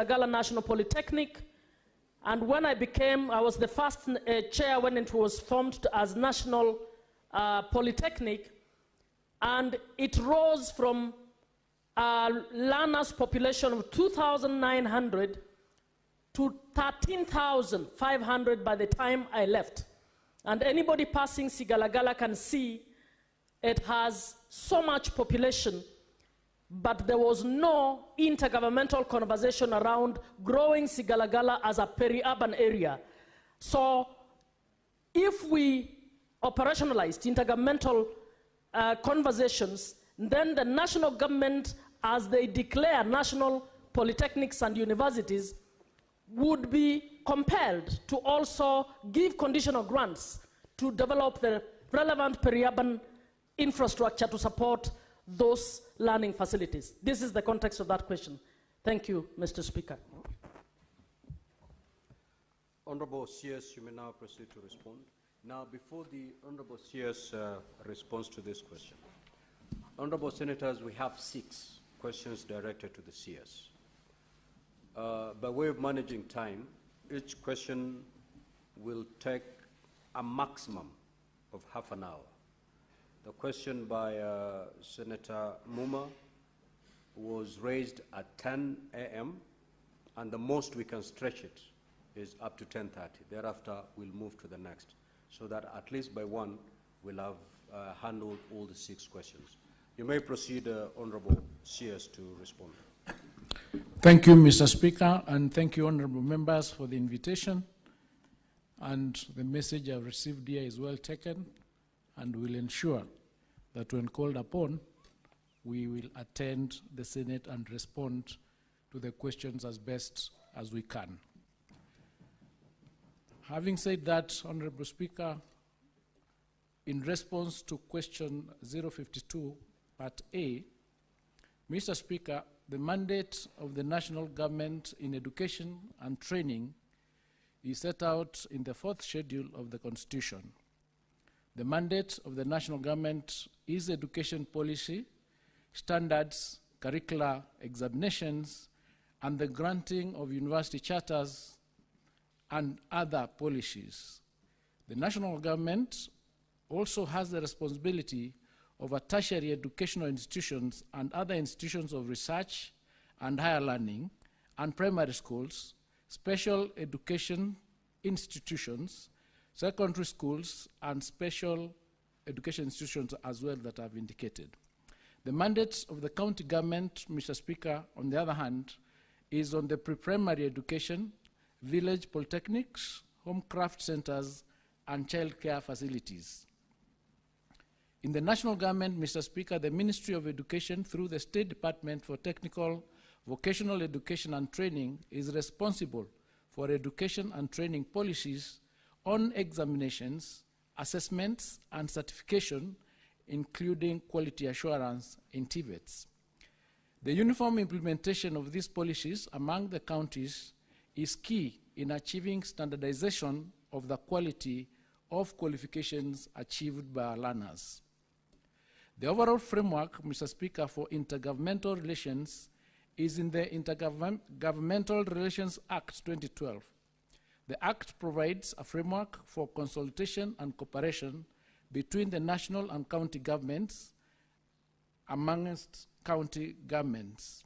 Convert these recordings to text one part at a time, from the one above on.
Gala National Polytechnic, and when I was the first chair when it was formed as National Polytechnic, and it rose from a learners population of 2,900 to 13,500 by the time I left. And anybody passing Sigalagala can see it has so much population, but there was no intergovernmental conversation around growing Sigalagala as a peri-urban area. So if we operationalized intergovernmental conversations, then the national government, as they declare national polytechnics and universities, would be compelled to also give conditional grants to develop the relevant peri-urban infrastructure to support those learning facilities. This is the context of that question. Thank you, Mr. Speaker. Honorable CS, you may now proceed to respond. Now, before the Honorable CS responds to this question, Honorable Senators, we have 6 questions directed to the CS. By way of managing time, each question will take a maximum of half an hour. The question by Senator Muma was raised at 10 a.m., and the most we can stretch it is up to 10:30. Thereafter, we'll move to the next, so that at least by 1, we'll have handled all the 6 questions. You may proceed, Honorable CS, to respond. Thank you, Mr. Speaker, and thank you, honorable members, for the invitation. And the message I've received here is well taken, and will ensure that when called upon, we will attend the Senate and respond to the questions as best as we can. Having said that, Honorable Speaker, in response to question 052, Part A, Mr. Speaker, the mandate of the national government in education and training is set out in the 4th schedule of the Constitution. The mandate of the national government is education policy, standards, curricular examinations, and the granting of university charters and other policies. The national government also has the responsibility over tertiary educational institutions and other institutions of research and higher learning, and primary schools, special education institutions, secondary schools, and special education institutions as well that I've indicated. The mandate of the county government, Mr. Speaker, on the other hand, is on the pre-primary education, village polytechnics, home craft centers, and child care facilities. In the national government, Mr. Speaker, the Ministry of Education, through the State Department for Technical, Vocational Education and Training, is responsible for education and training policies on examinations, assessments, and certification, including quality assurance in TVETs. The uniform implementation of these policies among the counties is key in achieving standardization of the quality of qualifications achieved by our learners. The overall framework, Mr. Speaker, for intergovernmental relations is in the Intergovernmental Relations Act 2012. The Act provides a framework for consultation and cooperation between the national and county governments amongst county governments.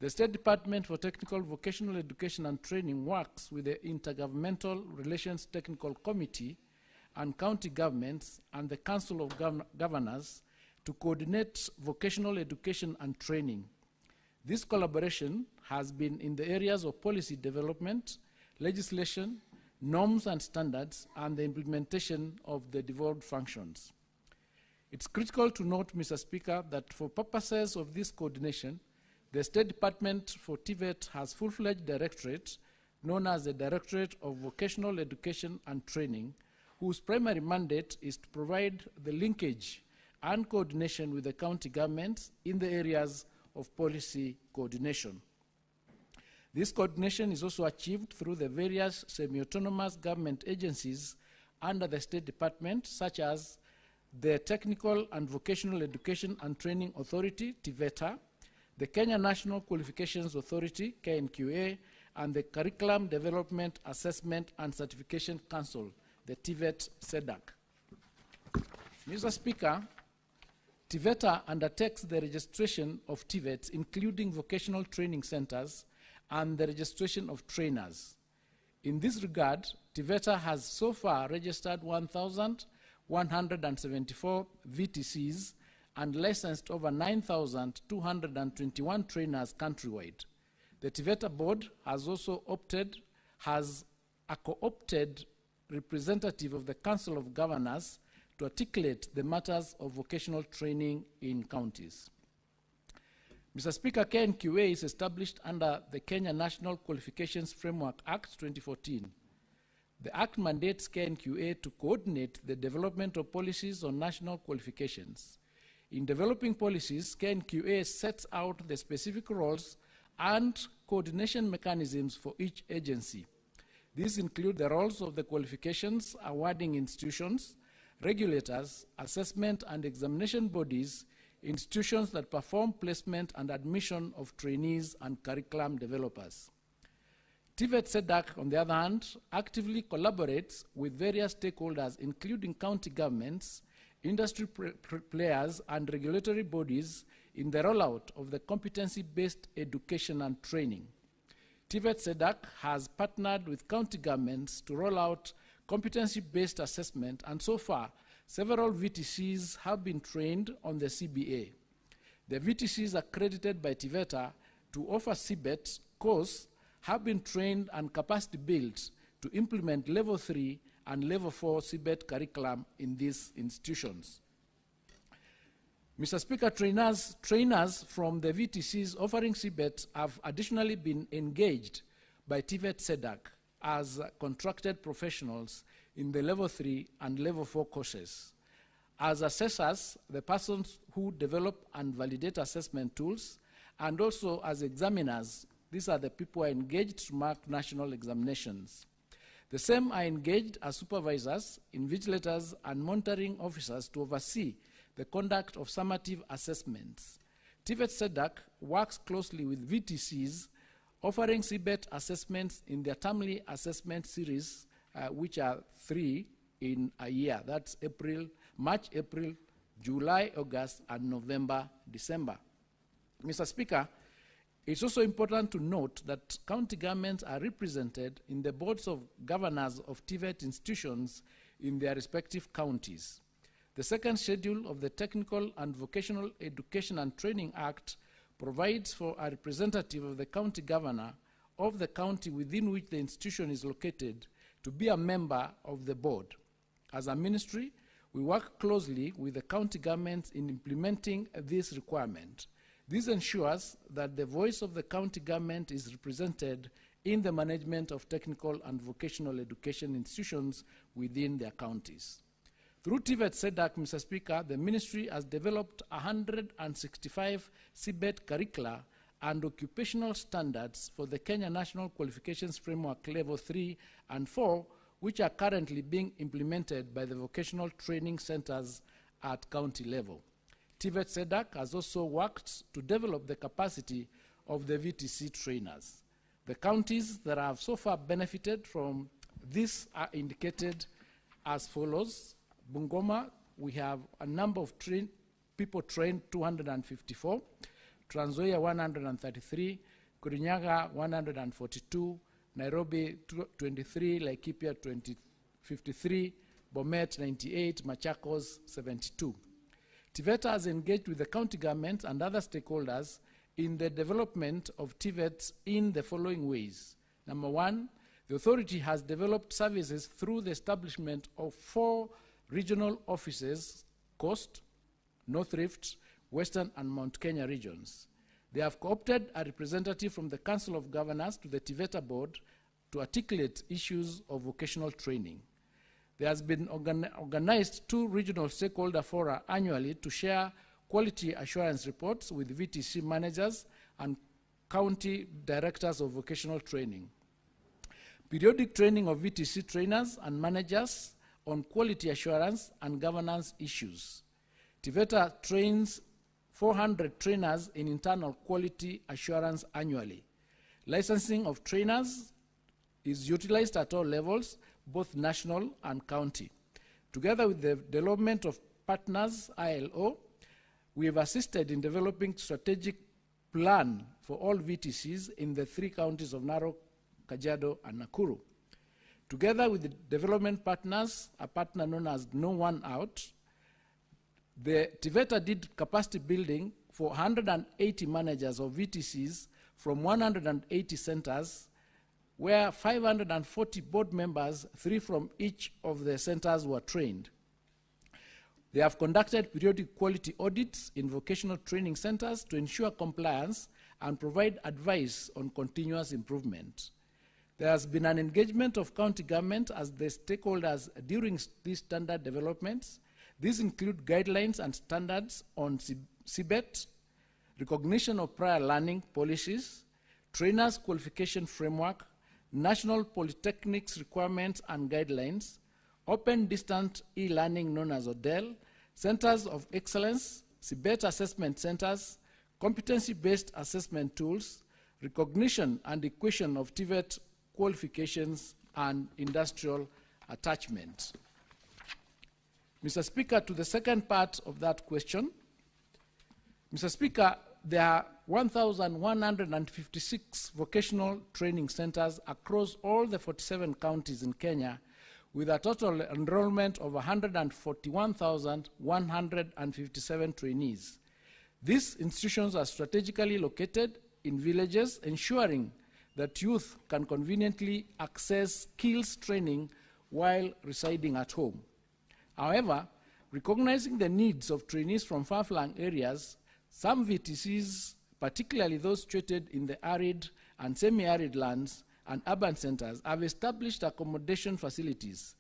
The State Department for Technical, Vocational Education and Training works with the Intergovernmental Relations Technical Committee and county governments and the Council of Governors to coordinate vocational education and training. This collaboration has been in the areas of policy development, legislation, norms and standards, and the implementation of the devolved functions. It's critical to note, Mr. Speaker, that for purposes of this coordination, the State Department for TVET has full-fledged directorate known as the Directorate of Vocational Education and Training, whose primary mandate is to provide the linkage and coordination with the county governments in the areas of policy coordination. This coordination is also achieved through the various semi-autonomous government agencies under the State Department, such as the Technical and Vocational Education and Training Authority, TVETA, the Kenya National Qualifications Authority, KNQA, and the Curriculum Development Assessment and Certification Council, the TVET-SEDAC. Mr. Speaker, TVETA undertakes the registration of TVETs, including vocational training centers, and the registration of trainers. In this regard, TVETA has so far registered 1,174 VTCs and licensed over 9,221 trainers countrywide. The TVETA board has also has a co-opted representative of the Council of Governors to articulate the matters of vocational training in counties. Mr. Speaker, KNQA is established under the Kenya National Qualifications Framework Act 2014. The Act mandates KNQA to coordinate the development of policies on national qualifications. In developing policies, KNQA sets out the specific roles and coordination mechanisms for each agency. These include the roles of the qualifications awarding institutions, regulators, assessment and examination bodies, institutions that perform placement and admission of trainees and curriculum developers. TVET-SEDAC, on the other hand, actively collaborates with various stakeholders, including county governments, industry players, and regulatory bodies in the rollout of the competency-based education and training. TVET-SEDAC has partnered with county governments to roll out competency-based assessment, and so far, several VTCs have been trained on the CBA. The VTCs accredited by TVETA to offer CBET course have been trained and capacity built to implement Level 3 and Level 4 CBET curriculum in these institutions. Mr. Speaker, trainers from the VTCs offering CBET have additionally been engaged by TVET-SEDAC as contracted professionals in the Level 3 and Level 4 courses. As assessors, the persons who develop and validate assessment tools, and also as examiners, these are the people who are engaged to mark national examinations. The same are engaged as supervisors, invigilators, and monitoring officers to oversee the conduct of summative assessments. TVET-SEDAC works closely with VTCs offering CBET assessments in their termly assessment series, which are 3 in a year. That's March, April, July, August, and November, December. Mr. Speaker, it's also important to note that county governments are represented in the boards of governors of TVET institutions in their respective counties. The second schedule of the Technical and Vocational Education and Training Act provides for a representative of the county governor of the county within which the institution is located to be a member of the board. As a ministry, we work closely with the county governments in implementing this requirement. This ensures that the voice of the county government is represented in the management of technical and vocational education institutions within their counties. Through TVET-SEDAC, Mr. Speaker, the ministry has developed 165 CBET curricula and occupational standards for the Kenya National Qualifications Framework Level 3 and 4, which are currently being implemented by the vocational training centers at county level. TVET-SEDAC has also worked to develop the capacity of the VTC trainers. The counties that have so far benefited from this are indicated as follows. Bungoma, we have a number of people trained, 254. Trans Nzoia, 133. Kirinyaga, 142. Nairobi, 23. Laikipia, 53. Bomet, 98. Machakos, 72. TVETA has engaged with the county government and other stakeholders in the development of TVETs in the following ways. Number one, the authority has developed services through the establishment of 4 regional offices, Coast, North Rift, Western, and Mount Kenya regions. They have co-opted a representative from the Council of Governors to the TVETA board to articulate issues of vocational training. There has been organized 2 regional stakeholder fora annually to share quality assurance reports with VTC managers and county directors of vocational training. Periodic training of VTC trainers and managers on quality assurance and governance issues. TVETA trains 400 trainers in internal quality assurance annually. Licensing of trainers is utilized at all levels, both national and county. Together with the development of partners, ILO, we have assisted in developing strategic plan for all VTCs in the 3 counties of Narok, Kajiado, and Nakuru. Together with the development partners, a partner known as No One Out, the TVETA did capacity building for 180 managers of VTCs from 180 centers, where 540 board members, 3 from each of the centers, were trained. They have conducted periodic quality audits in vocational training centers to ensure compliance and provide advice on continuous improvement. There has been an engagement of county government as the stakeholders during these standard developments. These include guidelines and standards on CBET, recognition of prior learning policies, trainers' qualification framework, national polytechnics requirements and guidelines, open distant e-learning known as ODEL, centers of excellence, CBET assessment centers, competency-based assessment tools, recognition and equation of TVET qualifications, and industrial attachment. Mr. Speaker, to the second part of that question, Mr. Speaker, there are 1,156 vocational training centers across all the 47 counties in Kenya, with a total enrollment of 141,157 trainees. These institutions are strategically located in villages, ensuring that youth can conveniently access skills training while residing at home. However, recognizing the needs of trainees from far-flung areas, some VTCs, particularly those situated in the arid and semi-arid lands and urban centers, have established accommodation facilities.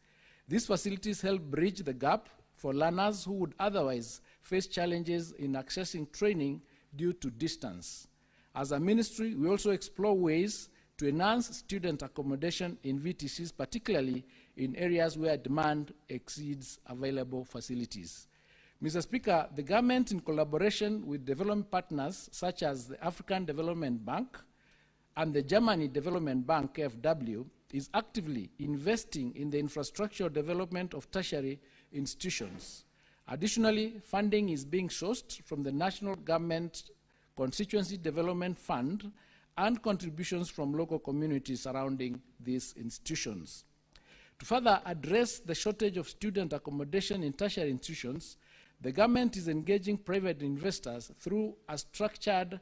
These facilities help bridge the gap for learners who would otherwise face challenges in accessing training due to distance. As a ministry, we also explore ways to enhance student accommodation in VTCs, particularly in areas where demand exceeds available facilities. Mr. Speaker, the government, in collaboration with development partners such as the African Development Bank and the Germany Development Bank, KfW, is actively investing in the infrastructure development of tertiary institutions. Additionally, funding is being sourced from the National Government Constituency Development Fund and contributions from local communities surrounding these institutions. To further address the shortage of student accommodation in tertiary institutions, the government is engaging private investors through a structured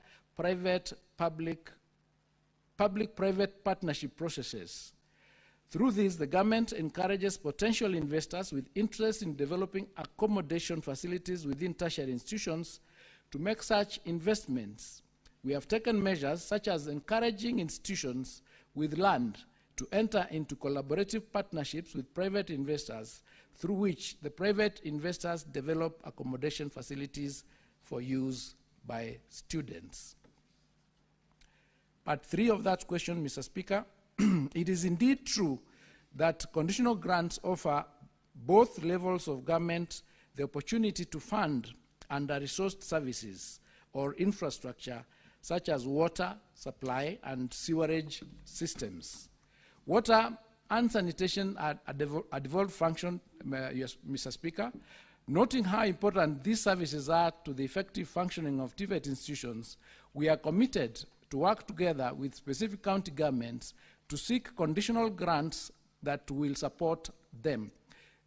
public-private partnership processes. Through this, the government encourages potential investors with interest in developing accommodation facilities within tertiary institutions to make such investments. We have taken measures such as encouraging institutions with land to enter into collaborative partnerships with private investors, through which the private investors develop accommodation facilities for use by students. Part 3 of that question, Mr. Speaker, it is indeed true that conditional grants offer both levels of government the opportunity to fund under-resourced services or infrastructure such as water supply and sewerage systems. Water and sanitation are a devolved function, yes, Mr. Speaker. Noting how important these services are to the effective functioning of TVET institutions, we are committed to work together with specific county governments to seek conditional grants that will support them.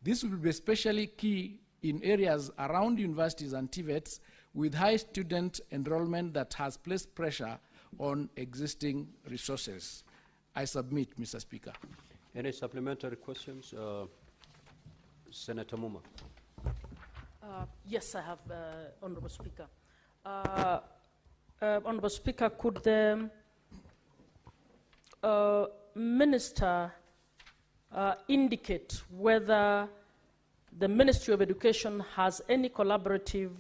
This will be especially key in areas around universities and TVETs with high student enrollment that has placed pressure on existing resources. I submit, Mr. Speaker. Any supplementary questions? Senator Muma. Yes, I have, Honorable Speaker. Honorable Speaker, could the Minister indicate whether the Ministry of Education has any collaborative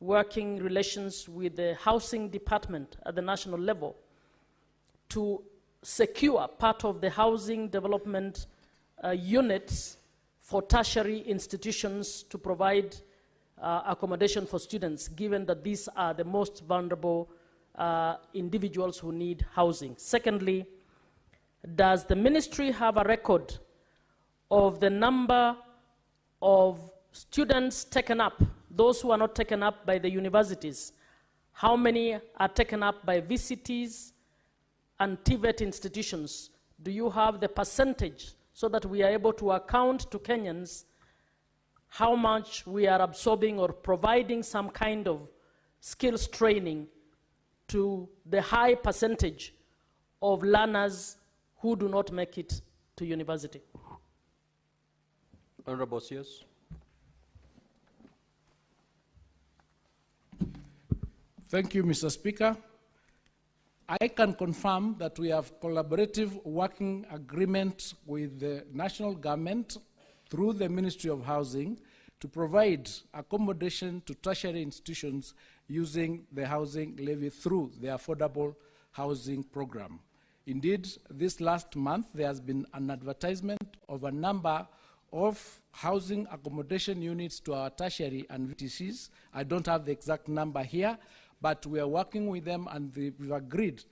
working relations with the Housing Department at the national level to secure part of the housing development units for tertiary institutions to provide accommodation for students, given that these are the most vulnerable individuals who need housing? Secondly, does the ministry have a record of the number of students taken up, those who are not taken up by the universities? How many are taken up by VCTs and TVET institutions? Do you have the percentage so that we are able to account to Kenyans how much we are absorbing or providing some kind of skills training to the high percentage of learners who do not make it to university? Honorable CS. Thank you, Mr. Speaker. I can confirm that we have collaborative working agreement with the national government through the Ministry of Housing to provide accommodation to tertiary institutions using the housing levy through the affordable housing program. Indeed, this last month there has been an advertisement of a number of housing accommodation units to our tertiary and VTCs. I don't have the exact number here, but we are working with them, and we've agreed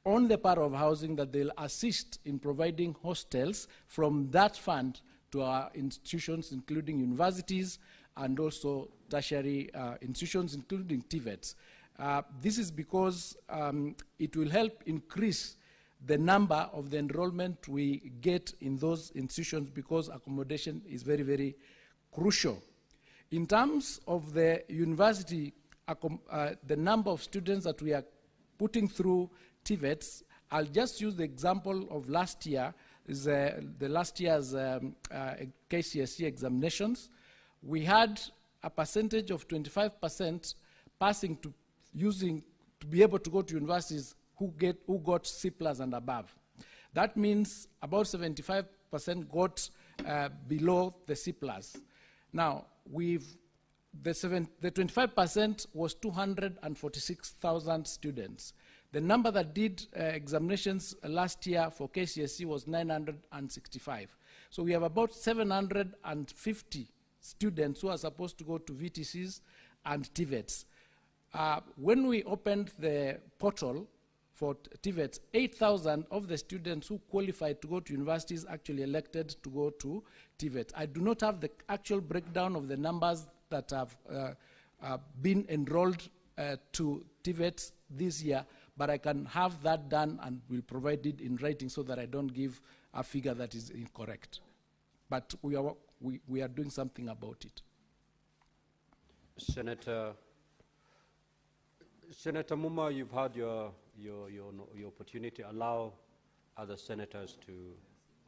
on the part of housing that they'll assist in providing hostels from that fund to our institutions, including universities and also tertiary institutions, including TVETs. This is because it will help increase the number of the enrollment we get in those institutions, because accommodation is very, very crucial. In terms of the university, the number of students that we are putting through TVETs, I'll just use the example of last year, the last year's KCSE examinations. We had a percentage of 25% passing to be able to go to universities who got C+ and above. That means about 75% got below the C+. Now, the 25% was 246,000 students. The number that did examinations last year for KCSE was 965. So we have about 750 students who are supposed to go to VTCs and TVETs. When we opened the portal for TVETs, 8,000 of the students who qualified to go to universities actually elected to go to TVET. I do not have the actual breakdown of the numbers that have been enrolled to TVET this year, but I can have that done and will provide it in writing so that I don't give a figure that is incorrect. But we are doing something about it. Senator Muma, you've had your opportunity. Allow other senators to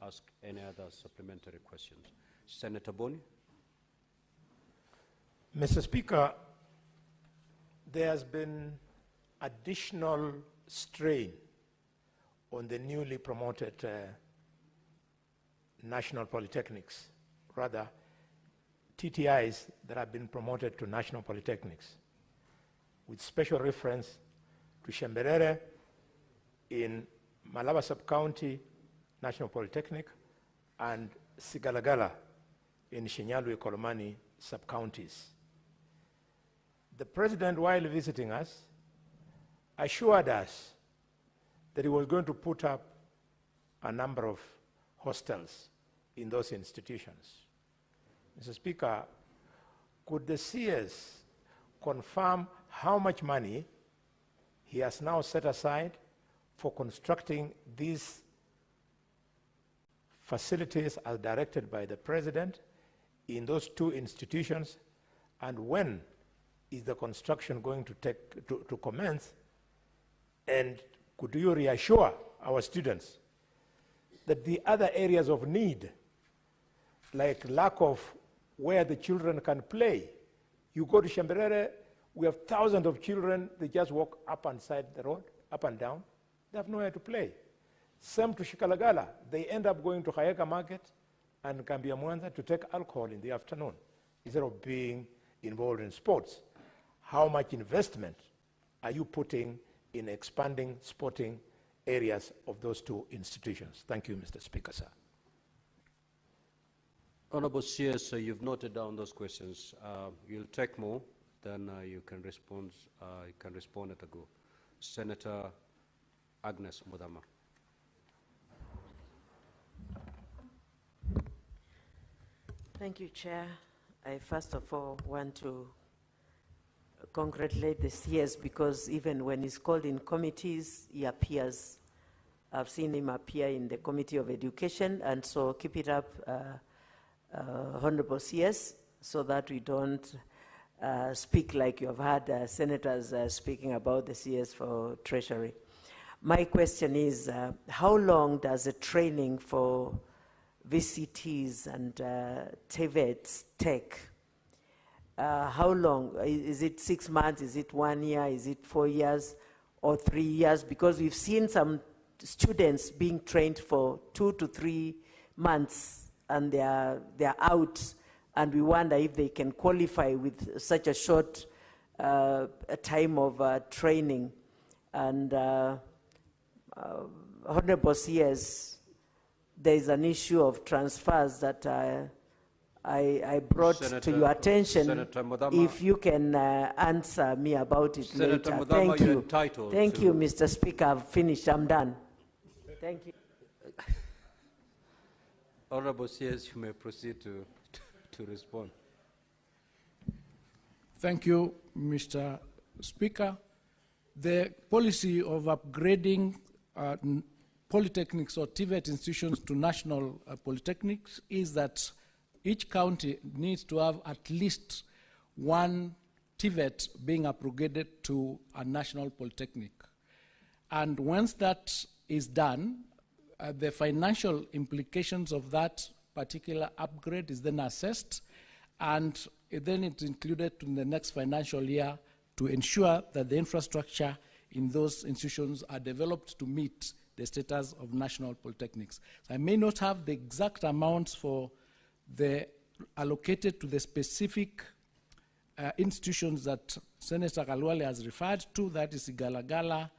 ask any other supplementary questions. Senator Boni. Mr. Speaker, there has been additional strain on the newly promoted national polytechnics, rather TTIs that have been promoted to national polytechnics, with special reference to Shemberere in Malaba Sub-County National Polytechnic and Sigalagala in Shinyalu Kolomani sub-counties. The President, while visiting us, assured us that he was going to put up a number of hostels in those institutions. Mr. Speaker, could the CS confirm how much money he has now set aside for constructing these facilities as directed by the President in those two institutions, and when is the construction going to commence? And could you reassure our students that the other areas of need, like lack of where the children can play, you go to Shemberere, we have thousands of children, they just walk up and side the road, up and down, they have nowhere to play. Same to Shikalagala, they end up going to Hayeka Market and Gambia Mwanza to take alcohol in the afternoon instead of being involved in sports. How much investment are you putting in expanding sporting areas of those two institutions? Thank you, Mr. Speaker, sir. Honorable CS, you've noted down those questions. You'll take more, then you can respond at a go. Senator Agnes Mudama. Thank you, Chair. I first of all want to congratulate the CS because even when he's called in committees, he appears. I've seen him appear in the Committee of Education, and so keep it up, Honorable CS, so that we don't speak like you have had senators speaking about the CS for Treasury. My question is, how long does the training for VCTs and TVETs take? How long? Is it 6 months? Is it 1 year? Is it 4 years or 3 years? Because we've seen some students being trained for 2 to 3 months and they're out, and we wonder if they can qualify with such a short time of training. And Honorable CS, there is an issue of transfers that I brought to your attention. Senator Mudama, if you can answer me about it Senator later. Mudama, Thank you're you. entitled Thank to- you, Mr. Speaker. I've finished. I'm done. Thank you. Honorable CS, you may proceed to respond. Thank you, Mr. Speaker. The policy of upgrading polytechnics or TVET institutions to national polytechnics is that each county needs to have at least one TVET being upgraded to a national polytechnic. And once that is done, the financial implications of that particular upgrade is then assessed, and then it's included in the next financial year to ensure that the infrastructure in those institutions are developed to meet the status of national polytechnics. So I may not have the exact amounts for the allocated to the specific institutions that Senator Kalwale has referred to, that is Igalagala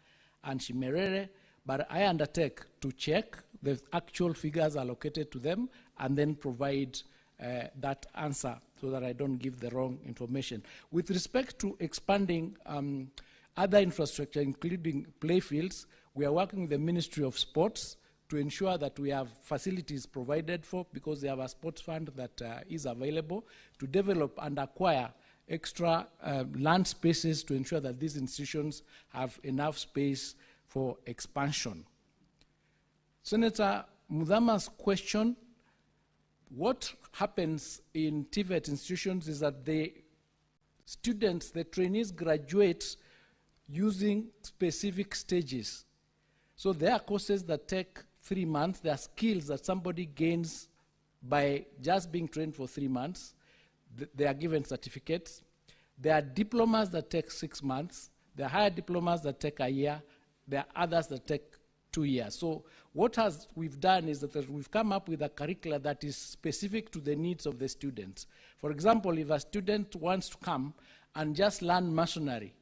and Shimerere, but I undertake to check the actual figures allocated to them and then provide that answer so that I don't give the wrong information. With respect to expanding other infrastructure, including playfields, we are working with the Ministry of Sports to ensure that we have facilities provided for, because they have a sports fund that is available to develop and acquire extra land spaces to ensure that these institutions have enough space for expansion. Senator Mudama's question, what happens in TVET institutions is that the students, the trainees, graduate using specific stages. So there are courses that take 3 months. There are skills that somebody gains by just being trained for 3 months. They are given certificates. There are diplomas that take 6 months. There are higher diplomas that take a year. There are others that take 2 years. So what we've done is that we've come up with a curricula that is specific to the needs of the students. For example, if a student wants to come and just learn masonry,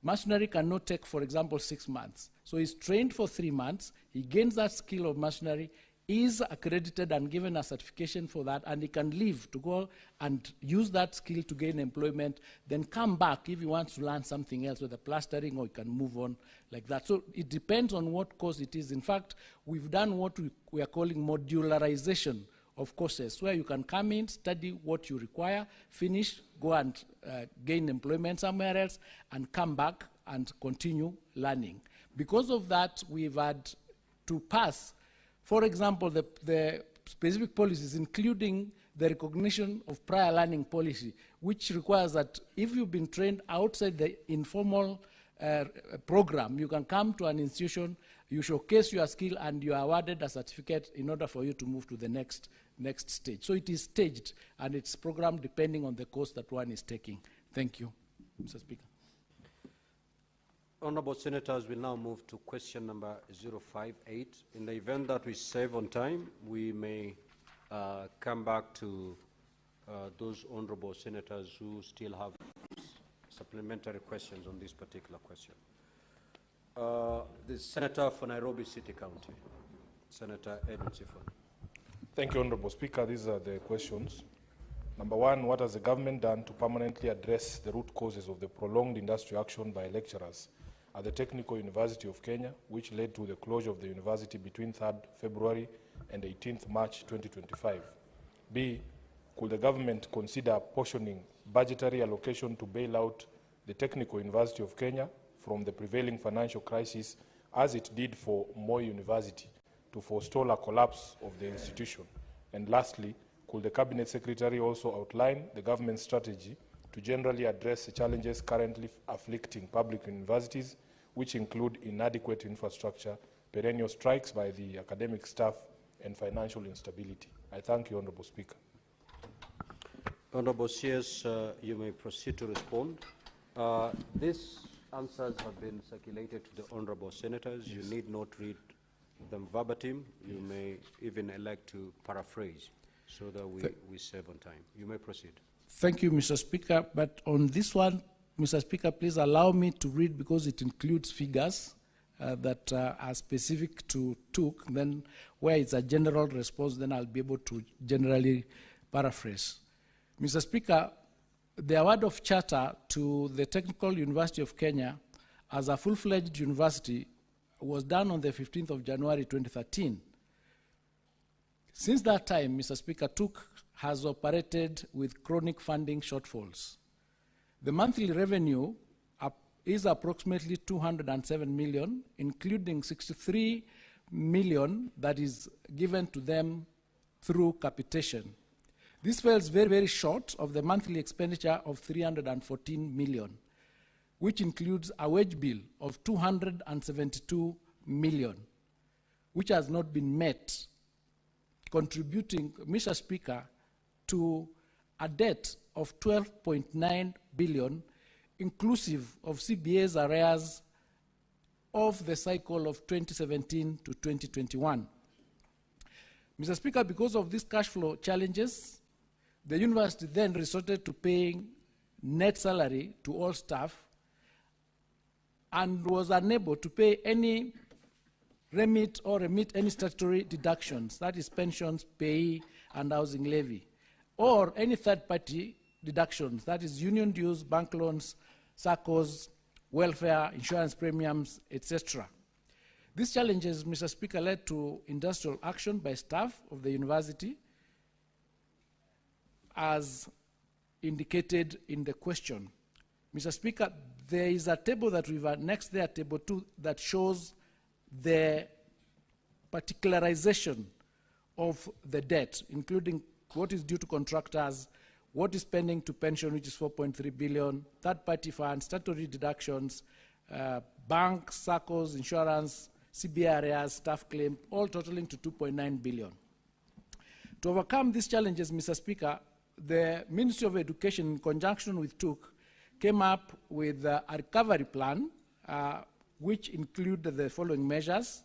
masonry cannot take, for example, 6 months. So he's trained for 3 months, he gains that skill of masonry, is accredited and given a certification for that, and he can leave to go and use that skill to gain employment, then come back if he wants to learn something else, whether plastering, or he can move on like that. So it depends on what course it is. In fact, we've done what we are calling modularization of courses, where you can come in, study what you require, finish, go and gain employment somewhere else, and come back and continue learning. Because of that, we've had to pass, for example, the specific policies, including the recognition of prior learning policy, which requires that if you've been trained outside the informal program, you can come to an institution, you showcase your skill, and you are awarded a certificate in order for you to move to the next stage. So it is staged, and it's programmed depending on the course that one is taking. Thank you, Mr. Speaker. Honorable Senators, we now move to question number 058. In the event that we save on time, we may come back to those honorable senators who still have supplementary questions on this particular question. The Senator for Nairobi City County, Senator Edwin Sifon. Thank you, Honourable Speaker. These are the questions. Number one, what has the government done to permanently address the root causes of the prolonged industry action by lecturers at the Technical University of Kenya, which led to the closure of the university between 3rd February and 18th March 2025? B, could the government consider apportioning budgetary allocation to bail out the Technical University of Kenya from the prevailing financial crisis, as it did for Moi University, to forestall a collapse of the institution? And lastly, could the Cabinet Secretary also outline the government's strategy to generally address the challenges currently afflicting public universities, which include inadequate infrastructure, perennial strikes by the academic staff, and financial instability? I thank you, Honourable Speaker. Honourable CS, you may proceed to respond. These answers have been circulated to the Honourable Senators. Yes. You need not read them verbatim. You may even elect to paraphrase so that we save on time. You may proceed. Thank you, Mr. Speaker. But on this one, Mr. Speaker, please allow me to read, because it includes figures that are specific to TUK. Then where it's a general response, then I'll be able to generally paraphrase. Mr. Speaker, the award of charter to the Technical University of Kenya as a full-fledged university was done on the 15th of January 2013. Since that time, Mr. Speaker, TUK has operated with chronic funding shortfalls. The monthly revenue is approximately 207 million, including 63 million that is given to them through capitation. This falls very, very short of the monthly expenditure of 314 million, which includes a wage bill of 272 million, which has not been met, contributing, Mr. Speaker, to a debt of 12.9 billion, inclusive of CBA's arrears of the cycle of 2017 to 2021. Mr. Speaker, because of these cash flow challenges, the university then resorted to paying net salary to all staff and was unable to pay any remit any statutory deductions, that is pensions, pay, and housing levy, or any third-party deductions, that is union dues, bank loans, SACCOs, welfare, insurance premiums, etc. These challenges, Mr. Speaker, led to industrial action by staff of the university, as indicated in the question. Mr. Speaker, there is a table that we've annexed there, table 2, that shows the particularization of the debt, including what is due to contractors, what is pending to pension, which is 4.3 billion, third-party funds, statutory deductions, banks, SACCOs, insurance, CBA arrears, staff claim, all totaling to 2.9 billion. To overcome these challenges, Mr. Speaker, the Ministry of Education, in conjunction with TUK, came up with a recovery plan, which included the following measures.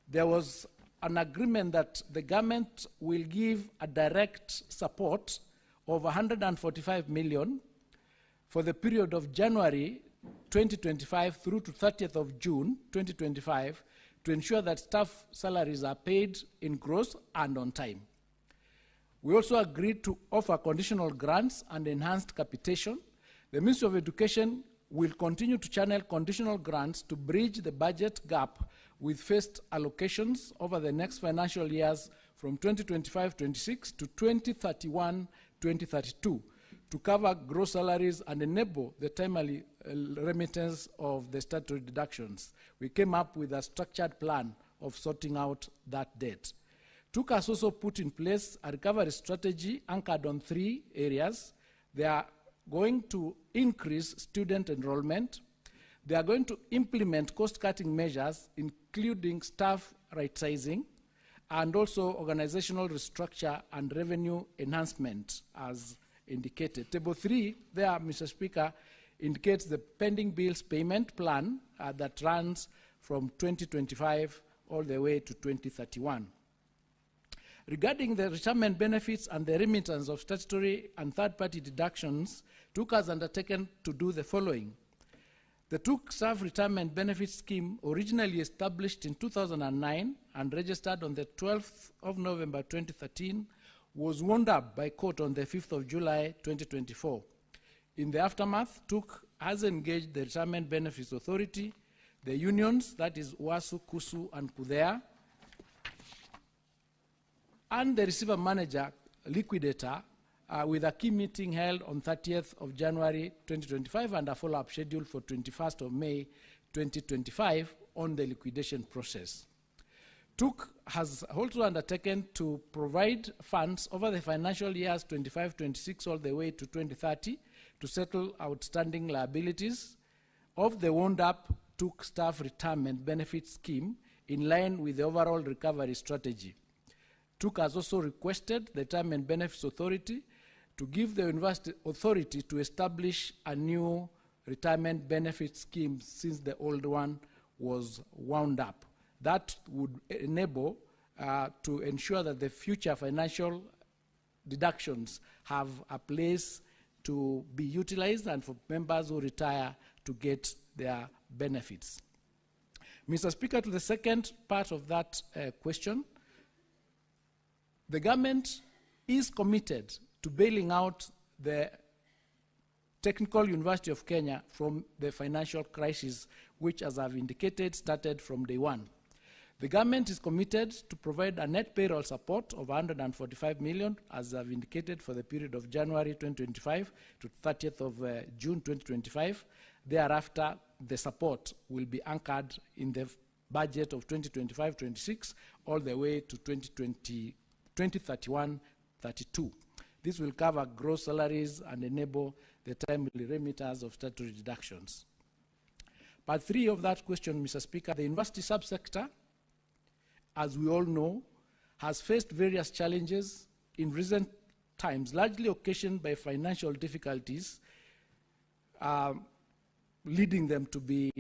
There was an agreement that the government will give a direct support of 145 million for the period of January 2025 through to 30th of June 2025 to ensure that staff salaries are paid in gross and on time. We also agreed to offer conditional grants and enhanced capitation. The Ministry of Education will continue to channel conditional grants to bridge the budget gap with phased allocations over the next financial years from 2025-26 to 2031-2032 to cover gross salaries and enable the timely remittance of the statutory deductions. We came up with a structured plan of sorting out that debt. TUK has also put in place a recovery strategy anchored on 3 areas. They are going to increase student enrollment. They are going to implement cost-cutting measures, including staff right-sizing, and also organizational restructure and revenue enhancement, as indicated. Table 3 there, Mr. Speaker, indicates the pending bills payment plan that runs from 2025 all the way to 2031. Regarding the retirement benefits and the remittance of statutory and third-party deductions, TUK has undertaken to do the following. The TUK Staff Retirement Benefit Scheme, originally established in 2009 and registered on the 12th of November 2013, was wound up by court on the 5th of July 2024. In the aftermath, TUK has engaged the Retirement Benefits Authority, the unions, that is WASU, KUSU, and KUDEA, and the receiver manager, liquidator, with a key meeting held on 30th of January 2025 and a follow-up schedule for 21st of May 2025 on the liquidation process. TUK has also undertaken to provide funds over the financial years 25-26 all the way to 2030 to settle outstanding liabilities of the wound-up TUK Staff Retirement Benefit Scheme in line with the overall recovery strategy. TUK has also requested the Retirement Benefits Authority to give the university authority to establish a new retirement benefit scheme since the old one was wound up. That would enable to ensure that the future financial deductions have a place to be utilized and for members who retire to get their benefits. Mr. Speaker, to the second part of that question, the government is committed to bailing out the Technical University of Kenya from the financial crisis, which, as I've indicated, started from day one. The government is committed to provide a net payroll support of 145 million, as I've indicated, for the period of January 2025 to 30th of June 2025. Thereafter, the support will be anchored in the budget of 2025-26 all the way to 2031-32. This will cover gross salaries and enable the timely remittance of statutory deductions. Part 3 of that question, Mr. Speaker, the university subsector, as we all know, has faced various challenges in recent times, largely occasioned by financial difficulties, leading them to be,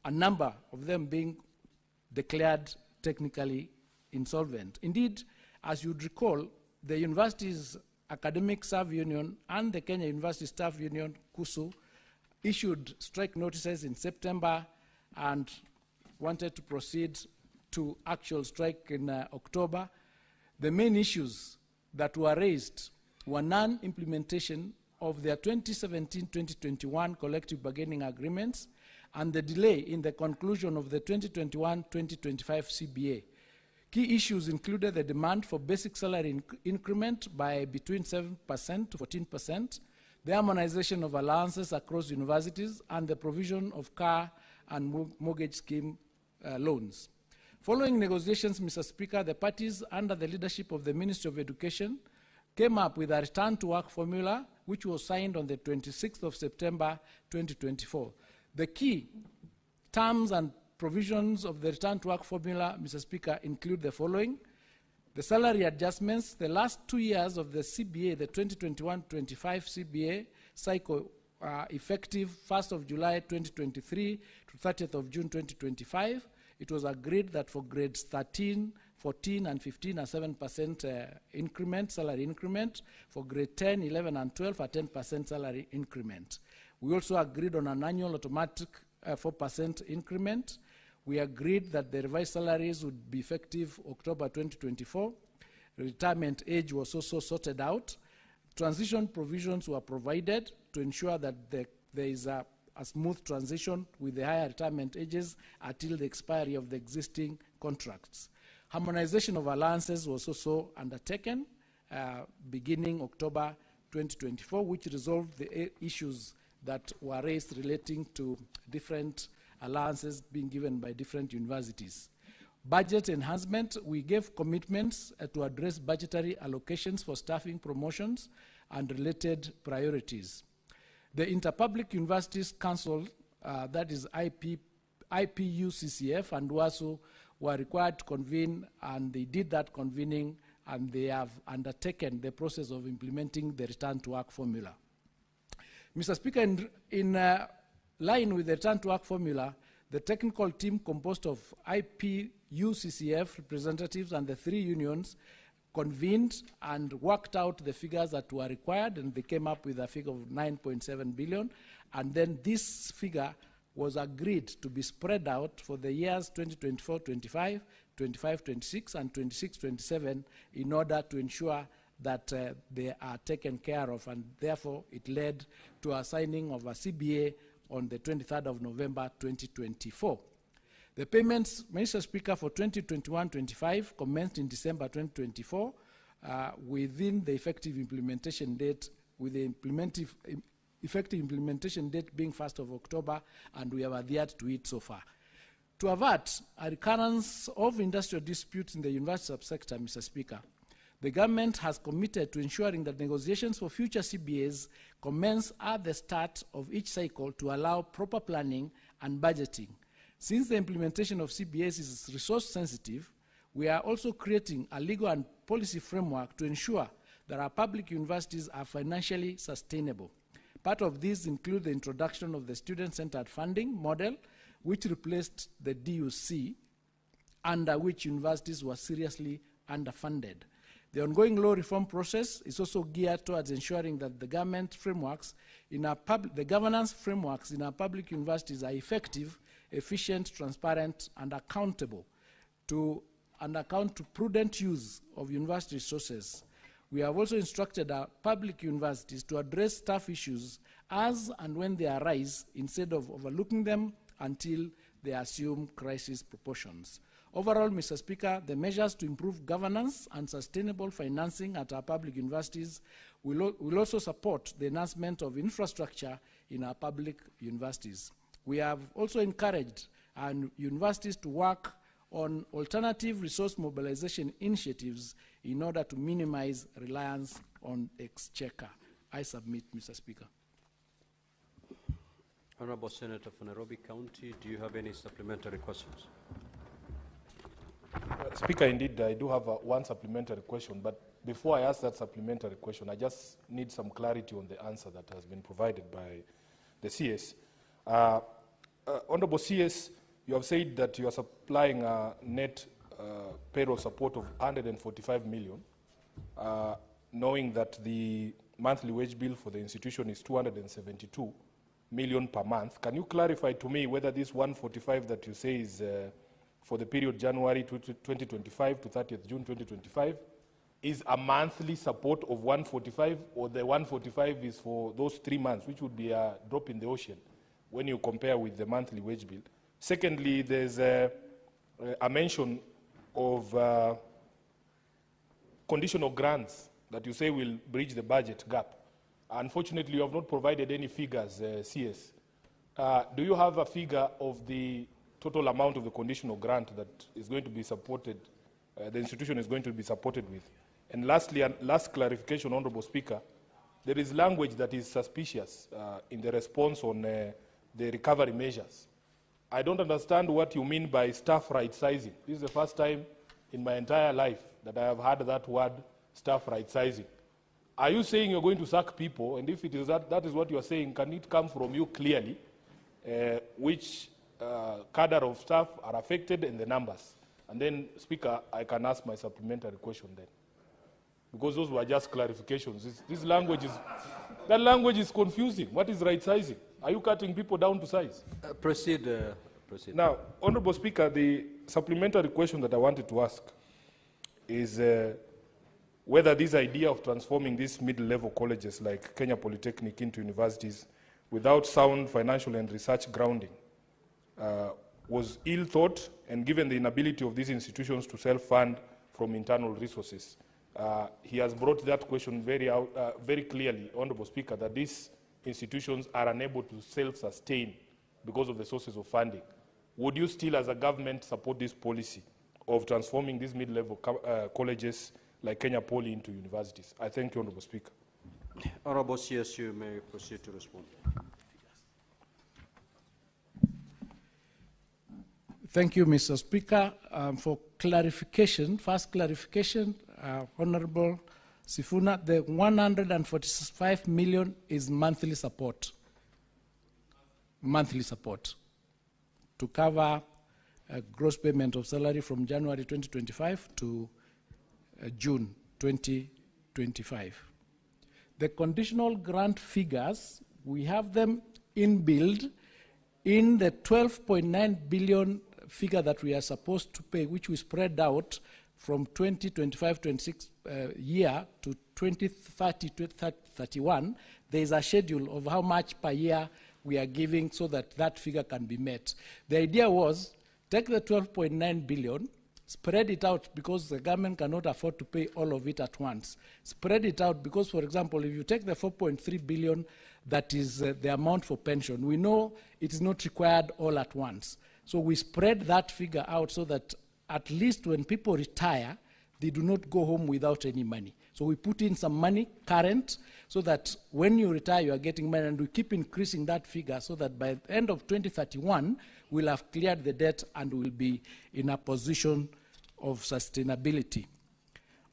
a number of them being declared technically insolvent. Indeed, as you'd recall, the university's Academic Staff Union and the Kenya University Staff Union, KUSU, issued strike notices in September and wanted to proceed to actual strike in October. The main issues that were raised were non-implementation of their 2017-2021 collective bargaining agreements and the delay in the conclusion of the 2021-2025 CBA. Key issues included the demand for basic salary increment by between 7% to 14%, the harmonization of allowances across universities, and the provision of car and mortgage scheme loans. Following negotiations, Mr. Speaker, the parties under the leadership of the Ministry of Education came up with a return-to-work formula, which was signed on the 26th of September 2024. The key terms and provisions of the return-to-work formula, Mr. Speaker, include the following: the salary adjustments, the last 2 years of the CBA, the 2021-25 CBA cycle, effective 1st of July 2023 to 30th of June 2025. It was agreed that for grades 13, 14, and 15, a 7% increment, salary increment. For grade 10, 11, and 12, a 10% salary increment. We also agreed on an annual automatic 4% increment. We agreed that the revised salaries would be effective October 2024. Retirement age was also sorted out. Transition provisions were provided to ensure that there is a smooth transition with the higher retirement ages until the expiry of the existing contracts. Harmonization of allowances was also undertaken beginning October 2024, which resolved the issues that were raised relating to different allowances being given by different universities. Budget enhancement, we gave commitments to address budgetary allocations for staffing promotions and related priorities. The Interpublic Universities Council, that is IPUCCF and WASU, were required to convene, and they did that convening, and they have undertaken the process of implementing the return-to-work formula. Mr. Speaker, in line with the return-to-work formula, the technical team composed of IPUCCF representatives and the 3 unions convened and worked out the figures that were required, and they came up with a figure of 9.7 billion. And then this figure was agreed to be spread out for the years 2024-25, 25-26, and 26-27 in order to ensure that they are taken care of, and therefore it led to a signing of a CBA on the 23rd of November 2024. The payments, Mr. Speaker, for 2021-25 commenced in December 2024 within the effective implementation date, with the effective implementation date being 1st of October, and we have adhered to it so far. To avert a recurrence of industrial disputes in the university subsector, Mr. Speaker, the government has committed to ensuring that negotiations for future CBAs commence at the start of each cycle to allow proper planning and budgeting. Since the implementation of CBAs is resource sensitive, we are also creating a legal and policy framework to ensure that our public universities are financially sustainable. Part of these include the introduction of the student-centered funding model, which replaced the DUC, under which universities were seriously underfunded. The ongoing law reform process is also geared towards ensuring that the governance frameworks in our public universities are effective, efficient, transparent, and accountable and account to prudent use of university resources. We have also instructed our public universities to address staff issues as and when they arise, instead of overlooking them until they assume crisis proportions. Overall, Mr. Speaker, the measures to improve governance and sustainable financing at our public universities will also support the enhancement of infrastructure in our public universities. We have also encouraged our universities to work on alternative resource mobilization initiatives in order to minimize reliance on exchequer. I submit, Mr. Speaker. Honorable Senator from Nairobi County, do you have any supplementary questions? Speaker, indeed, I do have one supplementary question, but before I ask that supplementary question, I just need some clarity on the answer that has been provided by the CS. Honorable CS, you have said that you are supplying a net payroll support of 145 million, knowing that the monthly wage bill for the institution is 272 million per month. Can you clarify to me whether this 145 that you say is for the period January 2025 to 30th June 2025 is a monthly support of 145, or the 145 is for those 3 months, which would be a drop in the ocean when you compare with the monthly wage bill? Secondly, there's a mention of conditional grants that you say will bridge the budget gap. Unfortunately, you have not provided any figures, CS. Do you have a figure of the total amount of the conditional grant that is going to be supported, the institution is going to be supported with? And lastly, last clarification, Honorable Speaker, there is language that is suspicious in the response on the recovery measures. I don't understand what you mean by staff right-sizing. This is the first time in my entire life that I have heard that word, staff right-sizing. Are you saying you're going to sack people? And if it is that is what you're saying, can it come from you clearly, which cadre of staff are affected and the numbers? And then, Speaker, I can ask my supplementary question then. Because those were just clarifications. This language is, that language is confusing. What is right-sizing? Are you cutting people down to size? Proceed. Now, Honorable Speaker, the supplementary question that I wanted to ask is whether this idea of transforming these middle-level colleges like Kenya Polytechnic into universities without sound financial and research grounding was ill-thought, and given the inability of these institutions to self-fund from internal resources. He has brought that question very clearly, Honorable Speaker, that these institutions are unable to self-sustain because of the sources of funding. Would you still, as a government, support this policy of transforming these mid-level colleges like Kenya Poly into universities? I thank you, Honorable Speaker. Honorable CS, you may proceed to respond. Thank you, Mr. Speaker. For clarification, first clarification, Honorable Sifuna, the 145 million is monthly support. Monthly support to cover a gross payment of salary from January 2025 to June 2025. The conditional grant figures, we have them inbuilt in the 12.9 billion figure that we are supposed to pay, which we spread out from 2025-26 year to 2030-31. There is a schedule of how much per year we are giving so that that figure can be met. The idea was, take the 12.9 billion, spread it out because the government cannot afford to pay all of it at once. Spread it out because, for example, if you take the 4.3 billion, that is the amount for pension, we know it is not required all at once. So we spread that figure out so that at least when people retire, they do not go home without any money. So we put in some money current so that when you retire, you are getting money, and we keep increasing that figure so that by the end of 2031, we'll have cleared the debt and will be in a position of sustainability.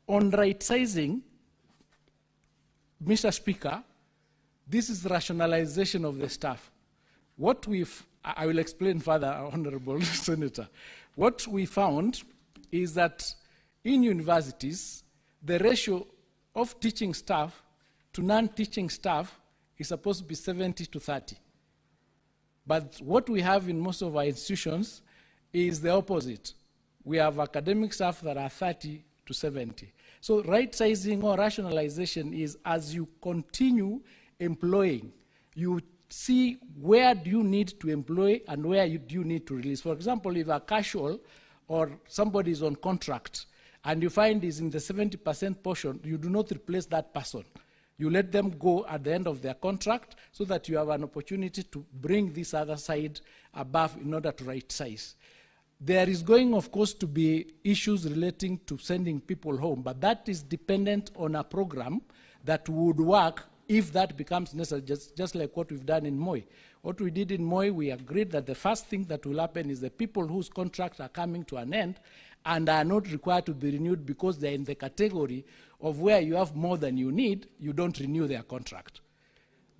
On right sizing, Mr. Speaker, this is rationalization of the staff. What I will explain further, Honorable Senator. What we found is that in universities, the ratio of teaching staff to non-teaching staff is supposed to be 70-30. But what we have in most of our institutions is the opposite. We have academic staff that are 30-70. So right sizing or rationalization is as you continue employing, you see where do you need to employ and where do you need to release. For example, if a casual or somebody is on contract and you find is in the 70% portion, you do not replace that person. You let them go at the end of their contract so that you have an opportunity to bring this other side above in order to right size. There is going, of course, to be issues relating to sending people home, but that is dependent on a program that would work if that becomes necessary, just like what we've done in Moi. What we did in Moi, we agreed that the first thing that will happen is the people whose contracts are coming to an end and are not required to be renewed because they're in the category of where you have more than you need, you don't renew their contract.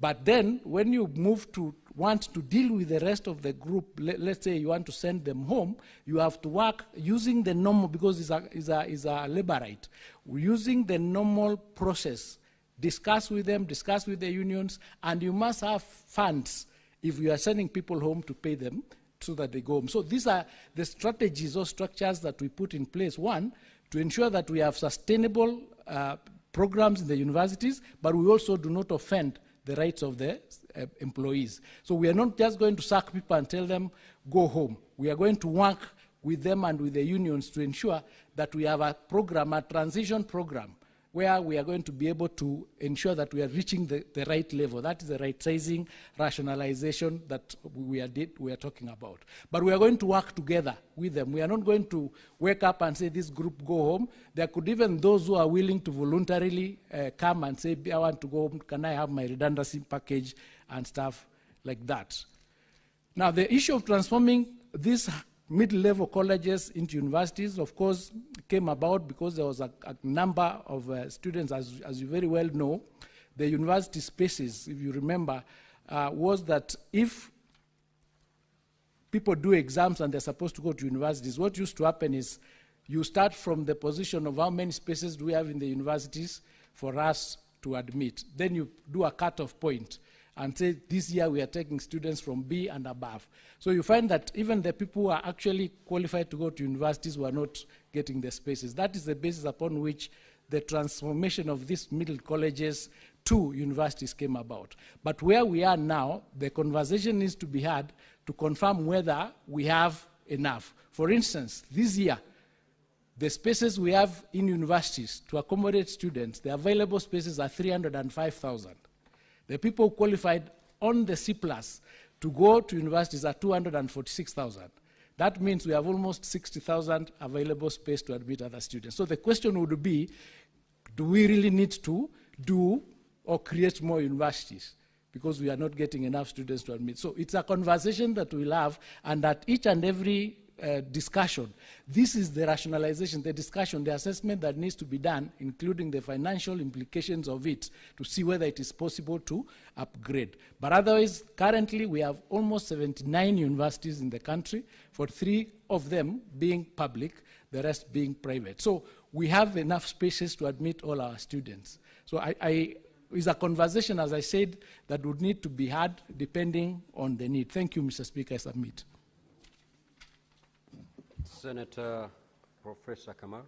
But then, when you move to want to deal with the rest of the group, let's say you want to send them home, you have to work using the normal, because it's a labor right, using the normal process. Discuss with them, discuss with the unions, and you must have funds if you are sending people home to pay them so that they go home. So these are the strategies or structures that we put in place. One, to ensure that we have sustainable programs in the universities, but we also do not offend the rights of the employees. So we are not just going to sack people and tell them, go home. We are going to work with them and with the unions to ensure that we have a program, a transition program, where we are going to be able to ensure that we are reaching the right level. That is the right sizing, rationalization that we are talking about. But we are going to work together with them. We are not going to wake up and say, this group go home. There could even those who are willing to voluntarily come and say, I want to go home, can I have my redundancy package and stuff like that. Now, the issue of transforming these mid-level colleges into universities, of course, came about because there was a number of students, as you very well know. The university spaces, if you remember, was that if people do exams and they're supposed to go to universities, what used to happen is you start from the position of how many spaces do we have in the universities for us to admit. Then you do a cutoff point and say, this year we are taking students from B and above. So you find that even the people who are actually qualified to go to universities were not getting the spaces. That is the basis upon which the transformation of these middle colleges to universities came about. But where we are now, the conversation needs to be had to confirm whether we have enough. For instance, this year, the spaces we have in universities to accommodate students, the available spaces are 305,000. The people who qualified on the C+ to go to universities are 246,000. That means we have almost 60,000 available space to admit other students. So the question would be, do we really need to do or create more universities? Because we are not getting enough students to admit. So it's a conversation that we'll have, and at each and every discussion, this is the rationalization, the discussion, the assessment that needs to be done, including the financial implications of it, to see whether it is possible to upgrade. But otherwise, currently we have almost 79 universities in the country, 43 of them being public, the rest being private. So we have enough spaces to admit all our students. So it's a conversation, as I said, that would need to be had depending on the need. Thank you, Mr. Speaker. I submit. Senator Professor Kamar.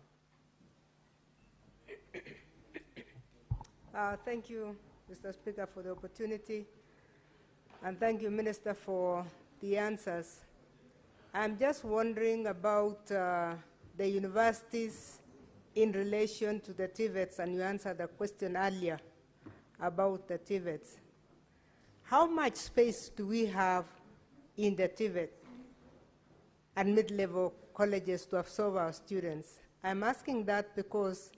Thank you, Mr. Speaker, for the opportunity. And thank you, Minister, for the answers. I'm just wondering about the universities in relation to the TVETs, and you answered the question earlier about the TVETs. How much space do we have in the TVET and mid-level colleges to absorb our students? I'm asking that because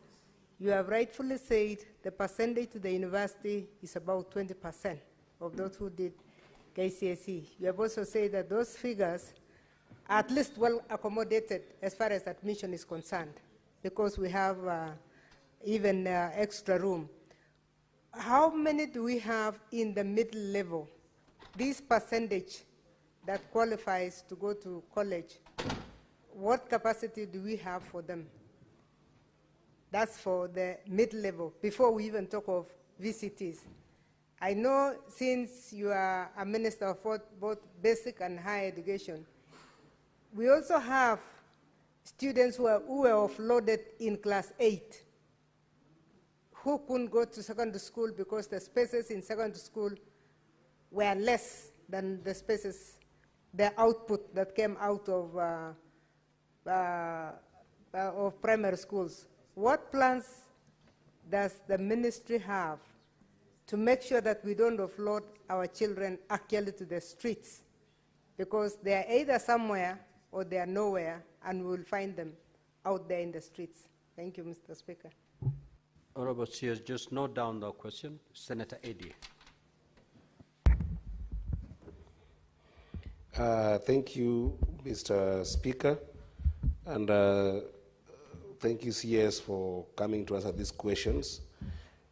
you have rightfully said the percentage to the university is about 20% of those who did KCSE. You have also said that those figures are at least well accommodated as far as admission is concerned, because we have even extra room. How many do we have in the middle level? This percentage that qualifies to go to college, what capacity do we have for them? That's for the mid-level, before we even talk of VCTs. I know since you are a minister of both basic and higher education, we also have students who were offloaded in class 8 who couldn't go to secondary school because the spaces in secondary school were less than the spaces, the output that came out of primary schools. What plans does the ministry have to make sure that we don't offload our children actually to the streets? Because they are either somewhere or they are nowhere, and we will find them out there in the streets. Thank you, Mr. Speaker. Honorable Sears, just note down the question. Senator Edie. Thank you, Mr. Speaker, and thank you, CS, for coming to answer these questions.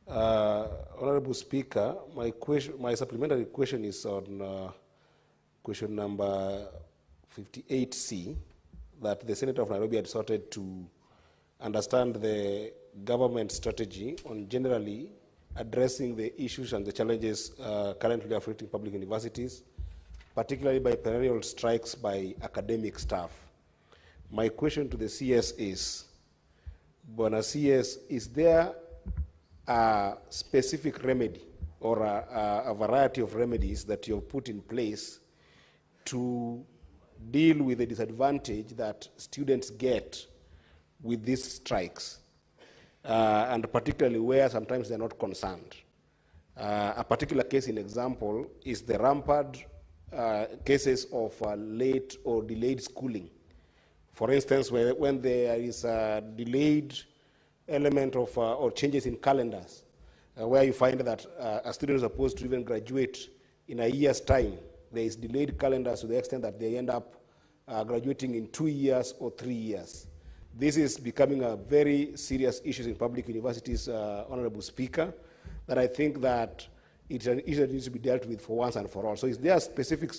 Honorable Speaker, my supplementary question is on question number 58C, that the Senator of Nairobi had sought to understand the government strategy on generally addressing the issues and the challenges currently affecting public universities, particularly by perennial strikes by academic staff. My question to the CS is, Bona CS, is there a specific remedy or a variety of remedies that you have put in place to deal with the disadvantage that students get with these strikes, and particularly where sometimes they're not concerned? A particular case in example is the rampant cases of late or delayed schooling. For instance, when there is a delayed element of or changes in calendars, where you find that a student is supposed to even graduate in a year's time, there is delayed calendars to the extent that they end up graduating in 2 years or 3 years. This is becoming a very serious issue in public universities, Honorable Speaker, that I think that it's an issue that needs to be dealt with for once and for all. So is there specific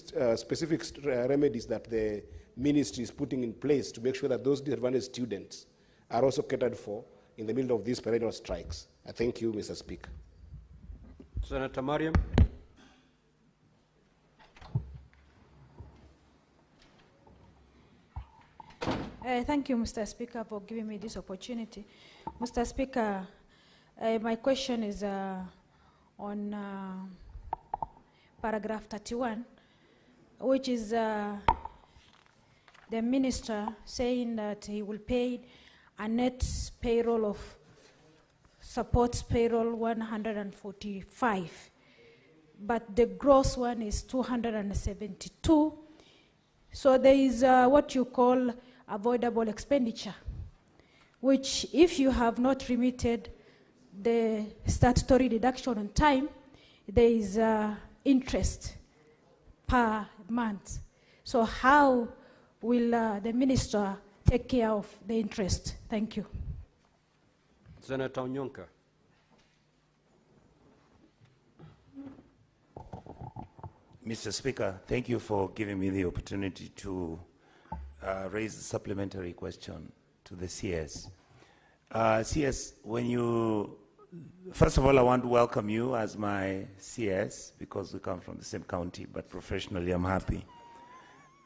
remedies that the ministry is putting in place to make sure that those disadvantaged students are also catered for in the middle of these perennial strikes? I thank you, Mr. Speaker. Senator Mariam. Thank you, Mr. Speaker, for giving me this opportunity. Mr. Speaker, my question is on paragraph 31, which is the minister saying that he will pay a net payroll of supports payroll 145, but the gross one is 272. So there is what you call avoidable expenditure, which if you have not remitted the statutory deduction on time, there is interest per month. So how will the minister take care of the interest? Thank you. Senator Onyonka. Mr. Speaker, thank you for giving me the opportunity to raise a supplementary question to the CS. CS, first of all, I want to welcome you as my CS because we come from the same county, but professionally I'm happy.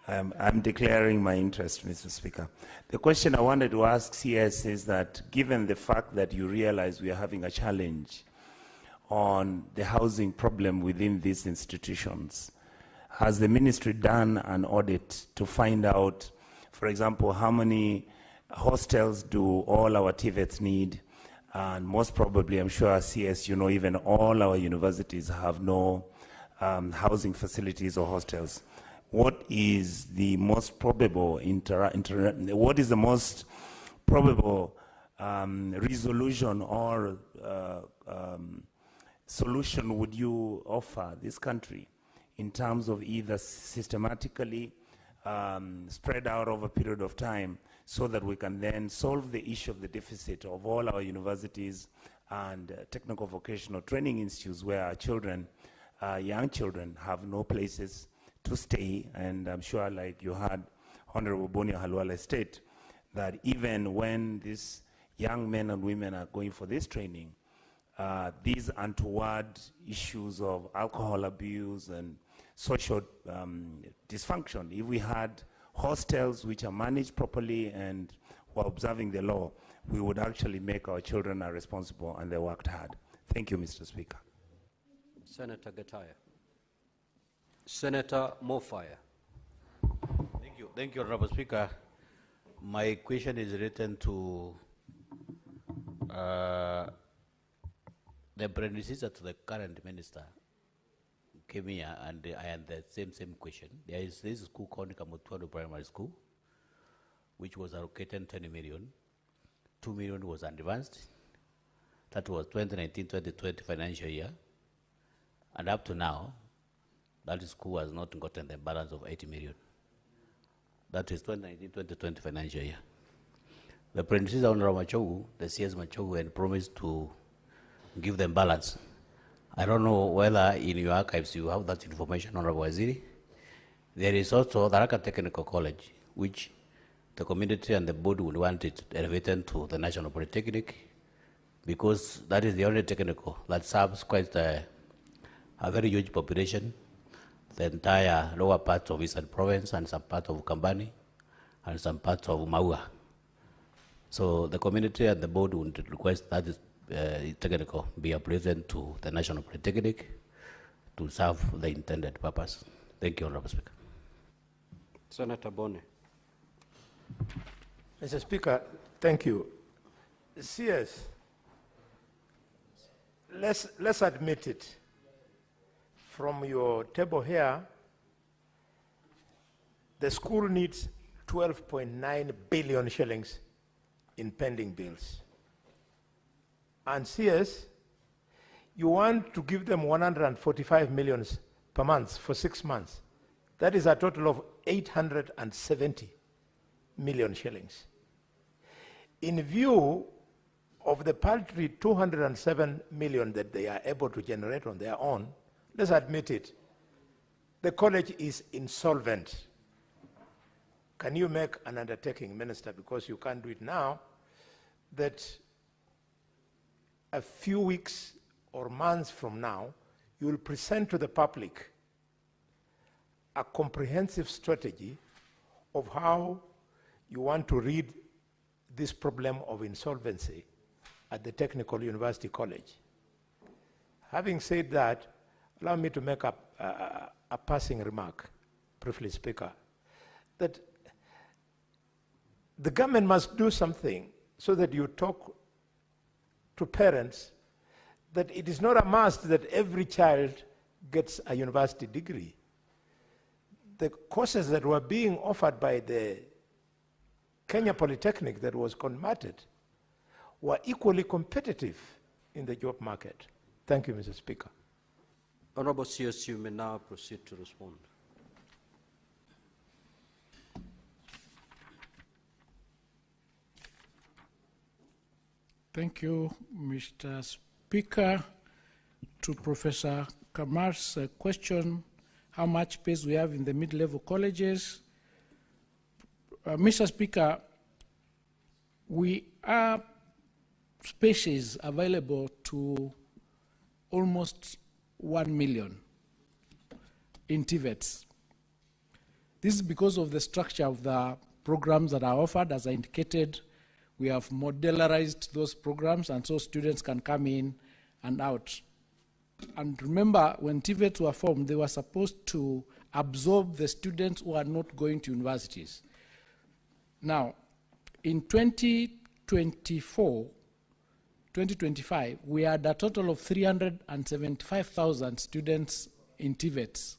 I'm declaring my interest, Mr. Speaker. The question I wanted to ask CS is that given the fact that you realize we are having a challenge on the housing problem within these institutions, has the ministry done an audit to find out, for example, how many hostels do all our TVETs need? And most probably, I'm sure CS, you know, even all our universities have no housing facilities or hostels. What is the most probable resolution or solution would you offer this country in terms of either systematically spread out over a period of time so that we can then solve the issue of the deficit of all our universities and technical vocational training institutes where our children, young children, have no places to stay? And I'm sure, like you had Honorable Boni Halwala state, that even when these young men and women are going for this training, these untoward issues of alcohol abuse and social dysfunction, if we had hostels which are managed properly and were observing the law, we would actually make our children are responsible and they worked hard. Thank you, Mr. Speaker. Senator Gataya. Senator Mofire. Thank you, Honorable Speaker. My question is written to the predecessor to the current minister. Came here and I had the same question. There is this school called Kamutwado Primary School, which was allocated 20 million. 2 million was advanced. That was 2019-2020 financial year. And up to now, that school has not gotten the balance of 80 million. That is 2019-2020 financial year. The predecessor, Honorable Machogu, the CS Machogu, had promised to give them balance. I don't know whether in your archives you have that information, Honorable Waziri. There is also the Raka Technical College, which the community and the board would want it elevated to the National Polytechnic, because that is the only technical that serves quite a very huge population, the entire lower part of Eastern Province and some part of Kambani and some parts of Maua. So the community and the board would request that technical be upgraded to the National Polytechnic to serve the intended purpose. Thank you, Honorable Speaker. Senator Boni. Mr. Speaker, thank you. CS, let's admit it. From your table here, the school needs 12.9 billion shillings in pending bills. And CS, you want to give them 145 million per month for 6 months. That is a total of 870 million shillings. In view of the paltry 207 million that they are able to generate on their own, let's admit it, the college is insolvent. Can you make an undertaking, Minister, because you can't do it now, that a few weeks or months from now, you will present to the public a comprehensive strategy of how you want to rid this problem of insolvency at the Technical University College. Having said that, allow me to make a passing remark, briefly, Speaker, that the government must do something so that you talk to parents that it is not a must that every child gets a university degree. The courses that were being offered by the Kenya Polytechnic that was converted were equally competitive in the job market. Thank you, Mr. Speaker. Honorable CS, you may now proceed to respond. Thank you, Mr. Speaker. To Professor Kamar's question, how much space we have in the mid-level colleges. Mr. Speaker, we are spaces available to almost 1 million in TVETs. This is because of the structure of the programs that are offered. As I indicated, we have modularized those programs, and so students can come in and out. And remember, when TVETs were formed, they were supposed to absorb the students who are not going to universities. Now, in 2025, we had a total of 375,000 students in TVETs,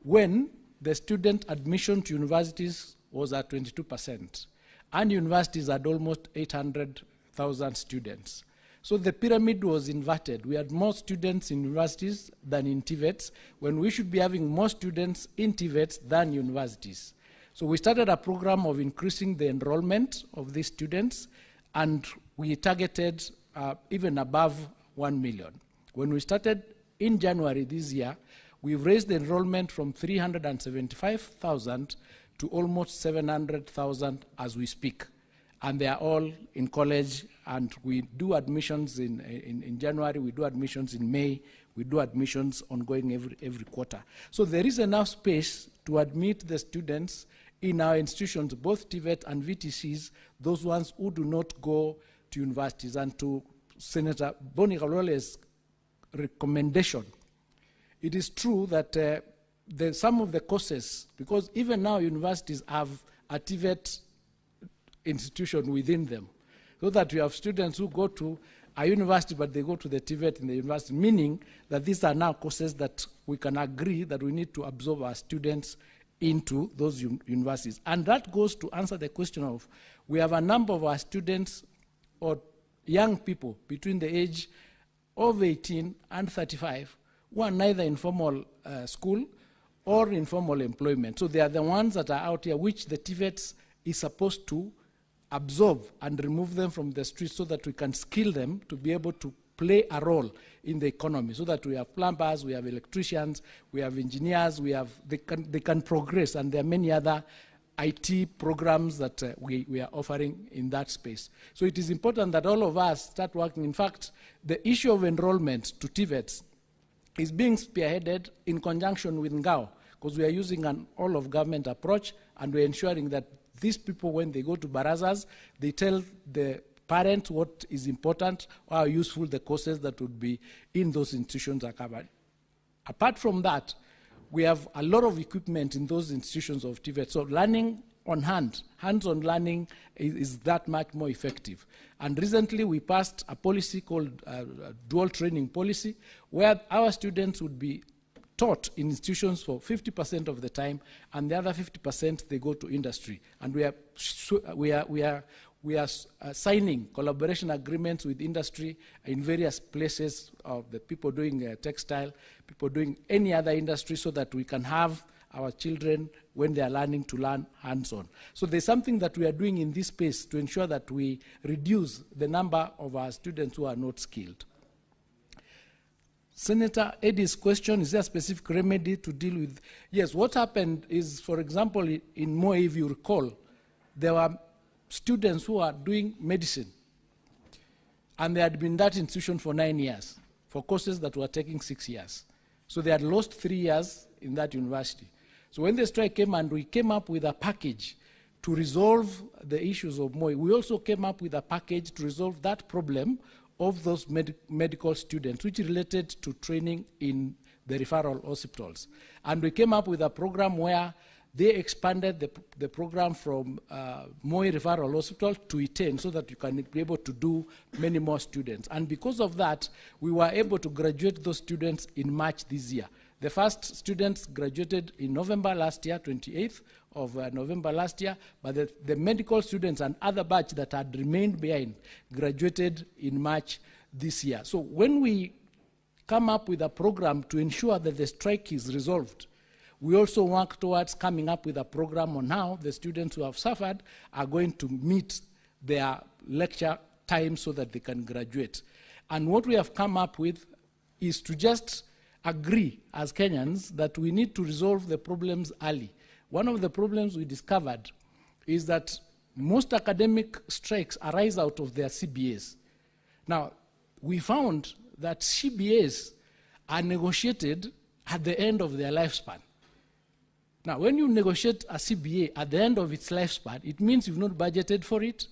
when the student admission to universities was at 22%, and universities had almost 800,000 students. So the pyramid was inverted. We had more students in universities than in TVETs, when we should be having more students in TVETs than universities. So we started a program of increasing the enrollment of these students, and we targeted even above 1 million. When we started in January this year, we've raised the enrollment from 375,000 to almost 700,000 as we speak. And they are all in college, and we do admissions in January, we do admissions in May, we do admissions ongoing every quarter. So there is enough space to admit the students in our institutions, both TVET and VTCs, those ones who do not go to universities. And to Senator Boni Kalwale's recommendation, it is true that some of the courses, because even now universities have a TVET institution within them, so that we have students who go to a university, but they go to the TVET in the university, meaning that these are now courses that we can agree that we need to absorb our students into those universities. And that goes to answer the question of, we have a number of our students or young people between the age of 18 and 35 who are neither in formal school or in formal employment. So they are the ones that are out here, which the TVETs is supposed to absorb and remove them from the streets, so that we can skill them to be able to play a role in the economy, so that we have plumbers, we have electricians, we have engineers, they can progress, and there are many other IT programs that we are offering in that space. So it is important that all of us start working. In fact, the issue of enrollment to TVETs is being spearheaded in conjunction with NGAO, because we are using an all-of-government approach, and we're ensuring that these people, when they go to barazas, they tell the parents what is important, or how useful the courses that would be in those institutions are covered. Apart from that, we have a lot of equipment in those institutions of TVET. So learning on hands-on learning is that much more effective. And recently we passed a policy called dual training policy, where our students would be taught in institutions for 50% of the time, and the other 50% they go to industry. And we are signing collaboration agreements with industry in various places, of the people doing textile, people doing any other industry, so that we can have our children, when they are learning, to learn hands-on. So there's something that we are doing in this space to ensure that we reduce the number of our students who are not skilled. Senator Eddie's question, is there a specific remedy to deal with? Yes, what happened is, for example, in Moe, if you recall, there were students who are doing medicine, and they had been in that institution for 9 years, for courses that were taking 6 years. So they had lost 3 years in that university. So when the strike came, and we came up with a package to resolve the issues of Moe, we also came up with a package to resolve that problem of those medical students, which related to training in the referral hospitals. And we came up with a program where they expanded the program from Moe Referral Hospital to Iten, so that you can be able to do many more students. And because of that, we were able to graduate those students in March this year. The first students graduated in November last year, 28th of November last year, but the medical students and other batch that had remained behind graduated in March this year. So when we come up with a program to ensure that the strike is resolved, we also work towards coming up with a program on how the students who have suffered are going to meet their lecture time so that they can graduate. And what we have come up with is to just agree as Kenyans that we need to resolve the problems early. One of the problems we discovered is that most academic strikes arise out of their CBAs. Now, we found that CBAs are negotiated at the end of their lifespan. Now, when you negotiate a CBA at the end of its lifespan, it means you've not budgeted for it,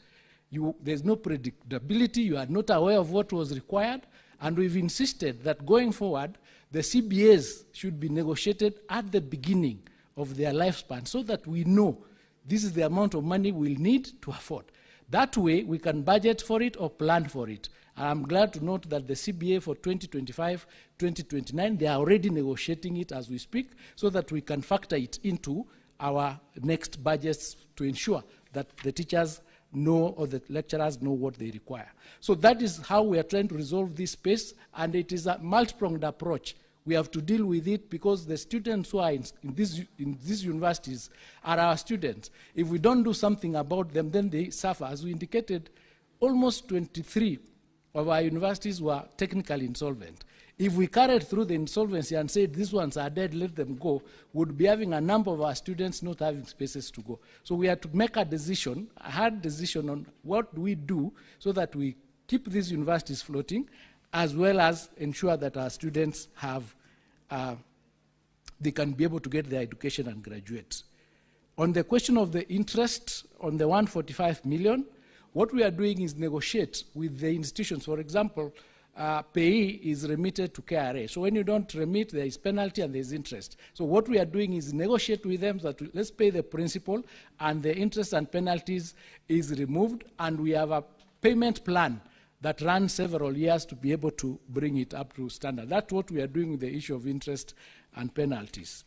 there's no predictability, you are not aware of what was required, and we've insisted that going forward, the CBAs should be negotiated at the beginning of their lifespan so that we know this is the amount of money we'll need to afford. That way, we can budget for it or plan for it. And I'm glad to note that the CBA for 2025, 2029, they are already negotiating it as we speak so that we can factor it into our next budgets to ensure that the teachers know or the lecturers know what they require. So that is how we are trying to resolve this space, and it is a multi-pronged approach. We have to deal with it because the students who are in these universities are our students. If we don't do something about them, then they suffer. As we indicated, almost 23 of our universities were technically insolvent. If we carried through the insolvency and said these ones are dead, let them go, we'd be having a number of our students not having spaces to go. So we had to make a decision, a hard decision on what we do so that we keep these universities floating, as well as ensure that our students have, they can be able to get their education and graduate. On the question of the interest on the 145 million, what we are doing is negotiate with the institutions. For example, payee is remitted to KRA. So when you don't remit, there is penalty and there is interest. So what we are doing is negotiate with them that let's pay the principal and the interest and penalties is removed, and we have a payment plan that runs several years to be able to bring it up to standard. That's what we are doing with the issue of interest and penalties.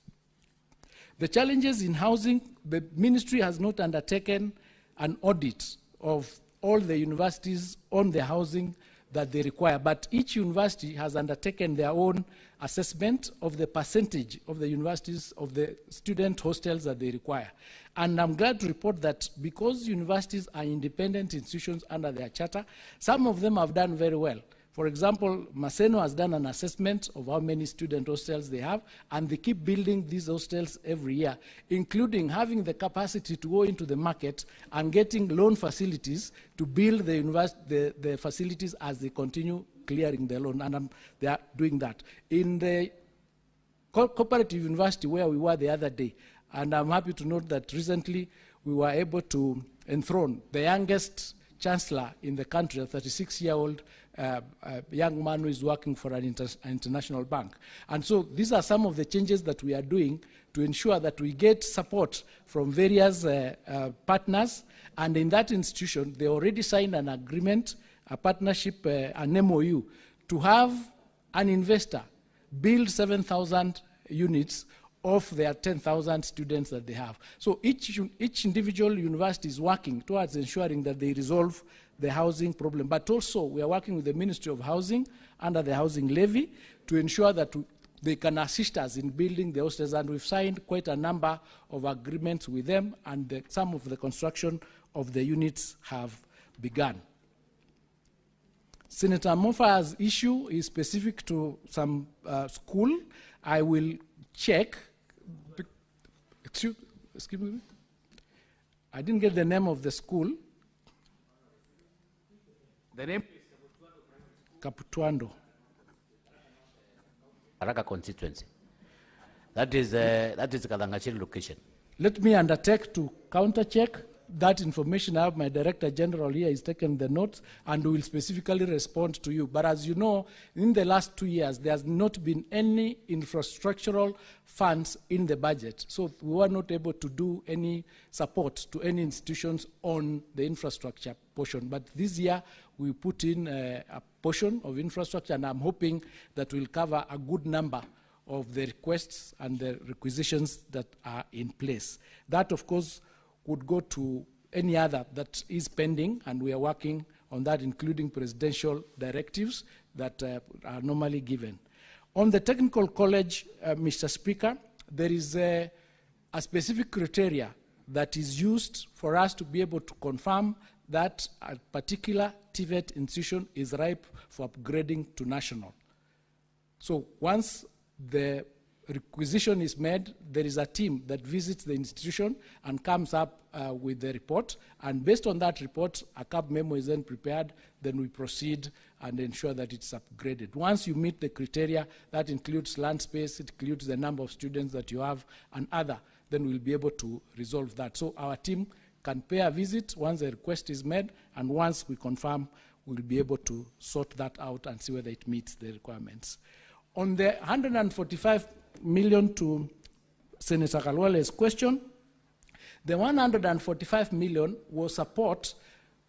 The challenges in housing, the ministry has not undertaken an audit of all the universities on the housing that they require, but each university has undertaken their own assessment of the percentage of the universities of the student hostels that they require. And I'm glad to report that because universities are independent institutions under their charter, some of them have done very well. For example, Maseno has done an assessment of how many student hostels they have, and they keep building these hostels every year, including having the capacity to go into the market and getting loan facilities to build the facilities as they continue clearing the loan, and they are doing that. In the cooperative university where we were the other day, and I'm happy to note that recently we were able to enthrone the youngest chancellor in the country, a 36-year-old young man who is working for an international bank. And so these are some of the changes that we are doing to ensure that we get support from various partners. And in that institution, they already signed an agreement, a partnership, an MOU, to have an investor build 7,000 units of their 10,000 students that they have. So each individual university is working towards ensuring that they resolve the housing problem. But also, we are working with the Ministry of Housing under the housing levy to ensure that they can assist us in building the hostels, and we've signed quite a number of agreements with them, and some of the construction of the units have begun. Senator Mofa's issue is specific to some school. I will check. Excuse me. I didn't get the name of the school. The name? Caputuando. Araka constituency. That is Kalangachiri location. Let me undertake to counter-check that information. I have my Director General here, he's taken the notes, and will specifically respond to you. But as you know, in the last 2 years, there has not been any infrastructural funds in the budget. So we were not able to do any support to any institutions on the infrastructure portion. But this year, we put in a portion of infrastructure, and I'm hoping that we'll cover a good number of the requests and the requisitions that are in place. That, of course, would go to any other that is pending, and we are working on that, including presidential directives that are normally given. On the technical college, Mr. Speaker, there is a specific criteria that is used for us to be able to confirm that a particular TVET institution is ripe for upgrading to national. So once the requisition is made, there is a team that visits the institution and comes up with the report. And based on that report, a CAB memo is then prepared. Then we proceed and ensure that it's upgraded. Once you meet the criteria, that includes land space, it includes the number of students that you have, and other, then we'll be able to resolve that. So our team can pay a visit once the request is made, and once we confirm, we'll be able to sort that out and see whether it meets the requirements. On the 145 million to Senator Kalwale's question, the 145 million was support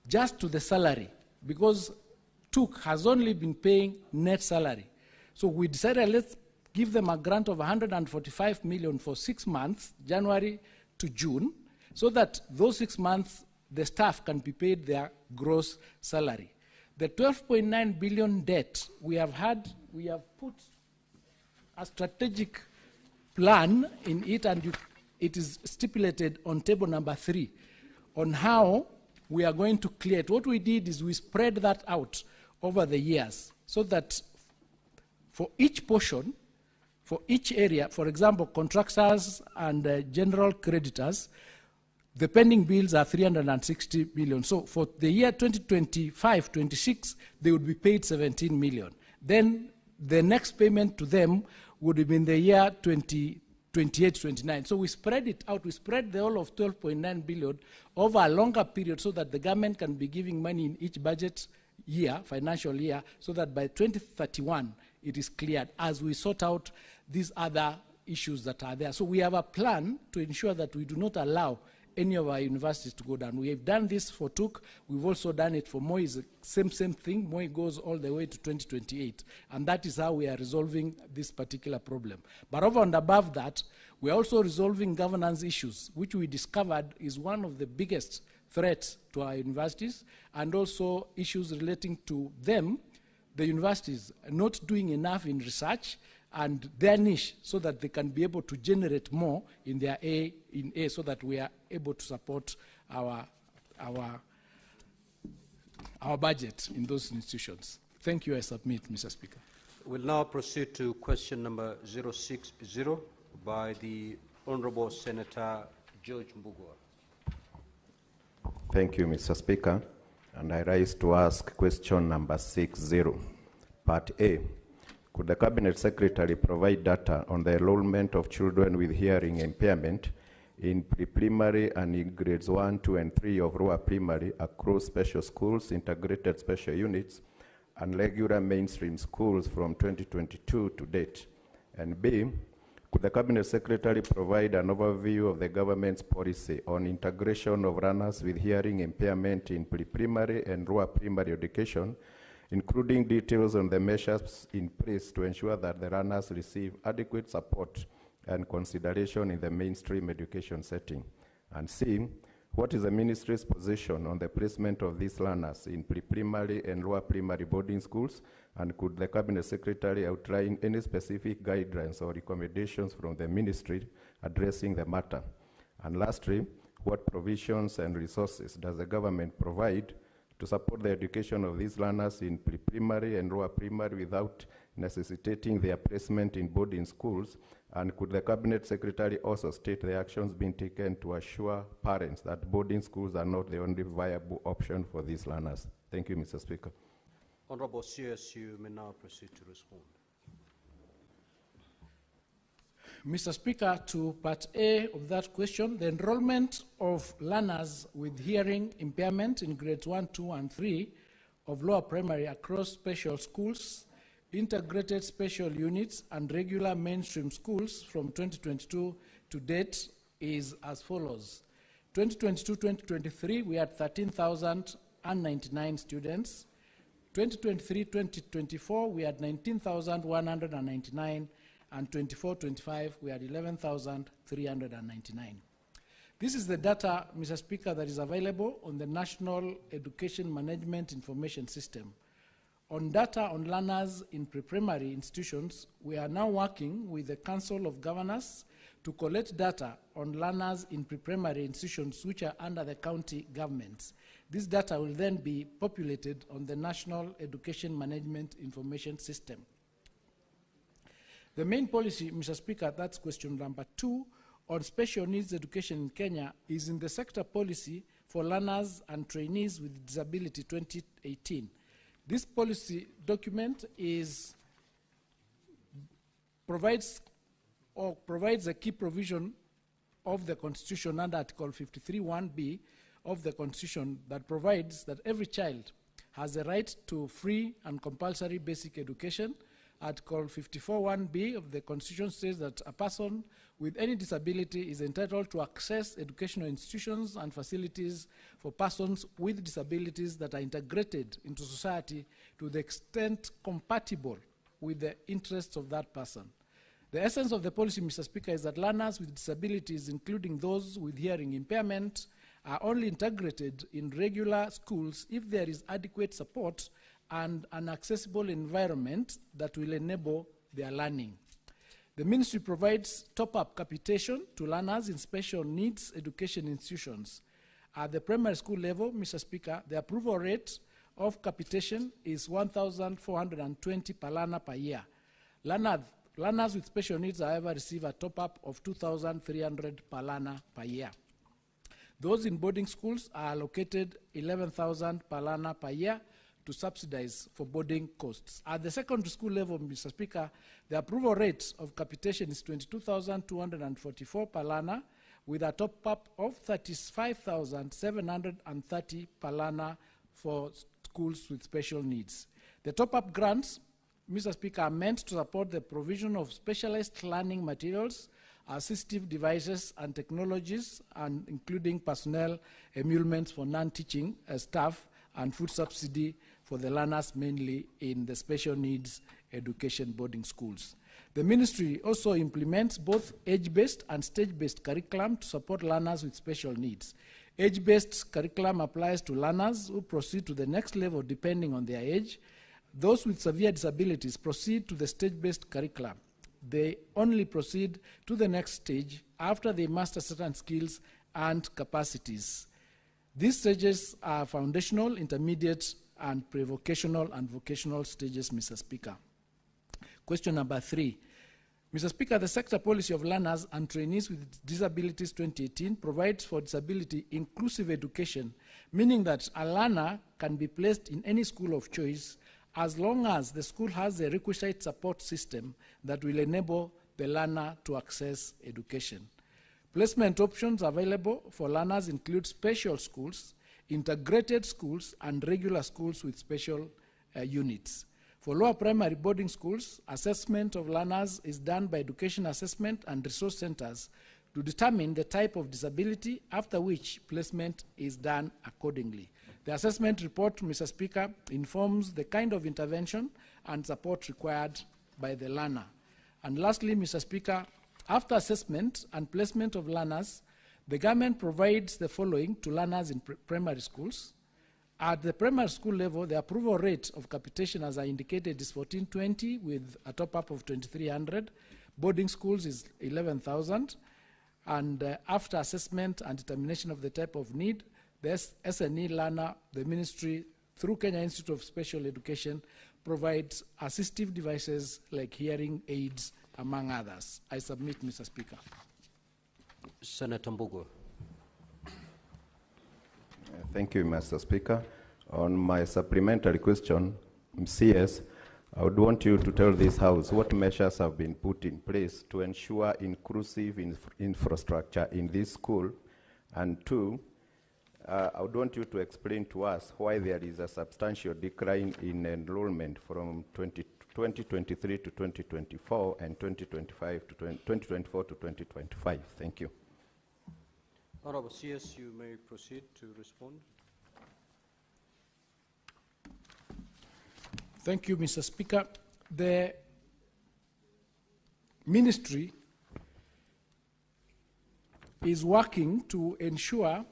just to the salary, because TUK has only been paying net salary. So we decided, let's give them a grant of 145 million for 6 months, January to June, so that those 6 months, the staff can be paid their gross salary. The 12.9 billion debt we have put a strategic plan in it, and it is stipulated on table number 3 on how we are going to clear it. What we did is we spread that out over the years so that for each portion, for each area, for example, contractors and general creditors, the pending bills are 360 million. So for the year 2025-26, they would be paid 17 million. Then the next payment to them would have been the year 2028-29. So we spread it out. We spread the whole of 12.9 billion over a longer period so that the government can be giving money in each budget year, financial year, so that by 2031, it is cleared as we sort out these other issues that are there. So we have a plan to ensure that we do not allow any of our universities to go down. We have done this for TUK. We've also done it for MOI. It's the same thing. MOI goes all the way to 2028. And that is how we are resolving this particular problem. But over and above that, we're also resolving governance issues, which we discovered is one of the biggest threats to our universities, and also issues relating to them, the universities, not doing enough in research and their niche, so that they can be able to generate more in their A, so that we are able to support our budget in those institutions. Thank you. I submit, Mr. Speaker. We'll now proceed to question number 060 by the Honorable Senator George Mbugua. Thank you, Mr. Speaker. And I rise to ask question number 60, Part A. Could the Cabinet Secretary provide data on the enrollment of children with hearing impairment in pre-primary and in grades 1, 2, and 3 of lower primary across special schools, integrated special units, and regular mainstream schools from 2022 to date? And B, could the Cabinet Secretary provide an overview of the government's policy on integration of learners with hearing impairment in pre-primary and lower primary education, including details on the measures in place to ensure that the learners receive adequate support and consideration in the mainstream education setting? And C, what is the Ministry's position on the placement of these learners in pre-primary and lower primary boarding schools? And could the Cabinet Secretary outline any specific guidelines or recommendations from the Ministry addressing the matter? And lastly, what provisions and resources does the government provide to support the education of these learners in pre-primary and lower primary without necessitating their placement in boarding schools? And could the Cabinet Secretary also state the actions being taken to assure parents that boarding schools are not the only viable option for these learners? Thank you, Mr. Speaker. Honorable CS, you may now proceed to respond. Mr. Speaker, to Part A of that question, the enrollment of learners with hearing impairment in grades 1, 2, and 3 of lower primary across special schools, integrated special units, and regular mainstream schools from 2022 to date is as follows. 2022-2023, we had 13,099 students. 2023-2024, we had 19,199, and 24-25, we had 11,399. This is the data, Mr. Speaker, that is available on the National Education Management Information System. On data on learners in pre-primary institutions, we are now working with the Council of Governors to collect data on learners in pre-primary institutions which are under the county governments. This data will then be populated on the National Education Management Information System. The main policy, Mr. Speaker, that's question number 2, on special needs education in Kenya is in the sector policy for learners and trainees with disability 2018. This policy document provides a key provision of the Constitution under Article 53(1)(b) of the Constitution that provides that every child has the right to free and compulsory basic education. Article 54(1)(b) of the Constitution says that a person with any disability is entitled to access educational institutions and facilities for persons with disabilities that are integrated into society to the extent compatible with the interests of that person. The essence of the policy, Mr. Speaker, is that learners with disabilities, including those with hearing impairment, are only integrated in regular schools if there is adequate support and an accessible environment that will enable their learning. The ministry provides top-up capitation to learners in special needs education institutions. At the primary school level, Mr. Speaker, the approval rate of capitation is 1,420 per learner per year. Learners with special needs, however, receive a top-up of 2,300 per learner per year. Those in boarding schools are allocated 11,000 per learner per year to subsidize for boarding costs. At the secondary school level, Mr. Speaker, the approval rate of capitation is 22,244 per learner, with a top-up of 35,730 per learner for schools with special needs. The top-up grants, Mr. Speaker, are meant to support the provision of specialized learning materials, assistive devices and technologies, and including personnel emoluments for non-teaching staff and food subsidy for the learners mainly in the special needs education boarding schools. The ministry also implements both age-based and stage-based curriculum to support learners with special needs. Age-based curriculum applies to learners who proceed to the next level depending on their age. Those with severe disabilities proceed to the stage-based curriculum. They only proceed to the next stage after they master certain skills and capacities. These stages are foundational, intermediate, and pre-vocational and vocational stages, Mr. Speaker. Question number 3. Mr. Speaker, the sector policy of learners and trainees with disabilities 2018 provides for disability inclusive education, meaning that a learner can be placed in any school of choice as long as the school has the requisite support system that will enable the learner to access education. Placement options available for learners include special schools, integrated schools, and regular schools with special units. For lower primary boarding schools, assessment of learners is done by education assessment and resource centers to determine the type of disability, after which placement is done accordingly. The assessment report, Mr. Speaker, informs the kind of intervention and support required by the learner. And lastly, Mr. Speaker, after assessment and placement of learners, the government provides the following to learners in primary schools. At the primary school level, the approval rate of capitation, as I indicated, is 1,420 with a top-up of 2,300. Boarding schools is 11,000. And after assessment and determination of the type of need, the SNE learner, the ministry, through Kenya Institute of Special Education, provides assistive devices like hearing aids, among others. I submit, Mr. Speaker. Senator Mbugo. Thank you, Mr. Speaker. On my supplementary question, CS, I would want you to tell this House what measures have been put in place to ensure inclusive infrastructure in this school, and 2, I would want you to explain to us why there is a substantial decline in enrollment from 2023 to 2024 and 2024 to 2025. Thank you. Honorable CS, you may proceed to respond. Thank you, Mr. Speaker. The ministry is working to ensure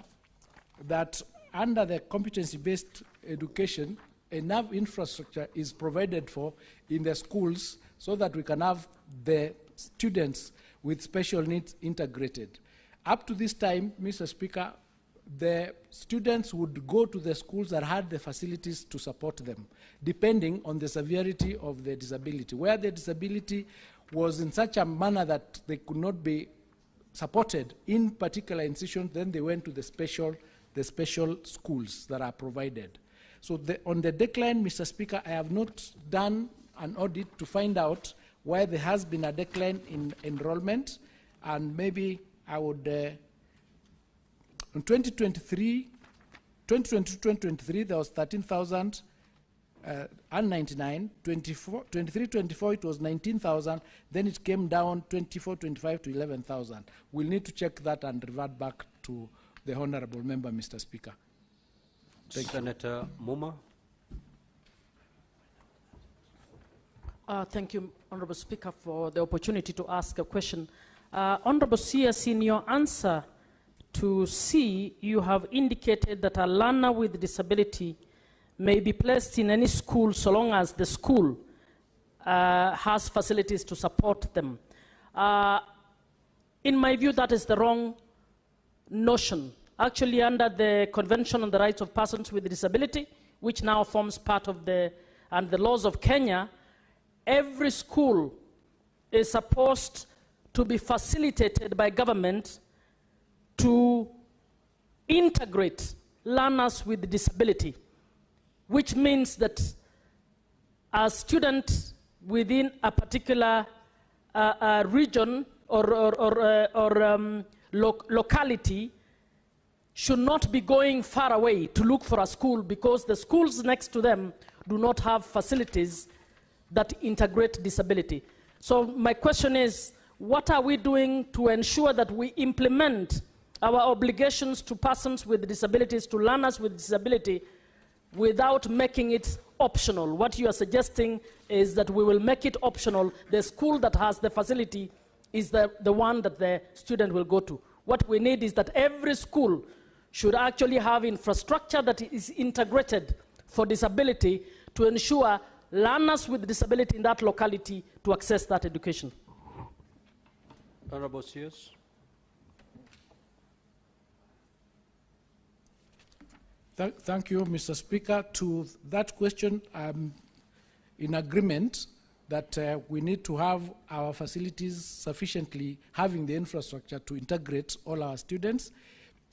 that under the competency-based education, enough infrastructure is provided for in the schools so that we can have the students with special needs integrated. Up to this time, Mr. Speaker, the students would go to the schools that had the facilities to support them, depending on the severity of the disability. Where the disability was in such a manner that they could not be supported in particular institutions, then they went to the special schools that are provided. So on the decline, Mr. Speaker, I have not done an audit to find out why there has been a decline in enrollment, and maybe I would, in 2022-2023, there was 13,099. 23-24, it was 19,000. Then it came down 24-25 to 11,000. We'll need to check that and revert back to the honourable member, Mr. Speaker. Thank you. Senator Muma. Thank you, Honourable Speaker, for the opportunity to ask a question. Honourable CS, in your answer to C, you have indicated that a learner with disability may be placed in any school so long as the school has facilities to support them. In my view, that is the wrong notion. Actually, under the Convention on the Rights of Persons with Disability, which now forms part of the laws of Kenya, every school is supposed to be facilitated by government to integrate learners with disability, which means that a student within a particular region or locality should not be going far away to look for a school because the schools next to them do not have facilities that integrate disability. So my question is, what are we doing to ensure that we implement our obligations to persons with disabilities, to learners with disability, without making it optional? What you are suggesting is that we will make it optional. The school that has the facility is the one that the student will go to. What we need is that every school should actually have infrastructure that is integrated for disability to ensure learners with disability in that locality to access that education. Honourable CS. Thank you, Mr. Speaker. To that question, I'm in agreement that we need to have our facilities sufficiently having the infrastructure to integrate all our students.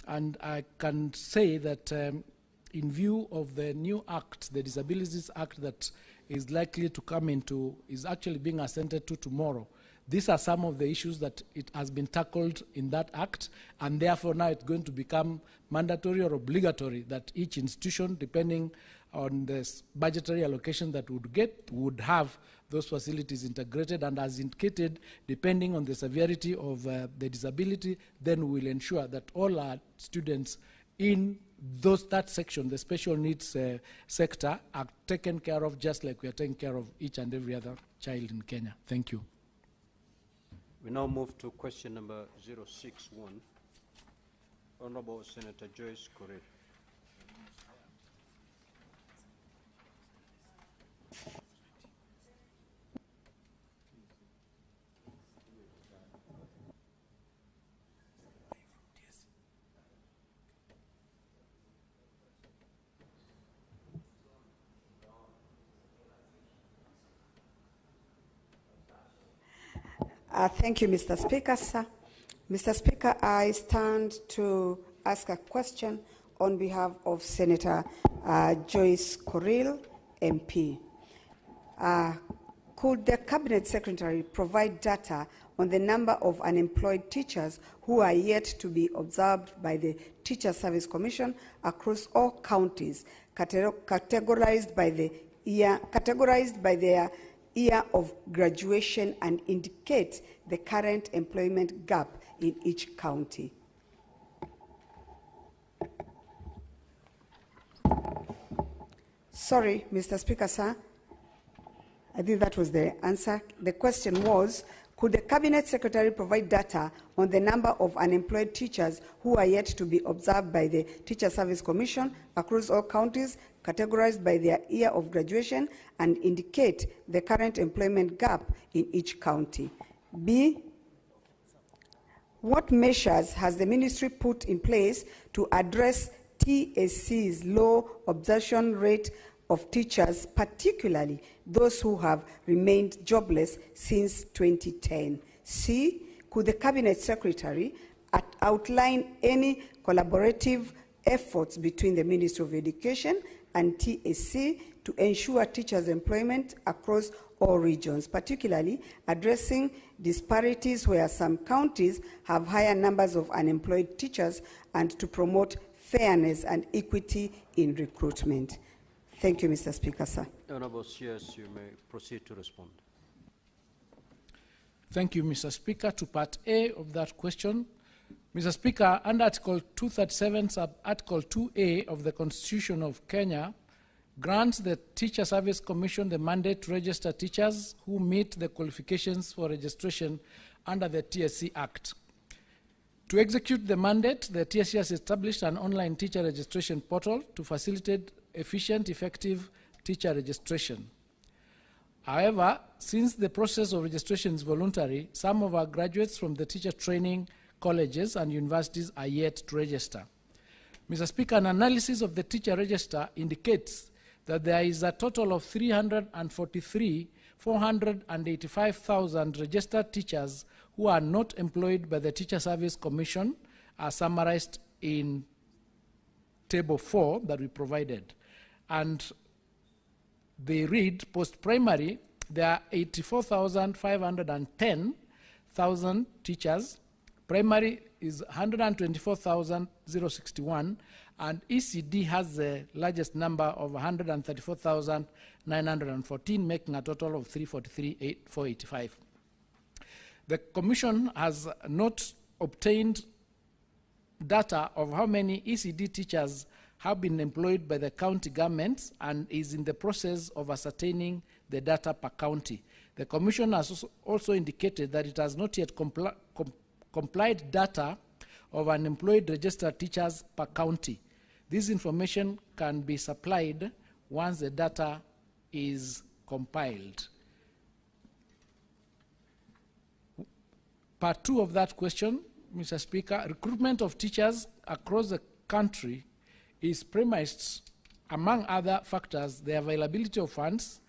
And I can say that in view of the new act, the Disabilities Act that is likely to come into, is actually being assented to tomorrow. These are some of the issues that it has been tackled in that act, and therefore now it's going to become mandatory or obligatory that each institution, depending on the budgetary allocation that would get, would have those facilities integrated, and as indicated, depending on the severity of the disability, then we'll ensure that all our students in that section, the special needs sector, are taken care of just like we are taking care of each and every other child in Kenya. Thank you. We now move to question number 061. Honourable Senator Joyce Correa. Thank you, Mr. Speaker, sir. Mr. Speaker, I stand to ask a question on behalf of Senator Joyce Correa, MP. Could the Cabinet Secretary provide data on the number of unemployed teachers who are yet to be observed by the Teacher Service Commission across all counties, categorized by their year of graduation, and indicate the current employment gap in each county? Sorry, Mr. Speaker, sir. I think that was the answer. The question was, could the Cabinet Secretary provide data on the number of unemployed teachers who are yet to be observed by the Teacher Service Commission across all counties, categorized by their year of graduation, and indicate the current employment gap in each county? B, what measures has the ministry put in place to address TSC's low absorption rate of teachers, particularly those who have remained jobless since 2010? C, could the Cabinet Secretary outline any collaborative efforts between the Ministry of Education and TSC to ensure teachers' employment across all regions, particularly addressing disparities where some counties have higher numbers of unemployed teachers, and to promote fairness and equity in recruitment? Thank you, Mr. Speaker, sir. Honourable CS, you may proceed to respond. Thank you, Mr. Speaker. To part A of that question, Mr. Speaker, under Article 237, Sub-Article 2A of the Constitution of Kenya, grants the Teacher Service Commission the mandate to register teachers who meet the qualifications for registration under the TSC Act. To execute the mandate, the TSC has established an online teacher registration portal to facilitate efficient, effective teacher registration. However, since the process of registration is voluntary, some of our graduates from the teacher training colleges and universities are yet to register. Mr. Speaker, an analysis of the teacher register indicates that there is a total of 485,000 registered teachers who are not employed by the Teacher Service Commission, as summarized in Table 4 that we provided. And they read, post-primary, there are 84,510,000 teachers. Primary is 124,061, and ECD has the largest number of 134,914, making a total of 343,485. The Commission has not obtained data of how many ECD teachers have been employed by the county governments and is in the process of ascertaining the data per county. The Commission has also indicated that it has not yet complied data of unemployed registered teachers per county. This information can be supplied once the data is compiled. Part 2 of that question, Mr. Speaker, recruitment of teachers across the country is premised, among other factors, the availability of funds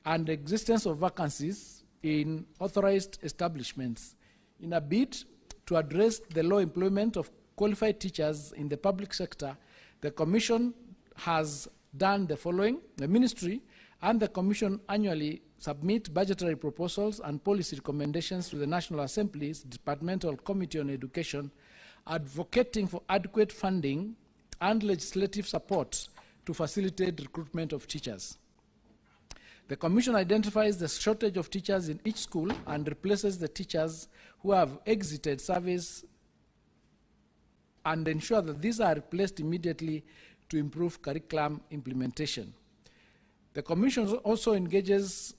and the existence of vacancies in authorized establishments. In a bid to address the low employment of qualified teachers in the public sector, the Commission has done the following. The Ministry and the Commission annually submit budgetary proposals and policy recommendations to the National Assembly's Departmental Committee on Education, advocating for adequate funding and legislative support to facilitate recruitment of teachers. The Commission identifies the shortage of teachers in each school and replaces the teachers who have exited service and ensure that these are replaced immediately to improve curriculum implementation. The Commission also engages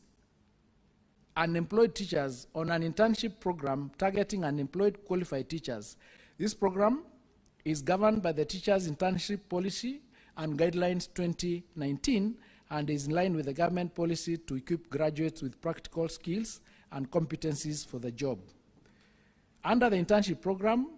unemployed teachers on an internship program targeting unemployed qualified teachers. This program is governed by the Teachers Internship Policy and Guidelines 2019 and is in line with the government policy to equip graduates with practical skills and competencies for the job. Under the internship program,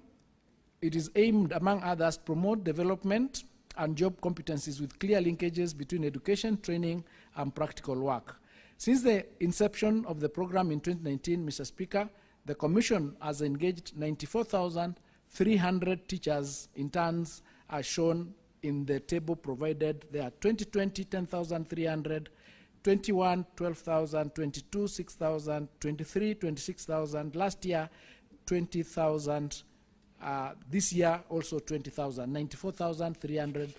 it is aimed, among others, to promote development and job competencies with clear linkages between education, training, and practical work. Since the inception of the program in 2019, Mr. Speaker, the Commission has engaged 94,300 teachers interns, as shown in the table provided there. 2020, 10,300, 21, 12,000, 22, 6,000, 23, 26,000, last year, 20,000, this year also 20,000, 94,300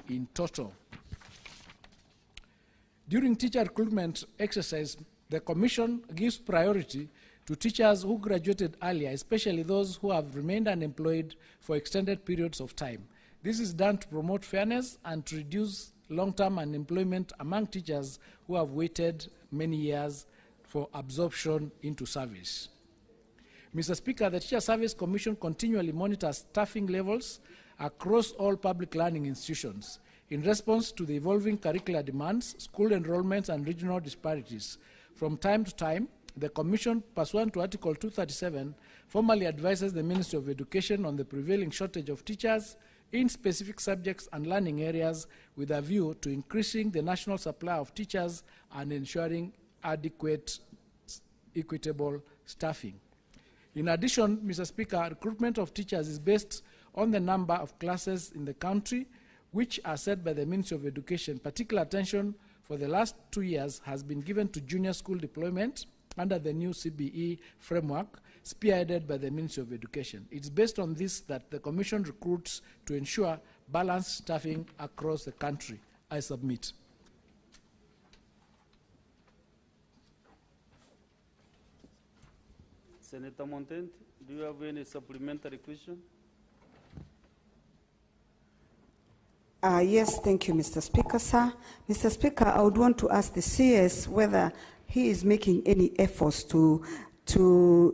in total. During teacher recruitment exercise, the Commission gives priority to teachers who graduated earlier, especially those who have remained unemployed for extended periods of time. This is done to promote fairness and to reduce long-term unemployment among teachers who have waited many years for absorption into service. Mr. Speaker, the Teacher Service Commission continually monitors staffing levels across all public learning institutions in response to the evolving curricular demands, school enrollments, and regional disparities. From time to time, the Commission, pursuant to Article 237, formally advises the Ministry of Education on the prevailing shortage of teachers in specific subjects and learning areas with a view to increasing the national supply of teachers and ensuring adequate, equitable staffing. In addition, Mr. Speaker, recruitment of teachers is based on the number of classes in the country, which are set by the Ministry of Education. Particular attention for the last 2 years has been given to junior school deployment under the new CBE framework, spearheaded by the Ministry of Education. It's based on this that the Commission recruits to ensure balanced staffing across the country. I submit. Senator Montent, do you have any supplementary question? Yes, thank you, Mr. Speaker, sir. Mr. Speaker, I would want to ask the CS whether he is making any efforts to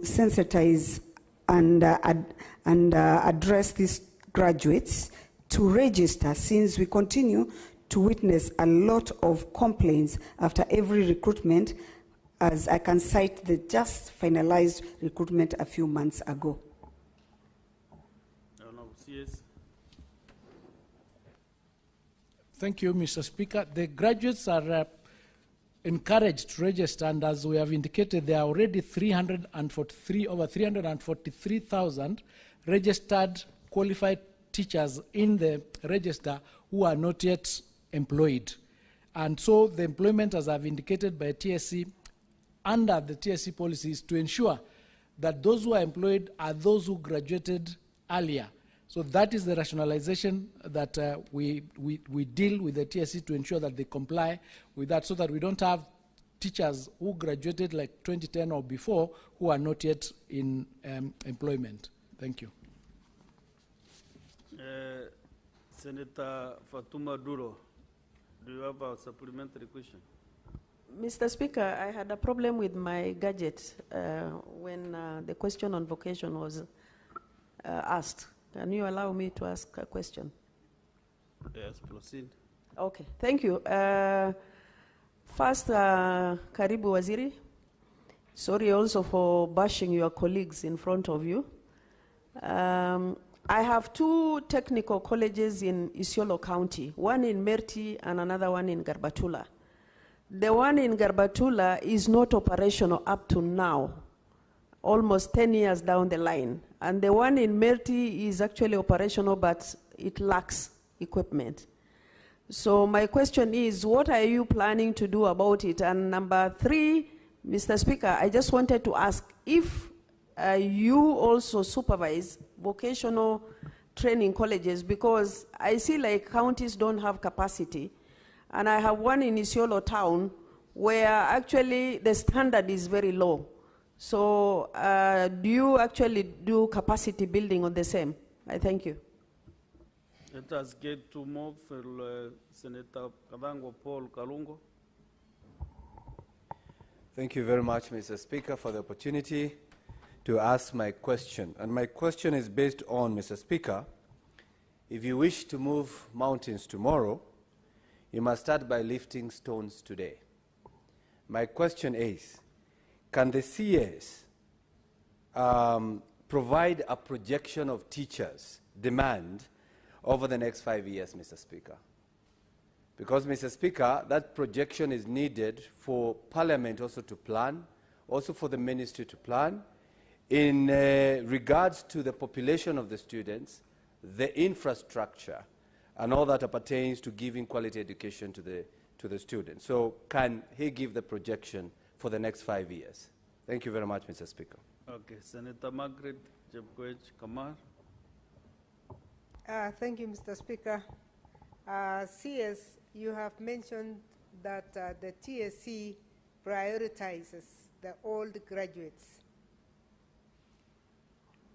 sensitize and address these graduates to register, since we continue to witness a lot of complaints after every recruitment, as I can cite the just finalized recruitment a few months ago. CS. Thank you, Mr. Speaker. The graduates are encouraged to register, and as we have indicated, there are already over 343,000 registered qualified teachers in the register who are not yet employed. And so the employment, as I've indicated by TSC, under the TSC policy is to ensure that those who are employed are those who graduated earlier. So that is the rationalization that we deal with the TSC to ensure that they comply with that, so that we don't have teachers who graduated like 2010 or before who are not yet in employment. Thank you. Senator Fatuma Duro, do you have a supplementary question? Mr. Speaker, I had a problem with my gadget when the question on vocation was asked. Can you allow me to ask a question? Yes, proceed. Okay, thank you. First, Karibu Waziri. Sorry also for bashing your colleagues in front of you. I have 2 technical colleges in Isiolo County, one in Merti and another one in Garbatula. The one in Garbatula is not operational up to now, almost 10 years down the line. And the one in Merti is actually operational, but it lacks equipment. So my question is, what are you planning to do about it? And number 3, Mr. Speaker, I just wanted to ask if you also supervise vocational training colleges, because I see like counties don't have capacity. And I have one in Isiolo town where actually the standard is very low. So do you actually do capacity building on the same? I thank you. Let us get to move for Senator Kabango Paul Kalungo. Thank you very much, Mr. Speaker, for the opportunity to ask my question. And my question is based on, Mr. Speaker, if you wish to move mountains tomorrow, you must start by lifting stones today. My question is, can the CS provide a projection of teachers' demand over the next 5 years, Mr. Speaker? Because, Mr. Speaker, that projection is needed for Parliament also to plan, also for the Ministry to plan, in regards to the population of the students, the infrastructure, and all that pertains to giving quality education to the students. So can he give the projection for the next 5 years? Thank you very much, Mr. Speaker. Okay, Senator Margaret Jebkoech Kamar. Thank you, Mr. Speaker. CS, you have mentioned that the TSC prioritizes the old graduates.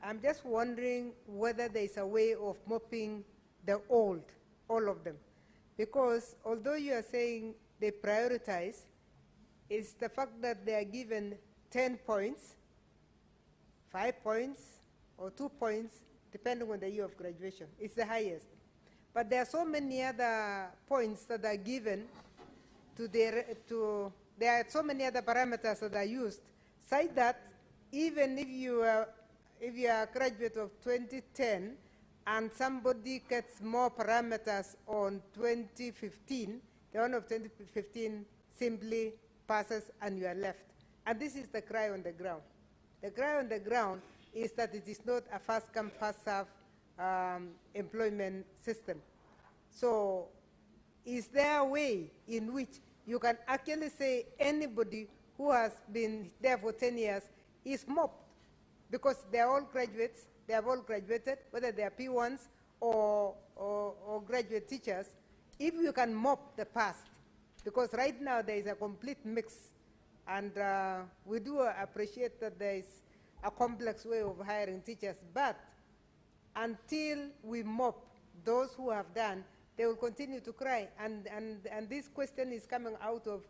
I'm just wondering whether there's a way of mopping the old, all of them. Because although you are saying they prioritize, it's the fact that they are given 10 points, 5 points, or 2 points, depending on the year of graduation. It's the highest. But there are so many other points that are given there are so many other parameters that are used, such that even if you are a graduate of 2010 and somebody gets more parameters on 2015, the one of 2015 simply passes and you are left. And this is the cry on the ground. The cry on the ground is that it is not a first-come, first-served employment system. So is there a way in which you can actually say anybody who has been there for 10 years is mobbed? Because they're all graduates, they have all graduated, whether they are P1s or graduate teachers. If you can mop the past, because right now there is a complete mix, and we do appreciate that there is a complex way of hiring teachers, but until we mop those who have done, they will continue to cry. And this question is coming out of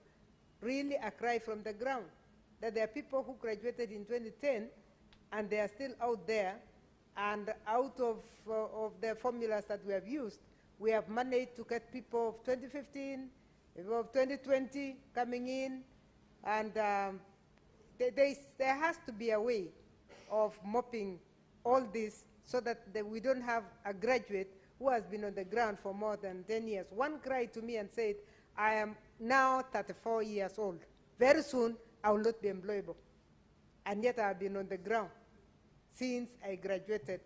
really a cry from the ground, that there are people who graduated in 2010 and they are still out there, and out of the formulas that we have used, we have managed to get people of 2015, people of 2020 coming in, and there has to be a way of mopping all this so that we don't have a graduate who has been on the ground for more than 10 years. One cried to me and said, I am now 34 years old. Very soon, I will not be employable. And yet I have been on the ground since I graduated.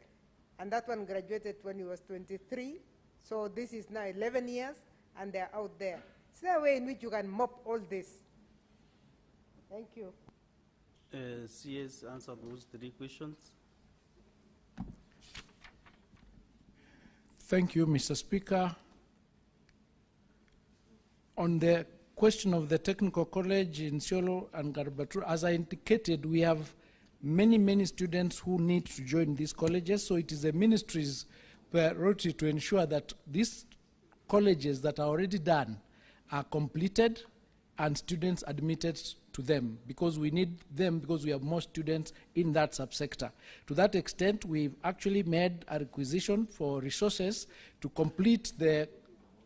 And that one graduated when he was 23. So this is now 11 years, and they're out there. Is there a way in which you can mop all this? Thank you. CS, answer those 3 questions. Thank you, Mr. Speaker. On the question of the Technical College in Isiolo and Garbatru, as I indicated, we have many students who need to join these colleges, so it is the ministry's priority to ensure that these colleges that are already done are completed and students admitted to them, because we need them because we have more students in that subsector. To that extent, we've actually made a requisition for resources to complete the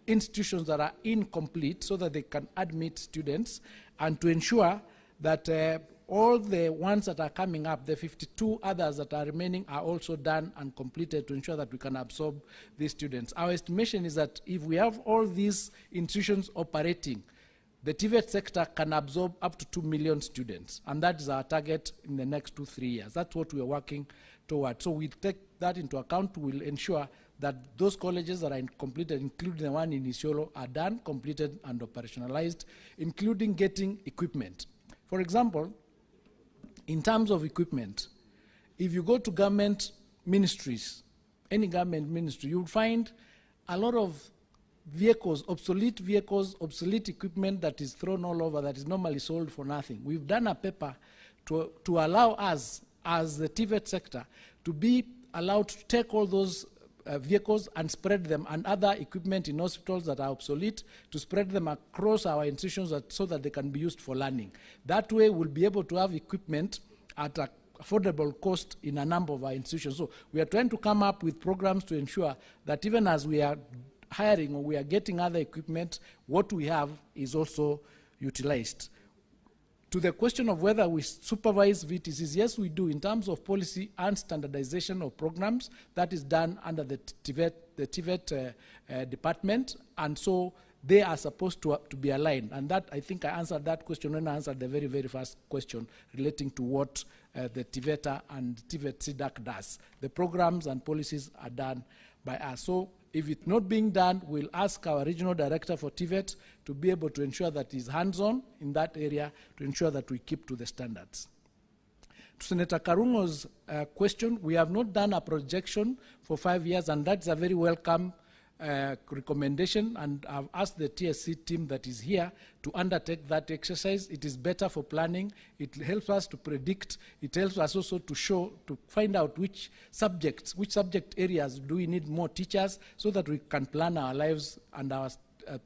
institutions that are incomplete so that they can admit students, and to ensure that all the ones that are coming up, the 52 others that are remaining, are also done and completed to ensure that we can absorb these students. Our estimation is that if we have all these institutions operating, the TVET sector can absorb up to 2 million students, and that is our target in the next 2-3 years. That's what we are working toward. So we take that into account. We'll ensure that those colleges that are completed, including the one in Isiolo, are done, completed, and operationalized, including getting equipment. For example, in terms of equipment, if you go to government ministries, any government ministry, you'll find a lot of vehicles, obsolete equipment that is thrown all over, that is normally sold for nothing. We've done a paper to allow us, as the TVET sector, to be allowed to take all those vehicles and spread them, and other equipment in hospitals that are obsolete, to spread them across our institutions so that they can be used for learning. That way we'll be able to have equipment at an affordable cost in a number of our institutions. So we are trying to come up with programs to ensure that even as we are hiring or we are getting other equipment, what we have is also utilized. To the question of whether we supervise VTCs, yes, we do. In terms of policy and standardization of programs, that is done under the TVET department, and so they are supposed to be aligned. And that, I think I answered that question when I answered the very first question relating to what the TVETA and TVET CDAC does. The programs and policies are done by us. So if it's not being done, we'll ask our regional director for TVET to be able to ensure that he's hands-on in that area to ensure that we keep to the standards. To Senator Karungo's question, we have not done a projection for 5 years, and that's a very welcome recommendation, and I've asked the TSC team that is here to undertake that exercise. It is better for planning. It helps us to predict. It helps us also to find out which subject areas do we need more teachers, so that we can plan our lives and our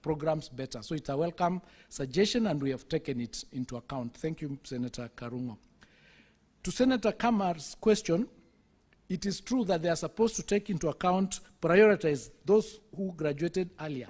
programs better. So it's a welcome suggestion, and we have taken it into account. Thank you, Senator Karungo. To Senator Kamar's question, it is true that they are supposed to take into account, prioritize those who graduated earlier.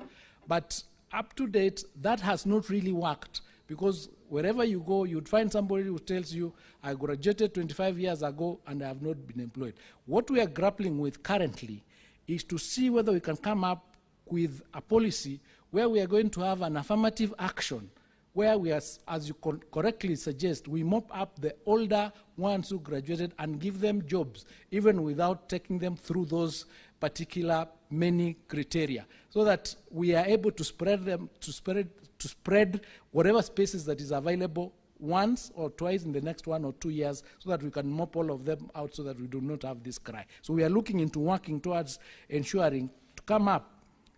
But up to date, that has not really worked, because wherever you go, you'd find somebody who tells you, I graduated 25 years ago and I have not been employed. What we are grappling with currently is to see whether we can come up with a policy where we are going to have an affirmative action, where we are, as you correctly suggest, we mop up the older ones who graduated and give them jobs, even without taking them through those particular many criteria, so that we are able to spread them, to spread whatever spaces that is available once or twice in the next 1 or 2 years, so that we can mop all of them out, so that we do not have this cry. So we are looking into working towards ensuring to come up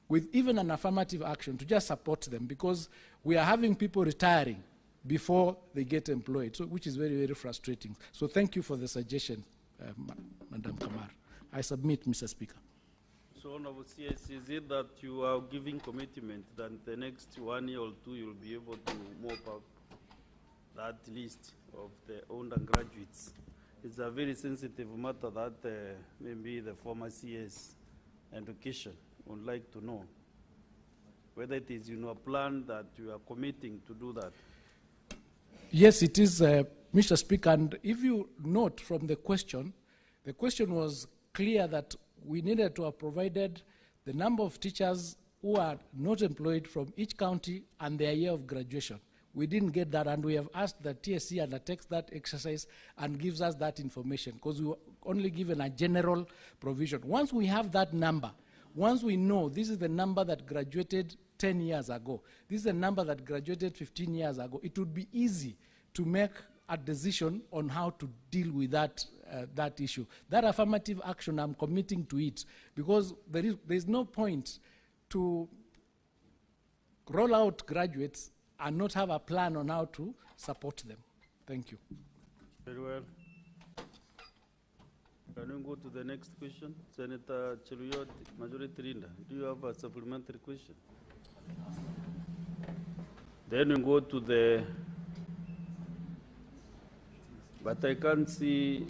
with even an affirmative action to just support them, because we are having people retiring before they get employed, so, which is very, very frustrating. So thank you for the suggestion, Madam Kamar. I submit, Mr. Speaker. So, Honorable CS, is it that you are giving commitment that the next 1 year or 2 you'll be able to mop up that list of the undergraduates? It's a very sensitive matter that maybe the former CS education would like to know whether it is in your plan that you are committing to do that. Yes, it is, Mr. Speaker, and if you note from the question was clear that we needed to have provided the number of teachers who are not employed from each county and their year of graduation. We didn't get that, and we have asked that TSC undertakes that exercise and gives us that information, because we were only given a general provision. Once we have that number, once we know this is the number that graduated 10 years ago, this is the number that graduated 15 years ago, it would be easy to make a decision on how to deal with that, that issue. That affirmative action, I'm committing to it, because there is no point to roll out graduates and not have a plan on how to support them. Thank you. Very well. Can we go to the next question? Senator Cheluyot, Majority Leader, do you have a supplementary question? Then we go to the, but I can't see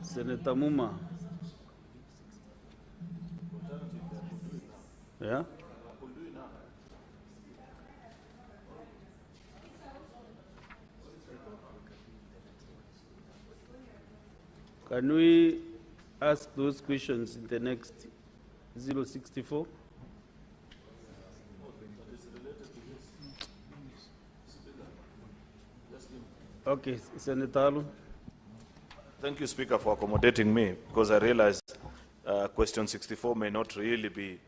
Senator Muma. Yeah? Can we ask those questions in the next 064? Okay, Senator Alu. Thank you, Speaker, for accommodating me, because I realized question 64 may not really be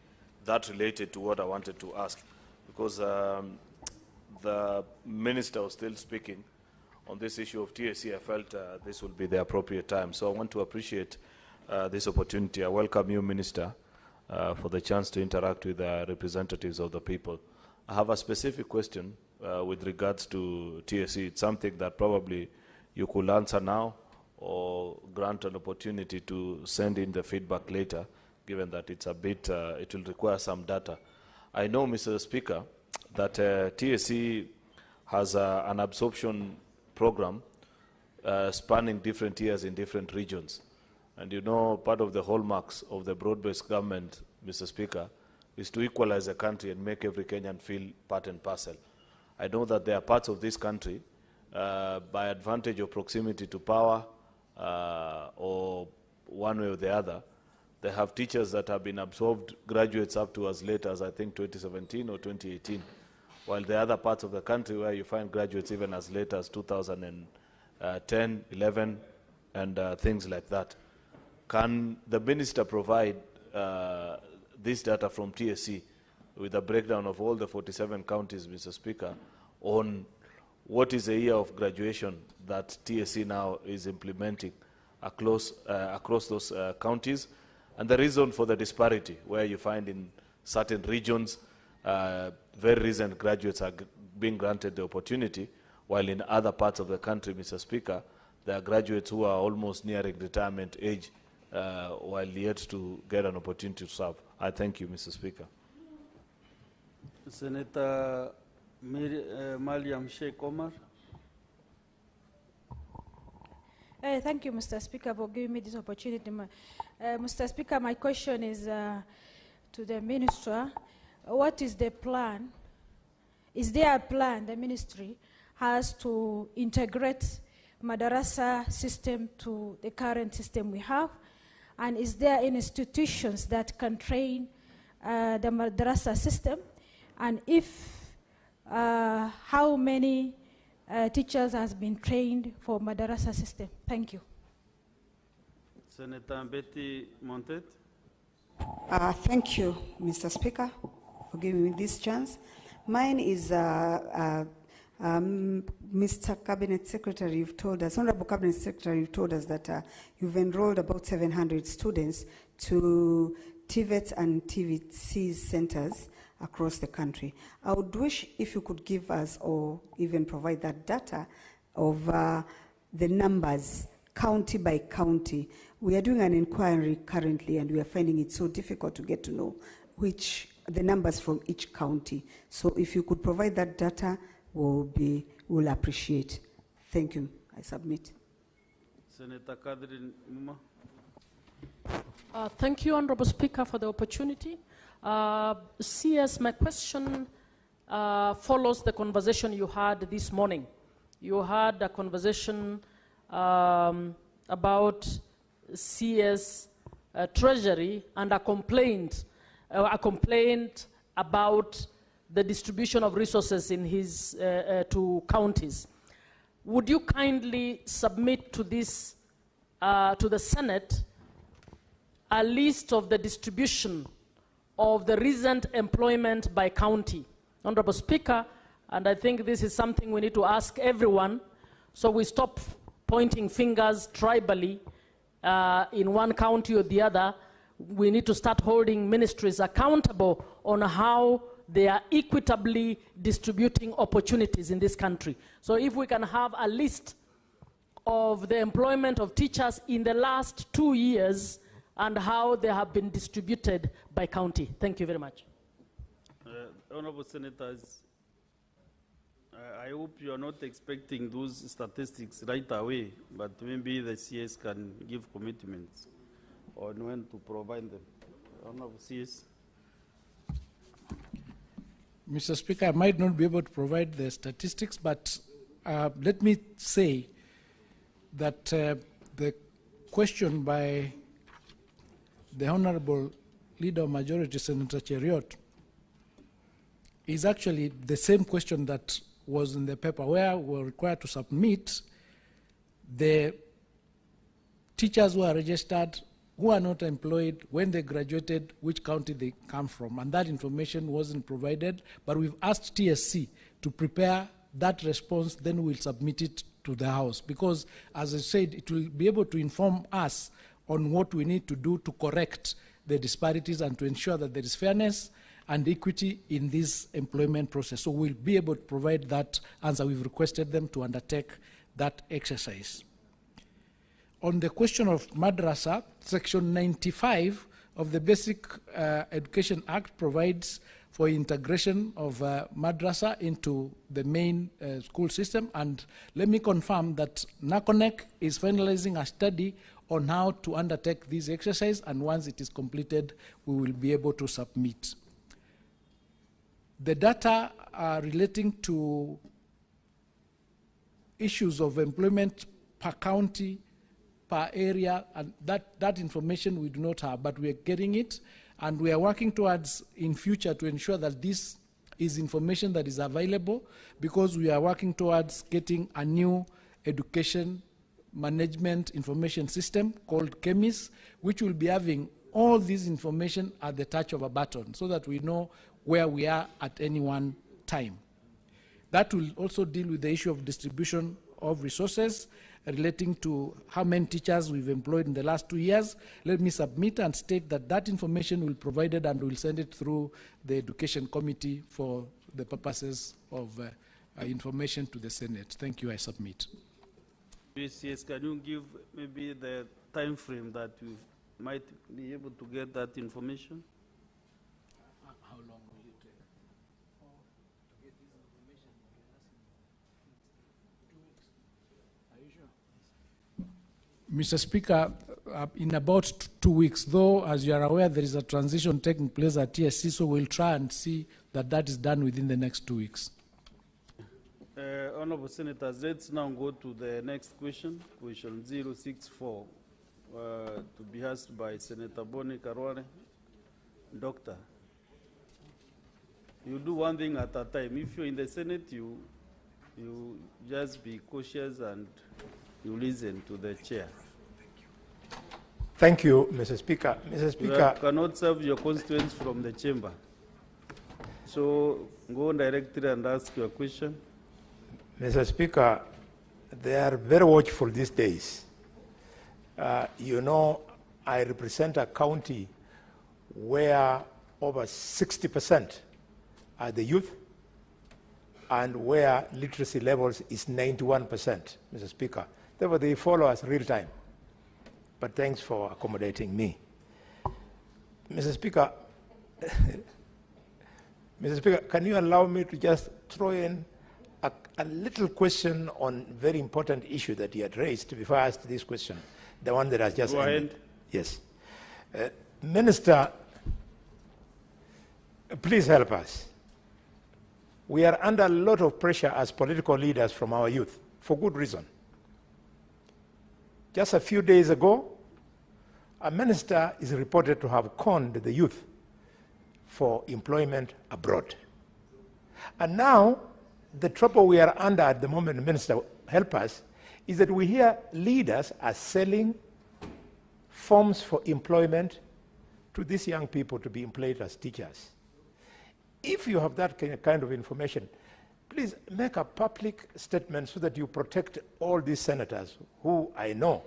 that related to what I wanted to ask, because the Minister was still speaking on this issue of TSC. I felt this would be the appropriate time. So I want to appreciate this opportunity. I welcome you, Minister, for the chance to interact with the representatives of the people. I have a specific question with regards to TSC. It's something that probably you could answer now or grant an opportunity to send in the feedback later, given that it's a bit, it will require some data. I know, Mr. Speaker, that TSC has an absorption program spanning different years in different regions. And you know, part of the hallmarks of the broad-based government, Mr. Speaker, is to equalize the country and make every Kenyan feel part and parcel. I know that there are parts of this country, by advantage of proximity to power or one way or the other, they have teachers that have been absorbed, graduates up to as late as I think 2017 or 2018, while the other parts of the country where you find graduates even as late as 2010, 11, and things like that. Can the minister provide this data from TSC with a breakdown of all the 47 counties, Mr. Speaker, on what is the year of graduation that TSC now is implementing across those counties, and the reason for the disparity, where you find in certain regions very recent graduates are being granted the opportunity, while in other parts of the country, Mr. Speaker, there are graduates who are almost nearing retirement age while yet to get an opportunity to serve. I thank you, Mr. Speaker. Senator Mariam Sheikh Omar. Thank you, Mr. Speaker, for giving me this opportunity. Mr. Speaker, my question is to the Minister. What is the plan? Is there a plan the Ministry has to integrate Madarasa system to the current system we have? And is there institutions that can train the madrasa system? And if, how many teachers has been trained for madrasa system? Thank you. Senator Betty Montet. Thank you, Mr. Speaker, for giving me this chance. Mine is, Mr. Cabinet Secretary, you've told us, Honorable Cabinet Secretary, you've told us that you've enrolled about 700 students to TVET and TVC centers across the country. I would wish if you could give us or even provide that data of the numbers, county by county. We are doing an inquiry currently and we are finding it so difficult to get to know the numbers from each county. So if you could provide that data, we'll appreciate. Thank you. I submit. Senator Catherine Muma. Thank you, Honorable Speaker, for the opportunity. CS, my question follows the conversation you had this morning. You had a conversation about CS Treasury and a complaint about the distribution of resources in his to counties. Would you kindly submit to this to the Senate a list of the distribution of the recent employment by county? Honorable Speaker, and I think this is something we need to ask everyone, so we stop pointing fingers tribally in one county or the other. We need to start holding ministries accountable on how they are equitably distributing opportunities in this country. So if we can have a list of the employment of teachers in the last 2 years and how they have been distributed by county. Thank you very much. Honorable Senators, I hope you are not expecting those statistics right away, but maybe the CS can give commitments on when to provide them. Honorable CS. Mr. Speaker, I might not be able to provide the statistics, but let me say that the question by the Honorable Leader of Majority, Senator Cheriot, is actually the same question that was in the paper, where we were required to submit the teachers who are registered, who are not employed, when they graduated, which county they come from. And that information wasn't provided, but we've asked TSC to prepare that response, then we'll submit it to the House. Because, as I said, it will be able to inform us on what we need to do to correct the disparities and to ensure that there is fairness and equity in this employment process. So we'll be able to provide that answer. We've requested them to undertake that exercise. On the question of madrasa, Section 95 of the Basic Education Act provides for integration of madrasa into the main school system. And let me confirm that NACONEC is finalizing a study on how to undertake this exercise, and once it is completed, we will be able to submit. The data relating to issues of employment per county, per area, and that information we do not have, but we are getting it, and we are working towards in future to ensure that this is information that is available, because we are working towards getting a new education management information system called CHEMIS, which will be having all this information at the touch of a button, so that we know where we are at any one time. That will also deal with the issue of distribution of resources relating to how many teachers we've employed in the last 2 years. Let me submit and state that that information will be provided, and we'll send it through the Education Committee for the purposes of information to the Senate. Thank you. I submit. Yes, can you give maybe the time frame that we might be able to get that information? How long will it take? To get this information, 2 weeks. Are you sure? Mr. Speaker, in about 2 weeks, though, as you are aware, there is a transition taking place at TSC, so we'll try and see that that is done within the next 2 weeks. Honorable Senators, let's now go to the next question, question 064. to be asked by Senator Boni Karwane. Doctor, you do one thing at a time. If you're in the Senate, you just be cautious and you listen to the chair. Thank you, Mr. Speaker. Mr. Speaker. You cannot serve your constituents from the chamber. So go directly and ask your question. Mr. Speaker, they are very watchful these days. You know, I represent a county where over 60% are the youth and where literacy levels is 91%, Mr. Speaker. Therefore, they follow us real time. But thanks for accommodating me. Mr. Speaker, Mr. Speaker, can you allow me to just throw in a little question on a very important issue that you had raised before I asked this question, the one that has just ended? Yes. Minister, please help us. We are under a lot of pressure as political leaders from our youth, for good reason. Just a few days ago, a minister is reported to have conned the youth for employment abroad. And now, the trouble we are under at the moment, Minister, help us, is that we hear leaders are selling forms for employment to these young people to be employed as teachers. If you have that kind of information, please make a public statement so that you protect all these senators who I know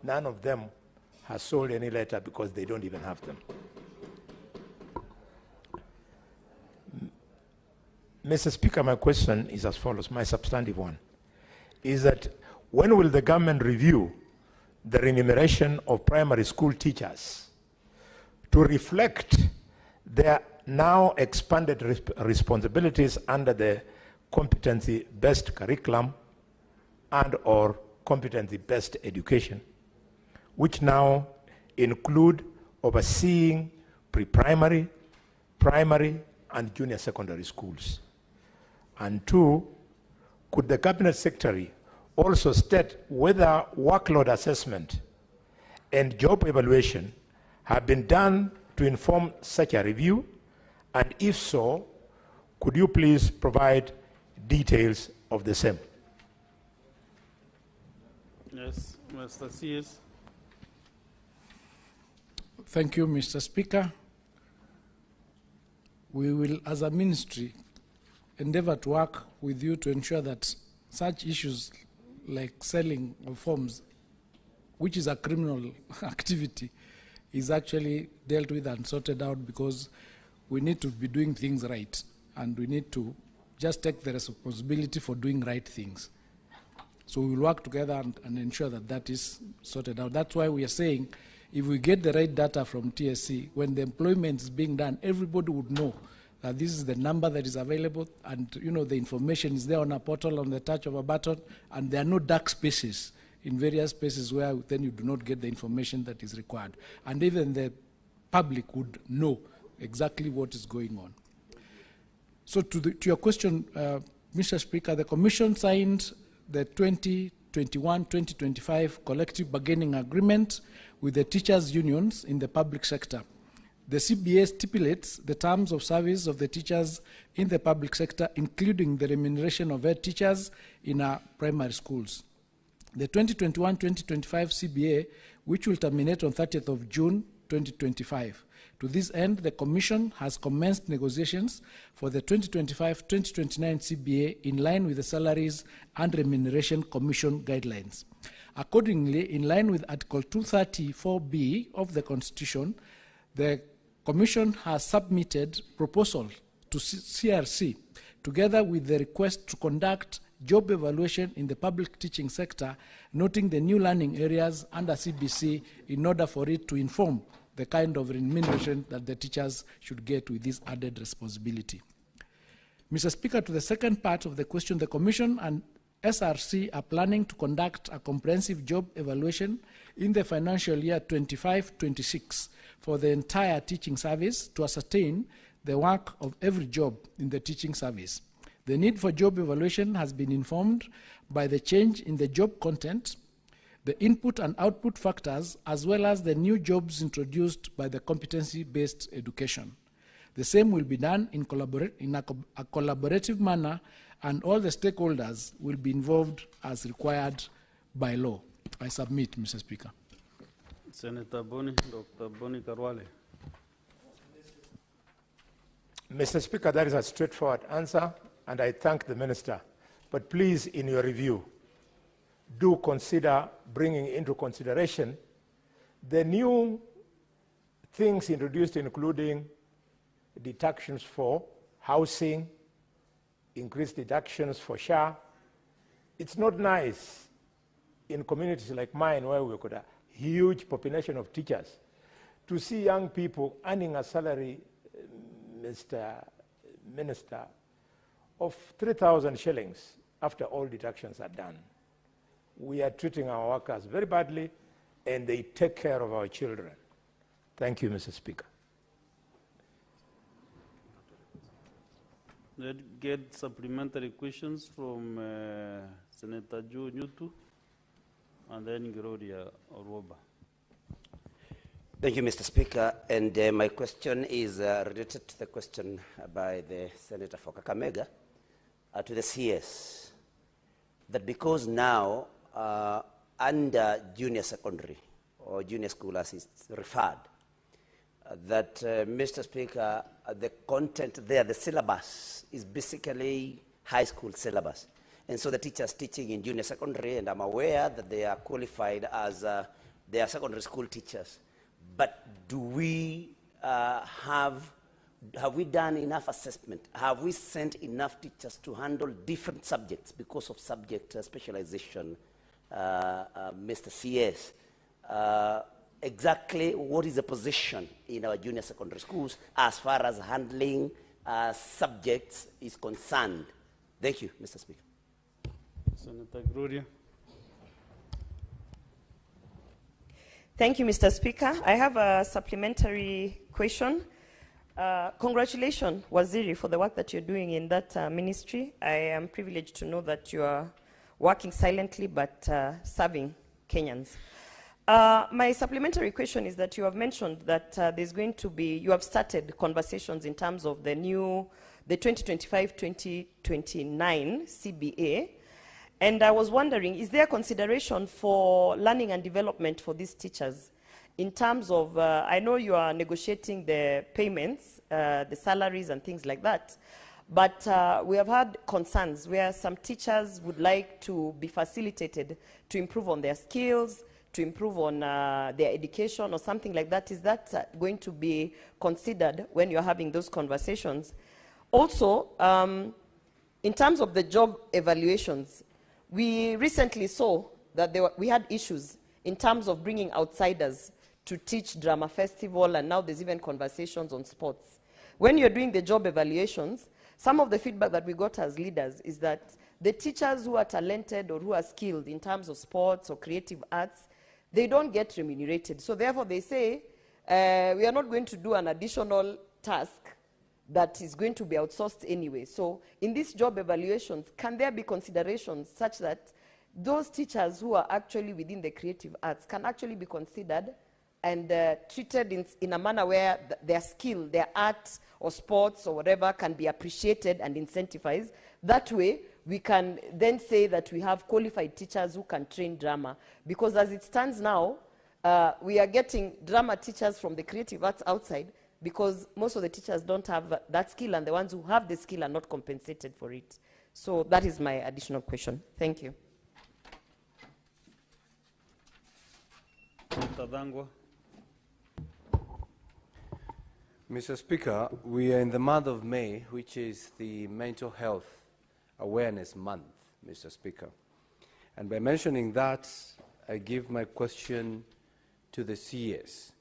none of them has sold any letter because they don't even have them. Mr. Speaker, my question is as follows, my substantive one, is that when will the government review the remuneration of primary school teachers to reflect their now expanded responsibilities under the competency-based curriculum and or competency-based education, which now include overseeing pre-primary, primary, and junior secondary schools? And two, could the Cabinet Secretary also state whether workload assessment and job evaluation have been done to inform such a review? And if so, could you please provide details of the same? Yes, Mr. CS. Thank you, Mr. Speaker. We will, as a ministry, endeavor to work with you to ensure that such issues like selling of forms, which is a criminal activity, is actually dealt with and sorted out, because we need to be doing things right, and we need to just take the responsibility for doing right things. So we will work together and ensure that that is sorted out. That's why we are saying, if we get the right data from TSC, when the employment is being done, everybody would know that this is the number that is available, and the information is there on a portal on the touch of a button, and there are no dark spaces in various spaces where then you do not get the information that is required. And even the public would know exactly what is going on. So to your question, Mr. Speaker, the Commission signed the 2021-2025 collective bargaining agreement with the teachers' unions in the public sector. The CBA stipulates the terms of service of the teachers in the public sector, including the remuneration of head teachers in our primary schools. The 2021-2025 CBA, which will terminate on 30th of June 2025. To this end, the Commission has commenced negotiations for the 2025-2029 CBA in line with the Salaries and Remuneration Commission guidelines. Accordingly, in line with Article 234B of the Constitution, the Commission has submitted proposal to CRC, together with the request to conduct job evaluation in the public teaching sector, noting the new learning areas under CBC in order for it to inform the kind of remuneration that the teachers should get with this added responsibility. Mr. Speaker, to the second part of the question, the Commission and SRC are planning to conduct a comprehensive job evaluation in the financial year 25-26 for the entire teaching service to ascertain the work of every job in the teaching service. The need for job evaluation has been informed by the change in the job content the input and output factors, as well as the new jobs introduced by the competency-based education. The same will be done in a collaborative manner, and all the stakeholders will be involved as required by law. I submit, Mr. Speaker. Senator Boni, Dr. Boni Karwale. Mr. Speaker, that is a straightforward answer, and I thank the Minister. But please, in your review, do consider bringing into consideration the new things introduced, including deductions for housing, increased deductions for SHA. It's not nice in communities like mine, where we've got a huge population of teachers, to see young people earning a salary, Mr. Minister, of 3,000 shillings after all deductions are done. We are treating our workers very badly, and they take care of our children. Thank you, Mr. Speaker. Let's get supplementary questions from Senator Joe Nyutu and then Gloria Oroba. Thank you, Mr. Speaker. And my question is related to the question by the Senator for Kakamega to the CS. That because now under junior secondary or junior school as it's referred, that Mr. Speaker, the content there, the syllabus is basically high school syllabus. And so the teachers teaching in junior secondary, and I'm aware that they are qualified as they are secondary school teachers. But do we have we done enough assessment? Have we sent enough teachers to handle different subjects because of subject specialization, Mr. CS? Exactly what is the position in our junior secondary schools as far as handling subjects is concerned? Thank you, Mr. Speaker. Senator Gloria. Thank you, Mr. Speaker. I have a supplementary question. Congratulations, Waziri, for the work that you're doing in that ministry. I am privileged to know that you are working silently but serving Kenyans. My supplementary question is that you have mentioned that there's going to be, you have started conversations in terms of the 2025-2029 CBA. And I was wondering, is there consideration for learning and development for these teachers in terms of, I know you are negotiating the payments, the salaries and things like that, but we have had concerns where some teachers would like to be facilitated to improve on their skills, to improve on their education or something like that. Is that going to be considered when you're having those conversations? Also, in terms of the job evaluations, we recently saw that we had issues in terms of bringing outsiders to teach drama festival, and now there's even conversations on sports. When you're doing the job evaluations, some of the feedback that we got as leaders is that the teachers who are talented or who are skilled in terms of sports or creative arts, they don't get remunerated. So therefore they say, we are not going to do an additional task that is going to be outsourced anyway. So in these job evaluations, can there be considerations such that those teachers who are actually within the creative arts can actually be considered and treated in a manner where their skill, their art or sports or whatever can be appreciated and incentivized? That way, we can then say that we have qualified teachers who can train drama. Because as it stands now, we are getting drama teachers from the creative arts outside, because most of the teachers don't have that skill, and the ones who have the skill are not compensated for it. So that is my additional question. Thank you. Mr. Speaker, we are in the month of May, which is the Mental Health Awareness Month, Mr. Speaker. And by mentioning that, I give my question to the CS.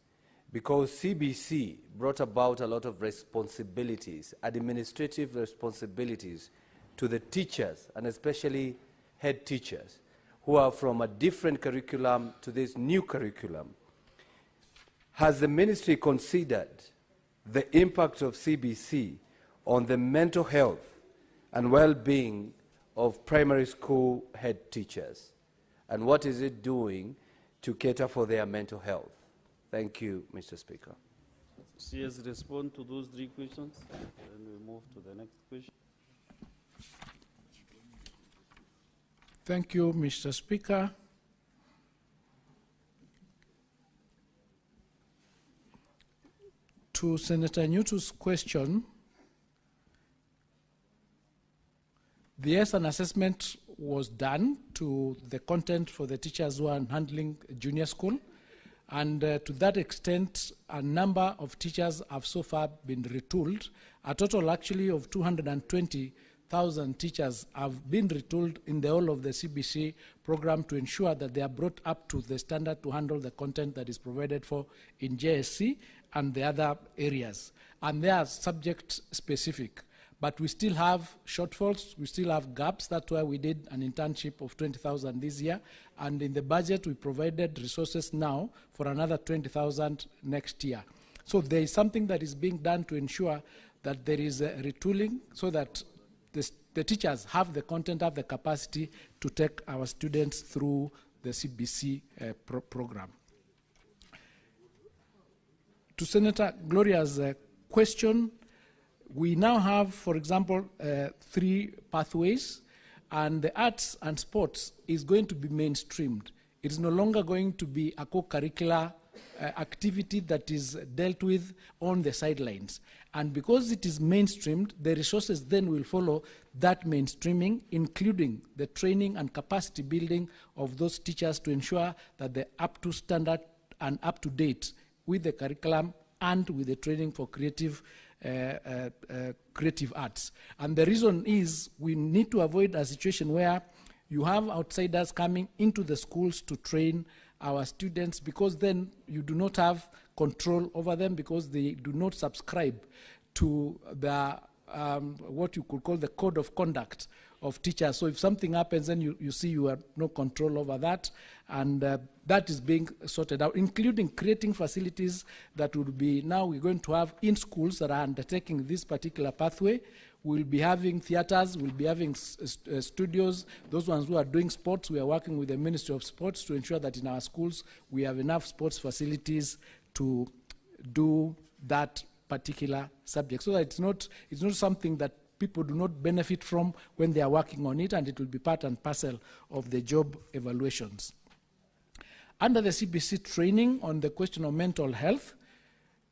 Because CBC brought about a lot of responsibilities, administrative responsibilities, to the teachers, and especially head teachers, who are from a different curriculum to this new curriculum. Has the ministry considered the impact of CBC on the mental health and well-being of primary school head teachers? and what is it doing to cater for their mental health? Thank you, Mr. Speaker. CS respond to those 3 questions, then we move to the next question. Thank you, Mr. Speaker. To Senator Newton's question, yes, an assessment was done to the content for the teachers who are handling junior school, and to that extent, a number of teachers have so far been retooled. A total actually of 220,000 teachers have been retooled in the whole of the CBC program to ensure that they are brought up to the standard to handle the content that is provided for in JSC and the other areas. And they are subject specific. But we still have shortfalls, we still have gaps. That's why we did an internship of 20,000 this year. And in the budget, we provided resources now for another 20,000 next year. So there is something that is being done to ensure that there is a retooling so that the teachers have the content, have the capacity to take our students through the CBC program. To Senator Gloria's question, we now have, for example, 3 pathways, and the arts and sports is going to be mainstreamed. It is no longer going to be a co-curricular activity that is dealt with on the sidelines. And because it is mainstreamed, the resources then will follow that mainstreaming, including the training and capacity building of those teachers to ensure that they're up to standard and up to date with the curriculum and with the training for creative arts. And the reason is we need to avoid a situation where you have outsiders coming into the schools to train our students, because then you do not have control over them, because they do not subscribe to the what you could call the code of conduct of teachers. So if something happens, then you see you have no control over that, and that is being sorted out, including creating facilities that would be, now we're going to have in schools that are undertaking this particular pathway. We'll be having theaters, we'll be having studios. Those ones who are doing sports, we are working with the Ministry of Sports to ensure that in our schools we have enough sports facilities to do that particular subject, so that it's not something that people do not benefit from when they are working on it, and it will be part and parcel of the job evaluations. Under the CBC training on the question of mental health,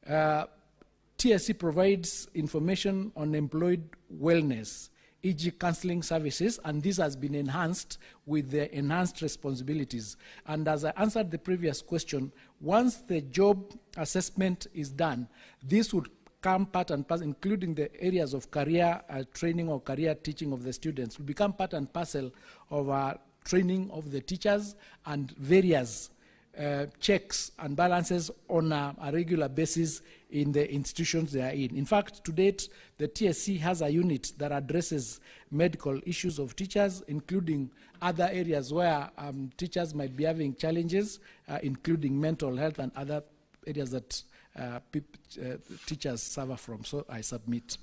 TSC provides information on employed wellness, e.g. counseling services, and this has been enhanced with the enhanced responsibilities. And as I answered the previous question, once the job assessment is done, this would come part and parcel, including the areas of career training or career teaching of the students, will become part and parcel of our training of the teachers and various checks and balances on a regular basis in the institutions they are in. In fact, to date, the TSC has a unit that addresses medical issues of teachers, including other areas where teachers might be having challenges, including mental health and other areas that teachers suffer from. So I submit.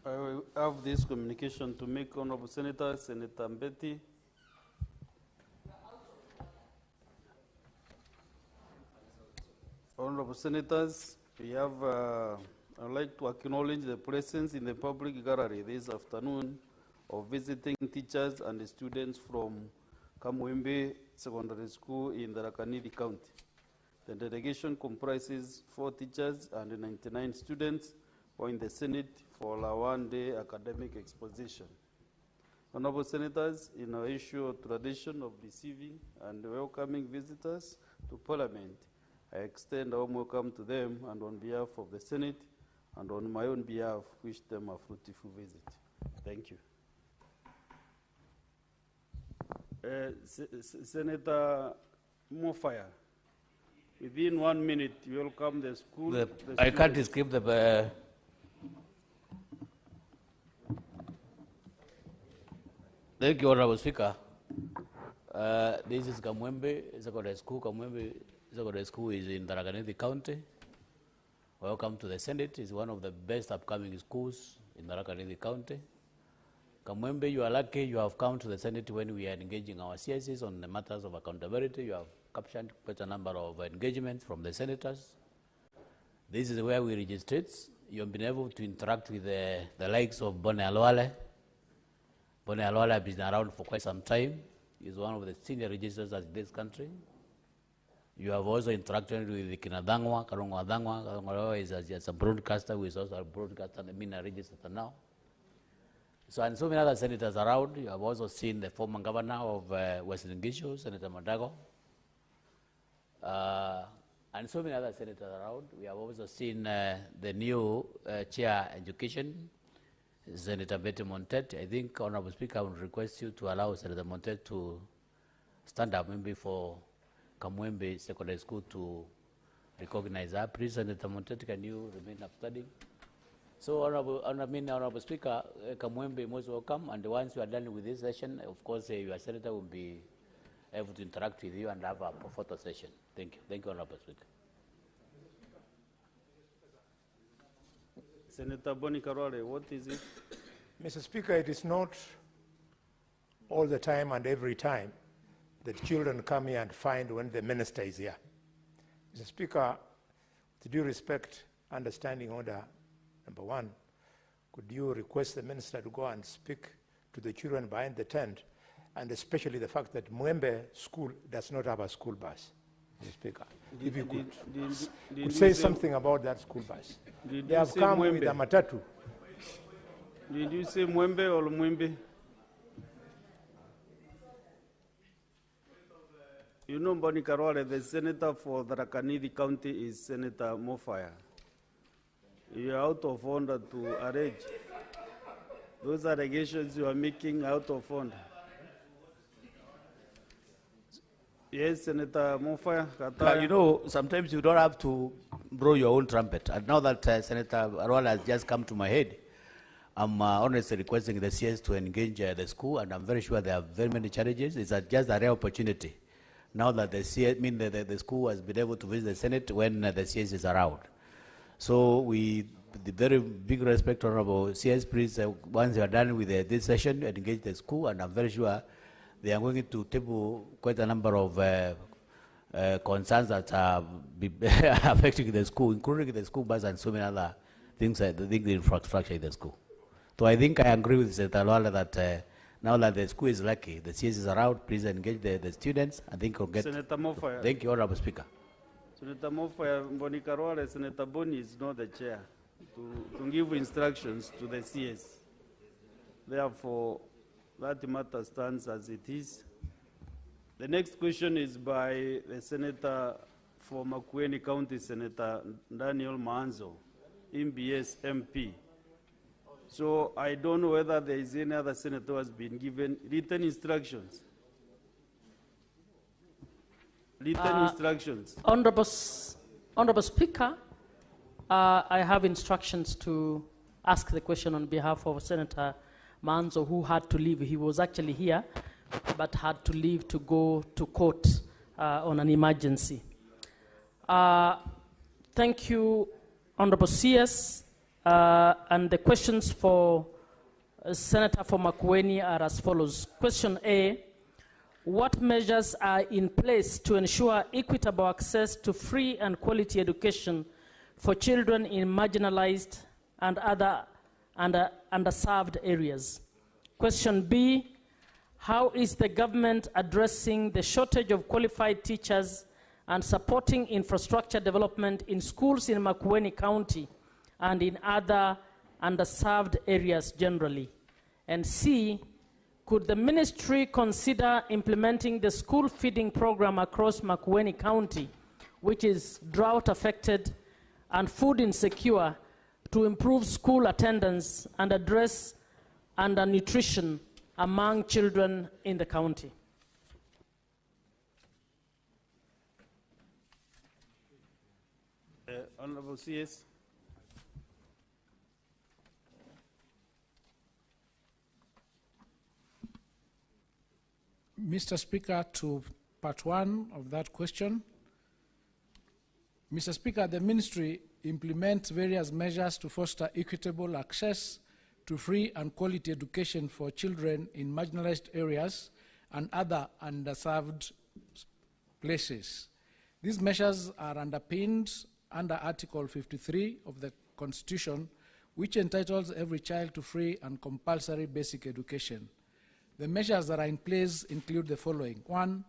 I will have this communication to make Honorable Senator Mbeti. Honorable Senators, we have, I'd like to acknowledge the presence in the public gallery this afternoon of visiting teachers and students from Kamwembe Secondary School in the Rakanidi County. The delegation comprises 4 teachers and 99 students who are in the Senate for a one-day academic exposition. Honorable Senators, in our issue of tradition of receiving and welcoming visitors to Parliament, I extend a warm welcome to them, and on behalf of the Senate and on my own behalf, wish them a fruitful visit. Thank you. Senator Mofaya, within 1 minute, welcome the school. I can't escape the... Thank you, Honorable Speaker. This is Kamwembe Secondary School. Kamwembe Secondary School is in Tharaka Nithi County. Welcome to the Senate. It's one of the best upcoming schools in Tharaka County. Kamwembe, you are lucky you have come to the Senate when we are engaging our CSCs on the matters of accountability. You have captured quite a number of engagements from the senators. This is where we registered. You have been able to interact with the likes of Bone Alwale. Bone Alwale has been around for quite some time. He's one of the senior registrars in this country. You have also interacted with Kinadangwa, Karongwa Dangwa. Karongwa is a broadcaster who is also a broadcaster and a register now. So, and so many other senators around. You have also seen the former governor of Western Gishu, Senator Madago. And so many other senators around. We have also seen the new chair education, Senator Betty Montet. I think, Honorable Speaker, I would request you to allow Senator Montet to stand up maybe for Kamwembe Secondary School to recognize her. Please, Senator Montet, can you remain upstanding? So, Honorable Speaker, Kamwembe, most welcome. And once you are done with this session, of course, your senator will be able to interact with you and have a photo session. Thank you. Thank you, Honorable Speaker. Senator Boni Karwale, what is it? Mr. Speaker, it is not all the time and every time that children come here and find when the minister is here. Mr. Speaker, with due respect, understanding order number 1, could you request the minister to go and speak to the children behind the tent, and especially the fact that Mwembe School does not have a school bus, Mr. Speaker. If you could say something about that school bus. They have come with a matatu. Did you say Mwembe or Mwembe? You know, Boni Karwale, the senator for Tharaka County is Senator Mofaya. You are out of order to arrange. Those allegations you are making out of order. Yes, Senator Mofaya. You know, sometimes you don't have to blow your own trumpet. And now that Senator Arwala has just come to my head, I'm honestly requesting the CS to engage the school, and I'm very sure there are very many challenges. It's just a rare opportunity. Now that the CS, the school has been able to visit the Senate when the CS is around. So with the very big respect, Honorable CS, please, once you are done with this session, engage the school, and I'm very sure they are going to table quite a number of concerns that are affecting the school, including the school bus and so many other things, the infrastructure in the school. So I think I agree with Senator Lwala that now that the school is lucky, the CS is around, please engage the students. I think we'll get... Senator Mofaya. Thank you, Honorable Speaker. Senator Mofaya, Boni Karwale, Senator Boni is not the chair to give instructions to the CS. Therefore, that matter stands as it is. The next question is by the Senator for Makueni County, Senator Daniel Manzo, MBS MP. So I don't know whether there is any other senator who has been given written instructions. Honorable Speaker, I have instructions to ask the question on behalf of Senator Manzo, who had to leave. He was actually here, but had to leave to go to court on an emergency. Thank you, Honorable CS. And the questions for Senator for Makueni are as follows. Question A, what measures are in place to ensure equitable access to free and quality education for children in marginalized and other underserved areas? Question B, how is the government addressing the shortage of qualified teachers and supporting infrastructure development in schools in Makueni County and in other underserved areas generally? And C, could the ministry consider implementing the school feeding program across Makueni County, which is drought affected and food insecure, to improve school attendance and address undernutrition among children in the county? Honorable CS. Mr. Speaker, to part 1 of that question. Mr. Speaker, the ministry implements various measures to foster equitable access to free and quality education for children in marginalized areas and other underserved places. These measures are underpinned under Article 53 of the Constitution, which entitles every child to free and compulsory basic education. The measures that are in place include the following. One,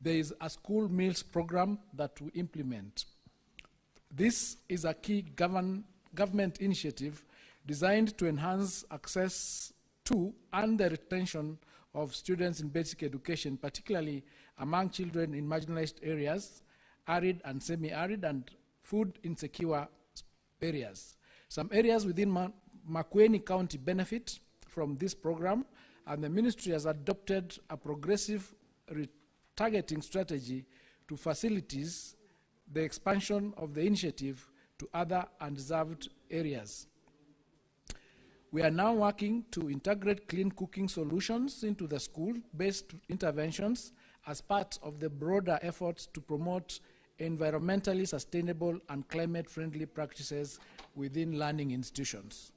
there is a school meals program that we implement. This is a key government initiative designed to enhance access to and the retention of students in basic education, particularly among children in marginalized areas, arid and semi-arid, and food insecure areas. Some areas within Makueni County benefit from this program, and the ministry has adopted a progressive targeting strategy to facilitate the expansion of the initiative to other undeserved areas. We are now working to integrate clean cooking solutions into the school-based interventions as part of the broader efforts to promote environmentally sustainable and climate-friendly practices within learning institutions.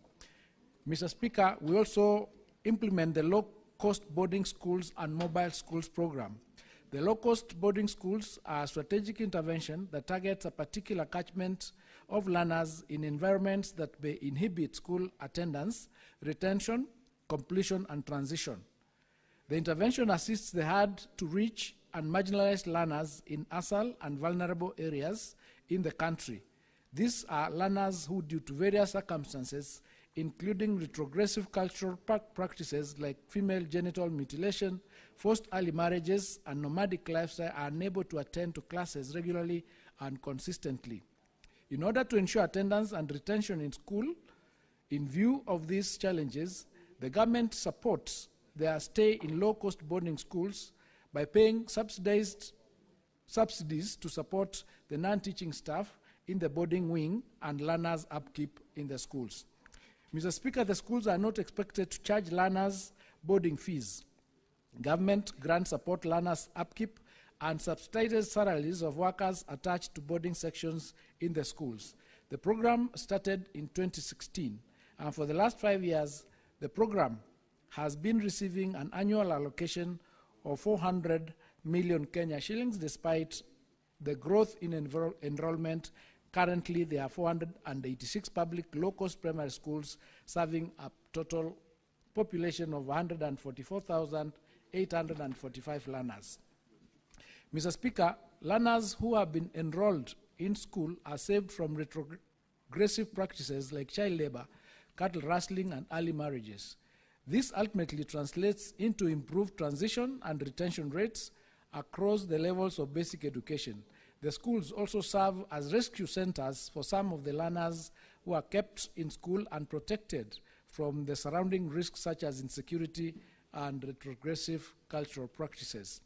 Mr. Speaker, we also implement the low-cost boarding schools and mobile schools program. The low-cost boarding schools are a strategic intervention that targets a particular catchment of learners in environments that may inhibit school attendance, retention, completion, and transition. The intervention assists the hard-to-reach and marginalized learners in ASAL and vulnerable areas in the country. These are learners who, due to various circumstances, including retrogressive cultural practices like female genital mutilation, forced early marriages, and nomadic lifestyle, are unable to attend to classes regularly and consistently. In order to ensure attendance and retention in school, in view of these challenges, the government supports their stay in low-cost boarding schools by paying subsidies to support the non-teaching staff in the boarding wing and learners' upkeep in the schools. Mr. Speaker, the schools are not expected to charge learners boarding fees. Government grants support learners' upkeep and subsidizes salaries of workers attached to boarding sections in the schools. The program started in 2016, and for the last 5 years, the program has been receiving an annual allocation of 400 million Kenya shillings, despite the growth in enrollment. Currently, there are 486 public low-cost primary schools serving a total population of 144,845 learners. Mr. Speaker, learners who have been enrolled in school are saved from retrogressive practices like child labor, cattle rustling, and early marriages. This ultimately translates into improved transition and retention rates across the levels of basic education. The schools also serve as rescue centers for some of the learners who are kept in school and protected from the surrounding risks such as insecurity and retrogressive cultural practices.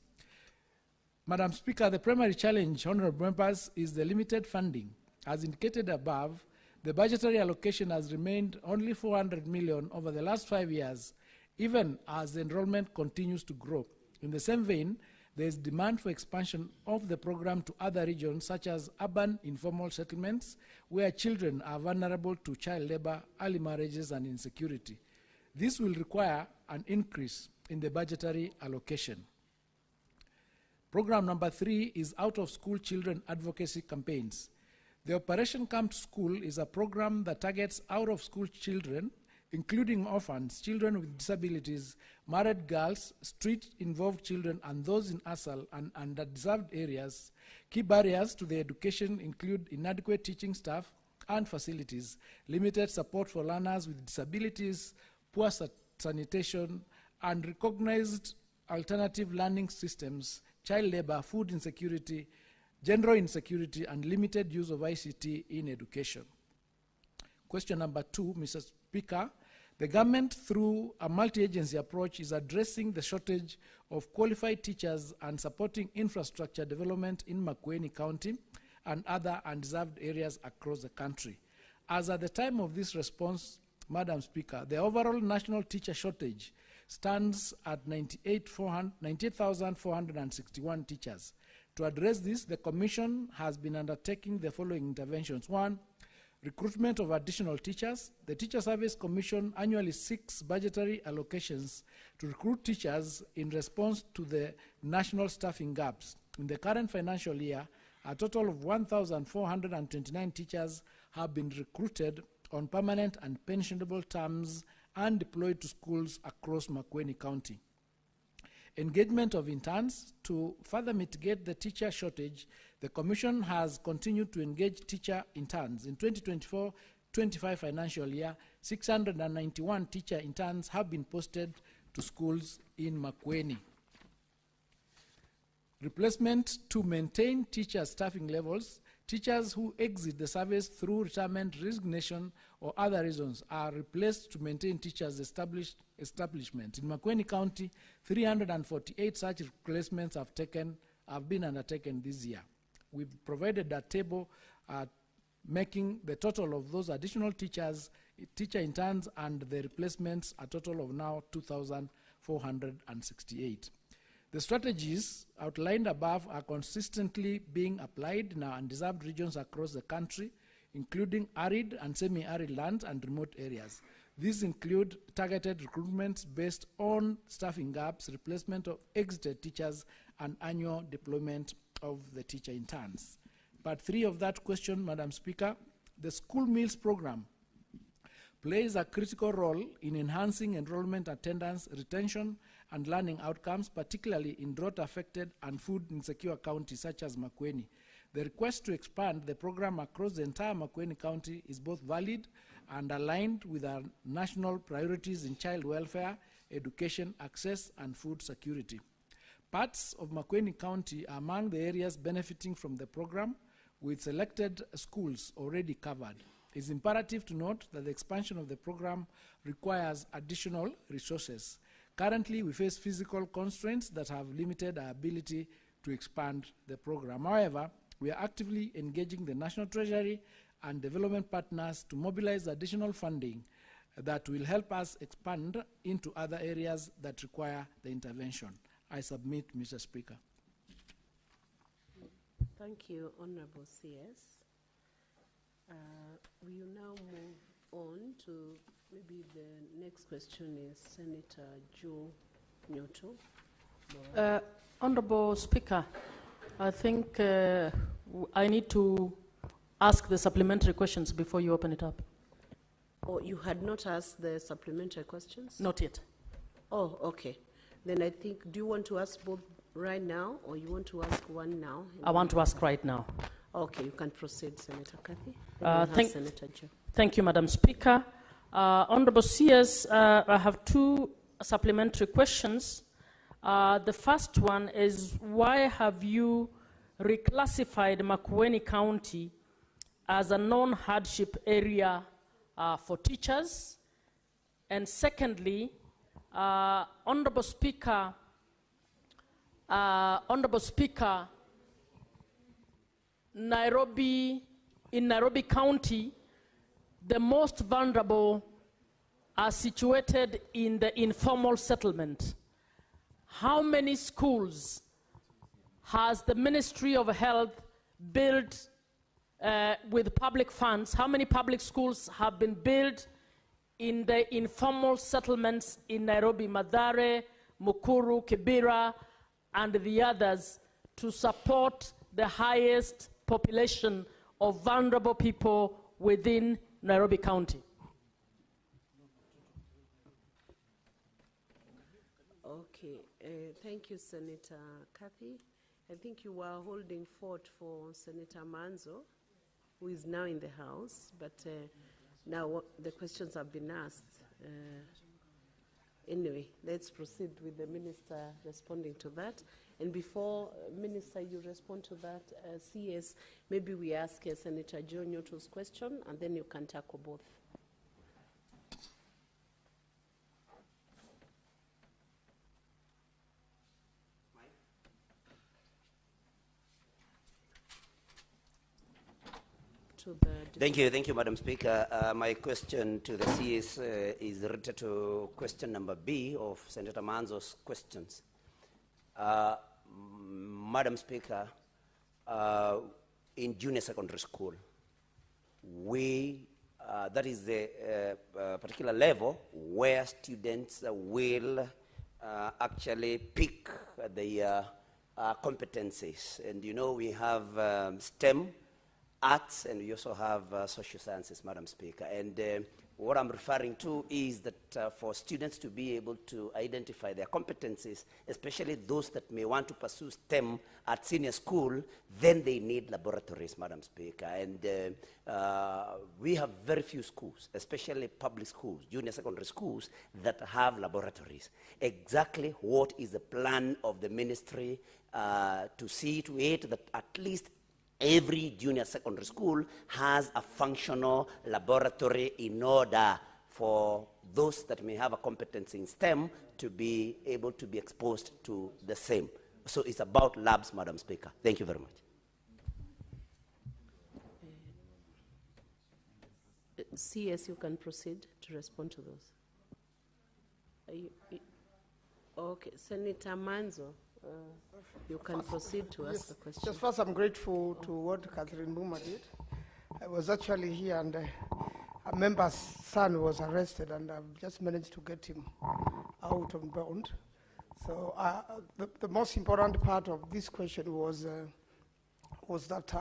Madam Speaker, the primary challenge, honorable members, is the limited funding. As indicated above, the budgetary allocation has remained only 400 million over the last 5 years, even as enrollment continues to grow. In the same vein, there is demand for expansion of the program to other regions, such as urban informal settlements, where children are vulnerable to child labor, early marriages, and insecurity. This will require an increase in the budgetary allocation. Program number 3 is out-of-school children advocacy campaigns. The Operation Come to School is a program that targets out-of-school children, including orphans, children with disabilities, married girls, street-involved children, and those in ASAL and underdeserved areas. Key barriers to their education include inadequate teaching staff and facilities, limited support for learners with disabilities, poor sanitation, and recognized alternative learning systems, child labor, food insecurity, gender insecurity, and limited use of ICT in education. Question number 2, Mr. Speaker. The government, through a multi-agency approach, is addressing the shortage of qualified teachers and supporting infrastructure development in Makueni County and other undeserved areas across the country. As at the time of this response, Madam Speaker, the overall national teacher shortage stands at 98,461 teachers. To address this, the Commission has been undertaking the following interventions. 1, Recruitment of additional teachers. The Teacher Service Commission annually seeks budgetary allocations to recruit teachers in response to the national staffing gaps. In the current financial year, a total of 1,429 teachers have been recruited on permanent and pensionable terms and deployed to schools across Makueni County. Engagement of interns. To further mitigate the teacher shortage, the Commission has continued to engage teacher interns. In 2024-25 financial year, 691 teacher interns have been posted to schools in Makueni. Replacement. To maintain teacher staffing levels, teachers who exit the service through retirement, resignation, or other reasons are replaced to maintain teachers' establishment. In Makueni County, 348 such replacements have been undertaken this year. We've provided a table making the total of those additional teachers, teacher interns, and the replacements a total of now 2,468. The strategies outlined above are consistently being applied in our undeserved regions across the country, including arid and semi-arid lands and remote areas. These include targeted recruitments based on staffing gaps, replacement of exited teachers, and annual deployment of the teacher interns. Part 3 of that question, Madam Speaker, the school meals program plays a critical role in enhancing enrollment attendance, retention, and learning outcomes, particularly in drought-affected and food-insecure counties such as Makueni. The request to expand the program across the entire Makueni County is both valid and aligned with our national priorities in child welfare, education, access, and food security. Parts of Makueni County are among the areas benefiting from the program, with selected schools already covered. It's imperative to note that the expansion of the program requires additional resources. Currently, we face physical constraints that have limited our ability to expand the program. However, we are actively engaging the National Treasury and development partners to mobilize additional funding that will help us expand into other areas that require the intervention. I submit, Mr. Speaker. Thank you, Honorable CS. We will now move on to maybe the next question is Senator Joe Nyoto. Honorable Speaker, I think I need to ask the supplementary questions before you open it up. Oh, you had not asked the supplementary questions? Not yet. Oh, okay. Then I think, do you want to ask both right now, or you want to ask one now? I want to ask right now. Okay, you can proceed, Senator Kathy. Senator Joe. Thank you, Madam Speaker. Honorable CS, I have two supplementary questions. The first one is, why have you reclassified Makueni County as a non-hardship area for teachers? And secondly, Honorable Speaker, in Nairobi County, the most vulnerable are situated in the informal settlement. How many schools has the Ministry of Health built with public funds? How many public schools have been built in the informal settlements in Nairobi, Mathare, Mukuru, Kibera, and the others, to support the highest population of vulnerable people within Nairobi County? Okay, thank you, Senator Kathy. I think you were holding fort for Senator Manzo, who is now in the House, but now the questions have been asked. Anyway, let's proceed with the Minister responding to that. And before, Minister, you respond to that, CS, maybe we ask Senator Joe Nyoto's question, and then you can tackle both. Thank you, Madam Speaker. My question to the CS is related to question number B of Senator Manzo's questions. Madam Speaker, in junior secondary school, that is the particular level where students will actually pick their competencies. And you know, we have STEM, arts, and we also have social sciences, Madam Speaker. And what I'm referring to is that for students to be able to identify their competencies, especially those that may want to pursue STEM at senior school, then they need laboratories, Madam Speaker. And we have very few schools, especially public schools, junior secondary schools, that have laboratories. Exactly what is the plan of the ministry to see to it that at least every junior secondary school has a functional laboratory in order for those that may have a competence in STEM to be able to be exposed to the same. So it's about labs, Madam Speaker. Thank you very much. CS, you can proceed to respond to those. Okay, Senator Manzo. You can proceed to ask the question. Just first, I'm grateful to what Catherine Buma did. I was actually here, and a member's son was arrested, and I've just managed to get him out on bond. So the most important part of this question was that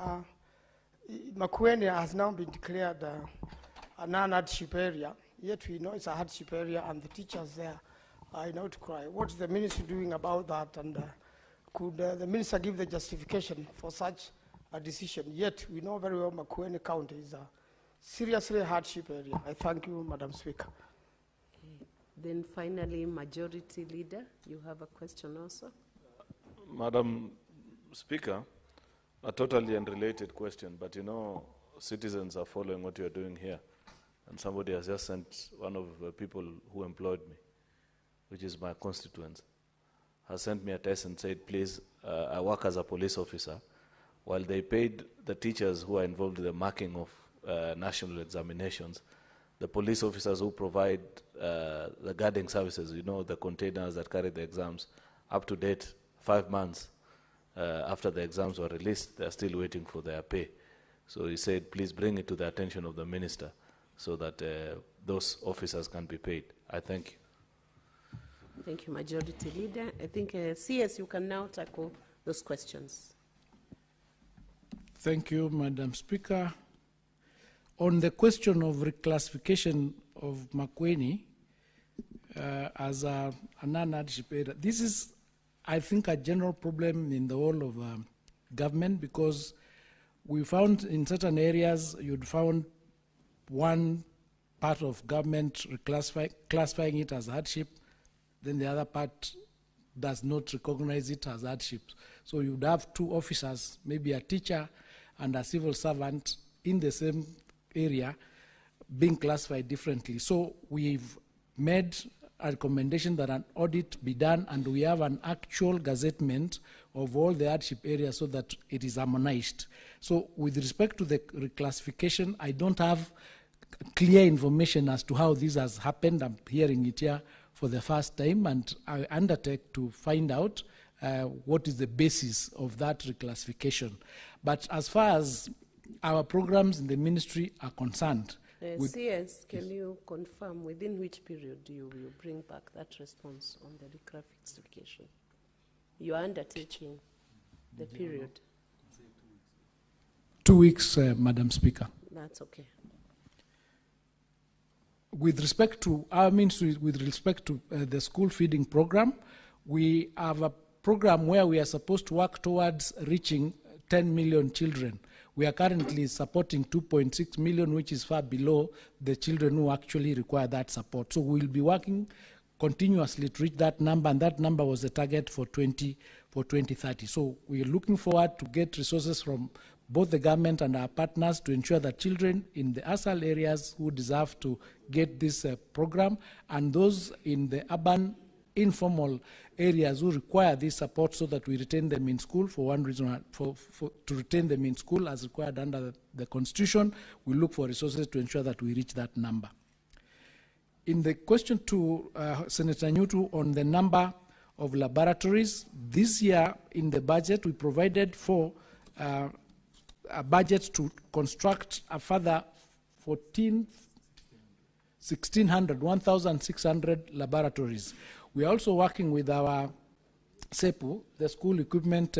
Makueni has now been declared a non-hardship area. Yet we know it's a hardship area, and the teachers there are not cry. What's the ministry doing about that? And could the minister give the justification for such a decision? Yet we know very well Makueni County is a seriously hardship area. I thank you, Madam Speaker. Then finally, Majority Leader, you have a question also. Madam Speaker, a totally unrelated question, but you know, citizens are following what you're doing here. And somebody has just sent, one of the people who employed me, which is my constituents, has sent me a text and said, please, I work as a police officer. While they paid the teachers who are involved in the marking of national examinations, the police officers who provide the guarding services, you know, the containers that carry the exams, up to date, 5 months after the exams were released, they are still waiting for their pay. So he said, please bring it to the attention of the minister so that those officers can be paid. I thank you. Thank you, Majority Leader. I think, CS, you can now tackle those questions. Thank you, Madam Speaker. On the question of reclassification of Makueni as a non-hardship area, this is, I think, a general problem in the whole of government, because we found in certain areas you'd found one part of government classifying it as hardship, then the other part does not recognize it as hardship. So you'd have two officers, maybe a teacher and a civil servant in the same area being classified differently. So we've made a recommendation that an audit be done, and we have an actual gazettement of all the hardship areas so that it is harmonized. So with respect to the reclassification, I don't have clear information as to how this has happened. I'm hearing it here for the first time, and I undertake to find out what is the basis of that reclassification. But as far as our programs in the ministry are concerned, CS, can you confirm within which period you will bring back that response on the reclassification? You are undertaking the period. 2 weeks, Madam Speaker. That's okay. With respect to our ministry, with respect to the school feeding program, we have a program where we are supposed to work towards reaching 10 million children. We are currently supporting 2.6 million, which is far below the children who actually require that support. So we'll be working continuously to reach that number, and that number was the target for 2030. So we are looking forward to get resources from both the government and our partners to ensure that children in the ASAL areas who deserve to get this program, and those in the urban informal areas who require this support, so that we retain them in school for one reason, to retain them in school as required under the Constitution. We look for resources to ensure that we reach that number. In the question to Senator Nyutu on the number of laboratories, this year in the budget we provided for a budget to construct a further 1,600 laboratories. We are also working with our SEPU, the School Equipment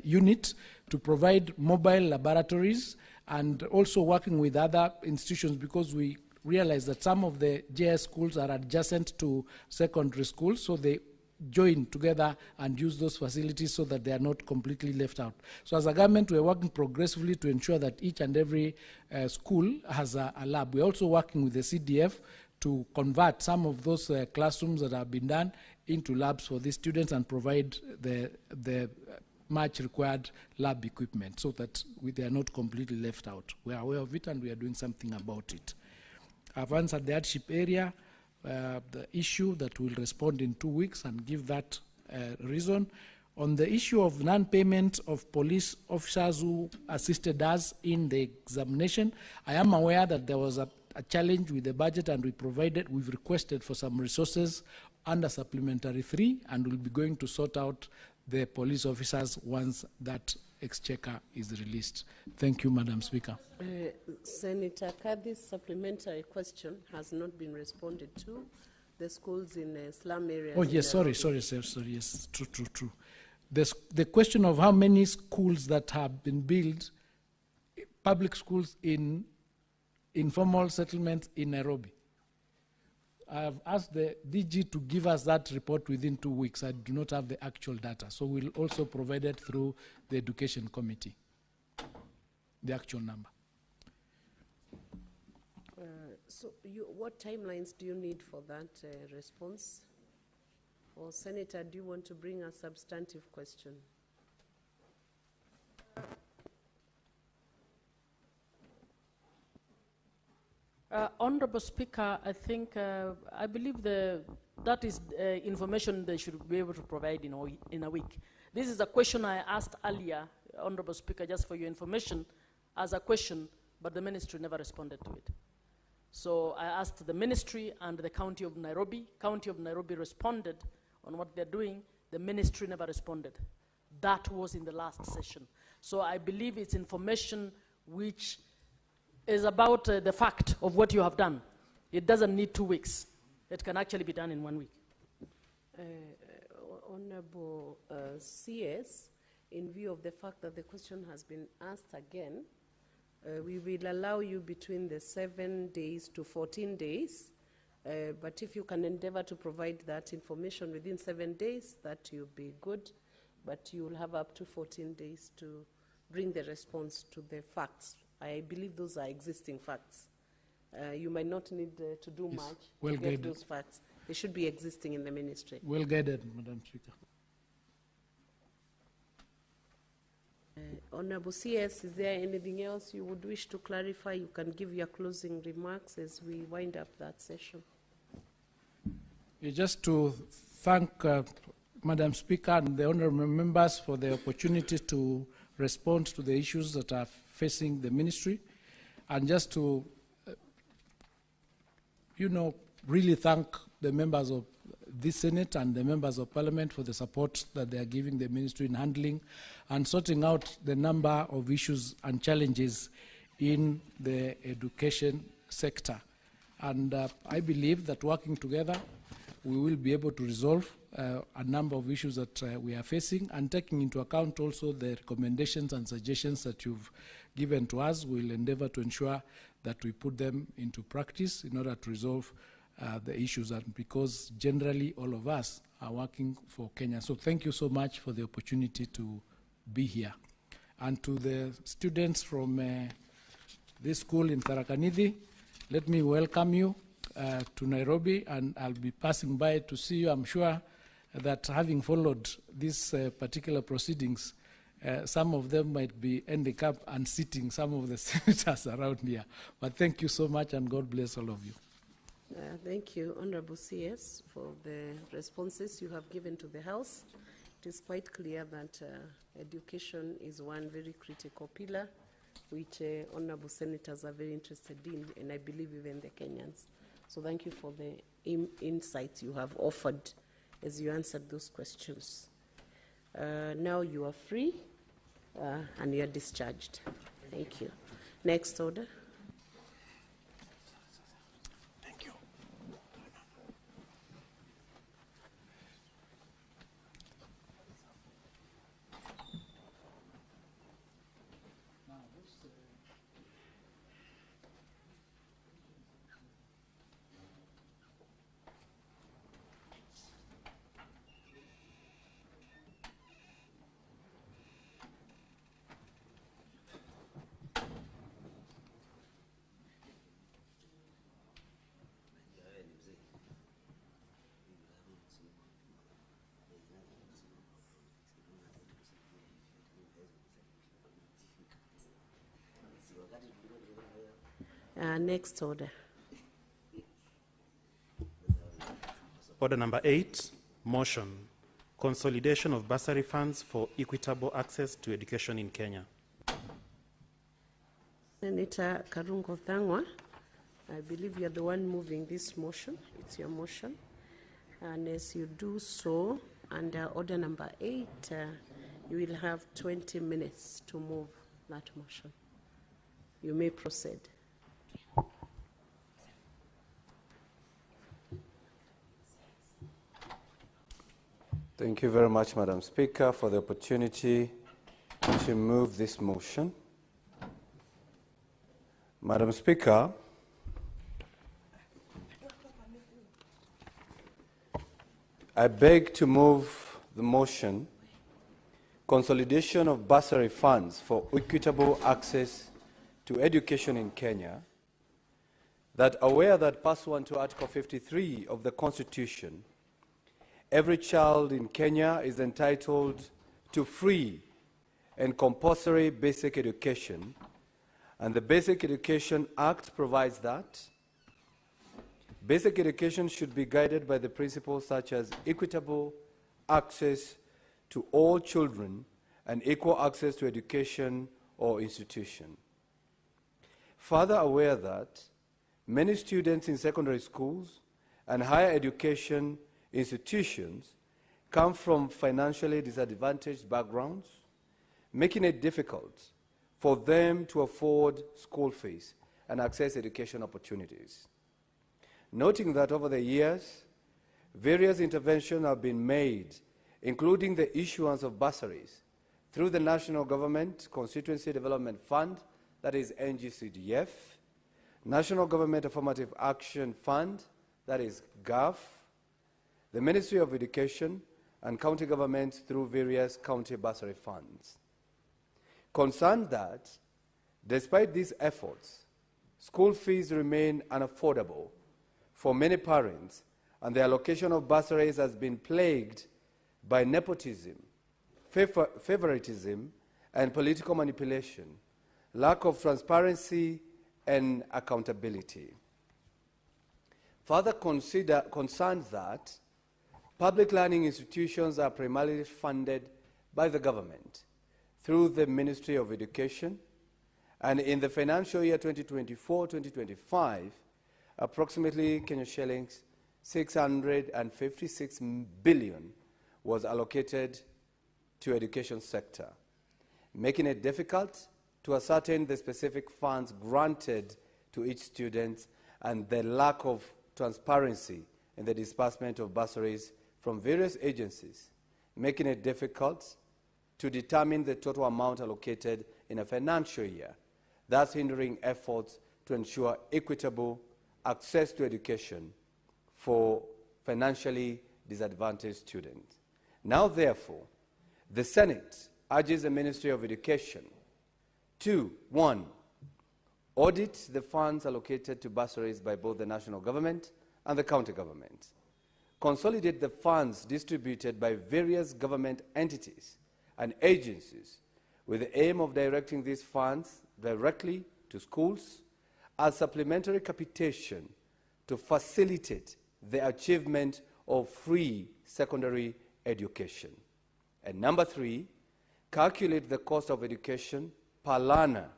Unit, to provide mobile laboratories, and also working with other institutions, because we realize that some of the JS schools are adjacent to secondary schools, so they join together and use those facilities so that they are not completely left out. So as a government, we are working progressively to ensure that each and every school has a lab. We are also working with the CDF to convert some of those classrooms that have been done into labs for these students and provide the much required lab equipment so that they are not completely left out. We are aware of it and we are doing something about it. I've answered the hardship area, the issue that will respond in 2 weeks and give that reason. On the issue of non-payment of police officers who assisted us in the examination, I am aware that there was a challenge with the budget, and we've requested for some resources under Supplementary 3, and we'll be going to sort out the police officers once that exchequer is released. Thank you, Madam Speaker. Senator Kadhi's supplementary question has not been responded to. The schools in slum areas. Oh, yes, sorry, yes, true. The question of how many schools that have been built, public schools in informal settlements in Nairobi. I have asked the DG to give us that report within 2 weeks. I do not have the actual data, so we'll also provide it through the Education Committee, the actual number. What timelines do you need for that response? Or Senator, do you want to bring a substantive question? Honorable Speaker, I think, I believe that is information they should be able to provide in a week. This is a question I asked earlier, Honorable Speaker, just for your information, as a question, but the ministry never responded to it. So I asked the ministry and the County of Nairobi. County of Nairobi responded on what they're doing. The ministry never responded. That was in the last session. So I believe it's information which is about the fact of what you have done. It doesn't need 2 weeks. It can actually be done in 1 week. Honorable CS, in view of the fact that the question has been asked again, we will allow you between the 7 days to 14 days, but if you can endeavor to provide that information within 7 days, that will be good, but you will have up to 14 days to bring the response to the facts. I believe those are existing facts. You might not need to do much to get those facts. They should be existing in the ministry. Well guided, Madam Speaker. Honorable CS, is there anything else you would wish to clarify? You can give your closing remarks as we wind up that session. Just to thank Madam Speaker and the honorable members for the opportunity to respond to the issues that are facing the ministry, and just to, really thank the members of this Senate and the members of Parliament for the support that they are giving the ministry in handling and sorting out the number of issues and challenges in the education sector. And I believe that working together, we will be able to resolve a number of issues that we are facing, and taking into account also the recommendations and suggestions that you've given to us. We'll endeavor to ensure that we put them into practice in order to resolve the issues, and because generally all of us are working for Kenya. So thank you so much for the opportunity to be here. And to the students from this school in Tharaka Nithi, let me welcome you to Nairobi, and I'll be passing by to see you. I'm sure that having followed these particular proceedings, some of them might be ending up unseating some of the senators around here. But thank you so much, and God bless all of you. Thank you, Honorable CS, for the responses you have given to the House. It is quite clear that education is one very critical pillar, which honorable senators are very interested in, and I believe even the Kenyans. So thank you for the insights you have offered as you answered those questions. Now you are free and you are discharged. Thank you. Next order. Next order. Order number 8, motion, consolidation of bursary funds for equitable access to education in Kenya. Senator Karungo Thangwa, I believe you're the one moving this motion. It's your motion. And as you do so, under order number 8, you will have 20 minutes to move that motion. You may proceed. Thank you very much, Madam Speaker, for the opportunity to move this motion. Madam Speaker, I beg to move the motion, consolidation of bursary funds for equitable access to education in Kenya, that aware that pursuant to Article 53 of the Constitution, every child in Kenya is entitled to free and compulsory basic education, and the Basic Education Act provides that basic education should be guided by the principles such as equitable access to all children and equal access to education or institution. Further aware that many students in secondary schools and higher education institutions come from financially disadvantaged backgrounds, making it difficult for them to afford school fees and access education opportunities. Noting that over the years, various interventions have been made, including the issuance of bursaries through the National Government Constituency Development Fund, that is NGCDF, National Government Affirmative Action Fund, that is GAF, the Ministry of Education, and county governments through various county bursary funds. Concerned that, despite these efforts, school fees remain unaffordable for many parents, and the allocation of bursaries has been plagued by nepotism, favoritism, and political manipulation, lack of transparency and accountability. Further concerned that public learning institutions are primarily funded by the government through the Ministry of Education, and in the financial year 2024-2025, approximately Kenya shillings 656 billion was allocated to education sector, making it difficult to ascertain the specific funds granted to each student and the lack of transparency in the disbursement of bursaries from various agencies, making it difficult to determine the total amount allocated in a financial year, thus hindering efforts to ensure equitable access to education for financially disadvantaged students. Now, therefore, the Senate urges the Ministry of Education to, 1, audit the funds allocated to bursaries by both the national government and the county government, consolidate the funds distributed by various government entities and agencies with the aim of directing these funds directly to schools as supplementary capitation to facilitate the achievement of free secondary education. And number 3, calculate the cost of education per learner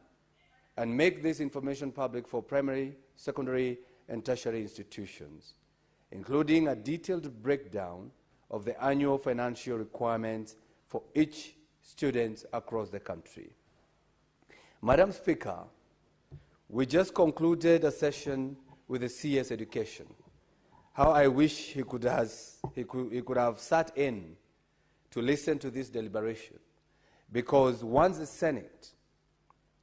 and make this information public for primary, secondary, and tertiary institutions, including a detailed breakdown of the annual financial requirements for each student across the country. Madam Speaker, we just concluded a session with the CS Education. How I wish he could have sat in to listen to this deliberation, because once the Senate,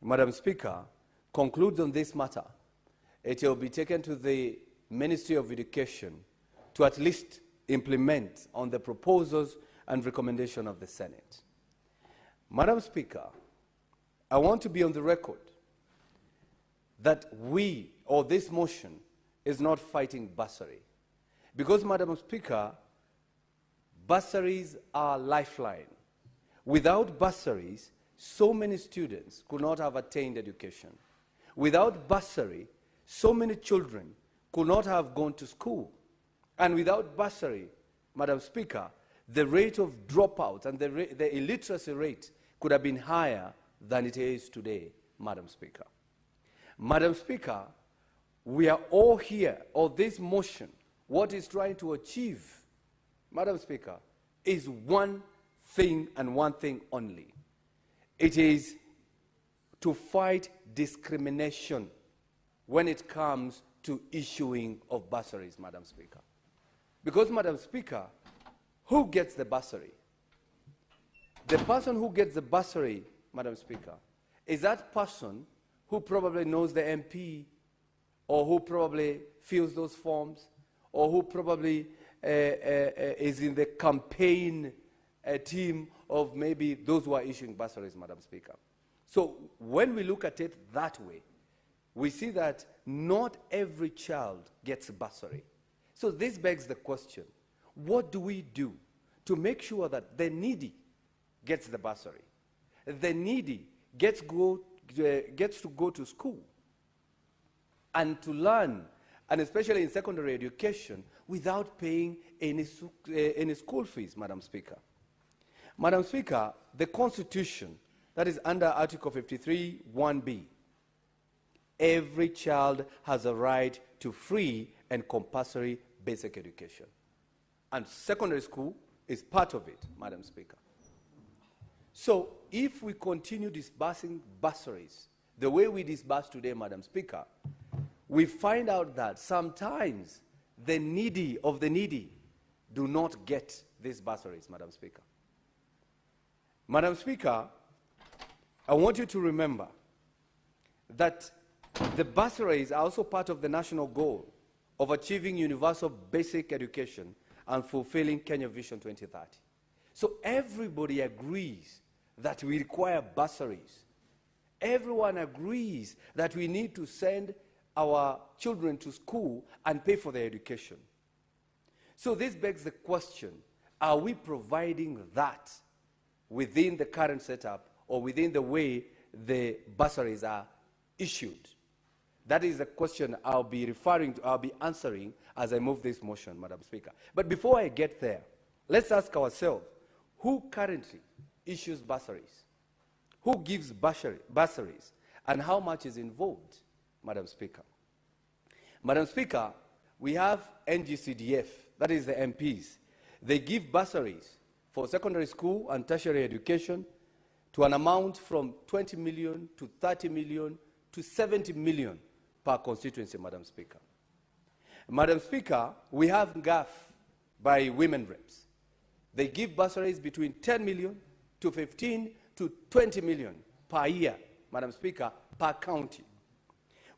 Madam Speaker, concludes on this matter, it will be taken to the Ministry of Education to at least implement on the proposals and recommendation of the Senate. Madam Speaker, I want to be on the record that we, or this motion, is not fighting bursary. Because, Madam Speaker, bursaries are lifeline. Without bursaries, so many students could not have attained education. Without bursary, so many children could not have gone to school. And without bursary, Madam Speaker, the rate of dropouts and the illiteracy rate could have been higher than it is today, Madam Speaker. Madam Speaker, we are all here, or this motion, what it's trying to achieve, Madam Speaker, is one thing and one thing only. It is to fight discrimination when it comes to issuing of bursaries, Madam Speaker. Because, Madam Speaker, who gets the bursary? The person who gets the bursary, Madam Speaker, is that person who probably knows the MP, or who probably fills those forms, or who probably is in the campaign team of maybe those who are issuing bursaries, Madam Speaker. So when we look at it that way, we see that not every child gets a bursary. So this begs the question, what do we do to make sure that the needy gets the bursary? The needy gets to go to school and to learn, and especially in secondary education, without paying any school fees, Madam Speaker. Madam Speaker, the Constitution, that is under Article 53, 1B, every child has a right to free and compulsory basic education. And secondary school is part of it, Madam Speaker. So if we continue disbursing bursaries the way we disburse today, Madam Speaker, we find out that sometimes the needy of the needy do not get these bursaries, Madam Speaker. Madam Speaker, I want you to remember that the bursaries are also part of the national goal of achieving universal basic education and fulfilling Kenya Vision 2030. So everybody agrees that we require bursaries. Everyone agrees that we need to send our children to school and pay for their education. So this begs the question, are we providing that within the current setup or within the way the bursaries are issued? That is the question I'll be answering as I move this motion, Madam Speaker. But before I get there, let's ask ourselves, who currently issues bursaries? Who gives bursaries? And how much is involved, Madam Speaker? Madam Speaker, we have NGCDF, that is the MPs. They give bursaries for secondary school and tertiary education to an amount from 20 million to 30 million to 70 million per constituency, Madam Speaker. Madam Speaker, we have GAF by women reps. They give bursaries between 10 million to 15 to 20 million per year, Madam Speaker, per county.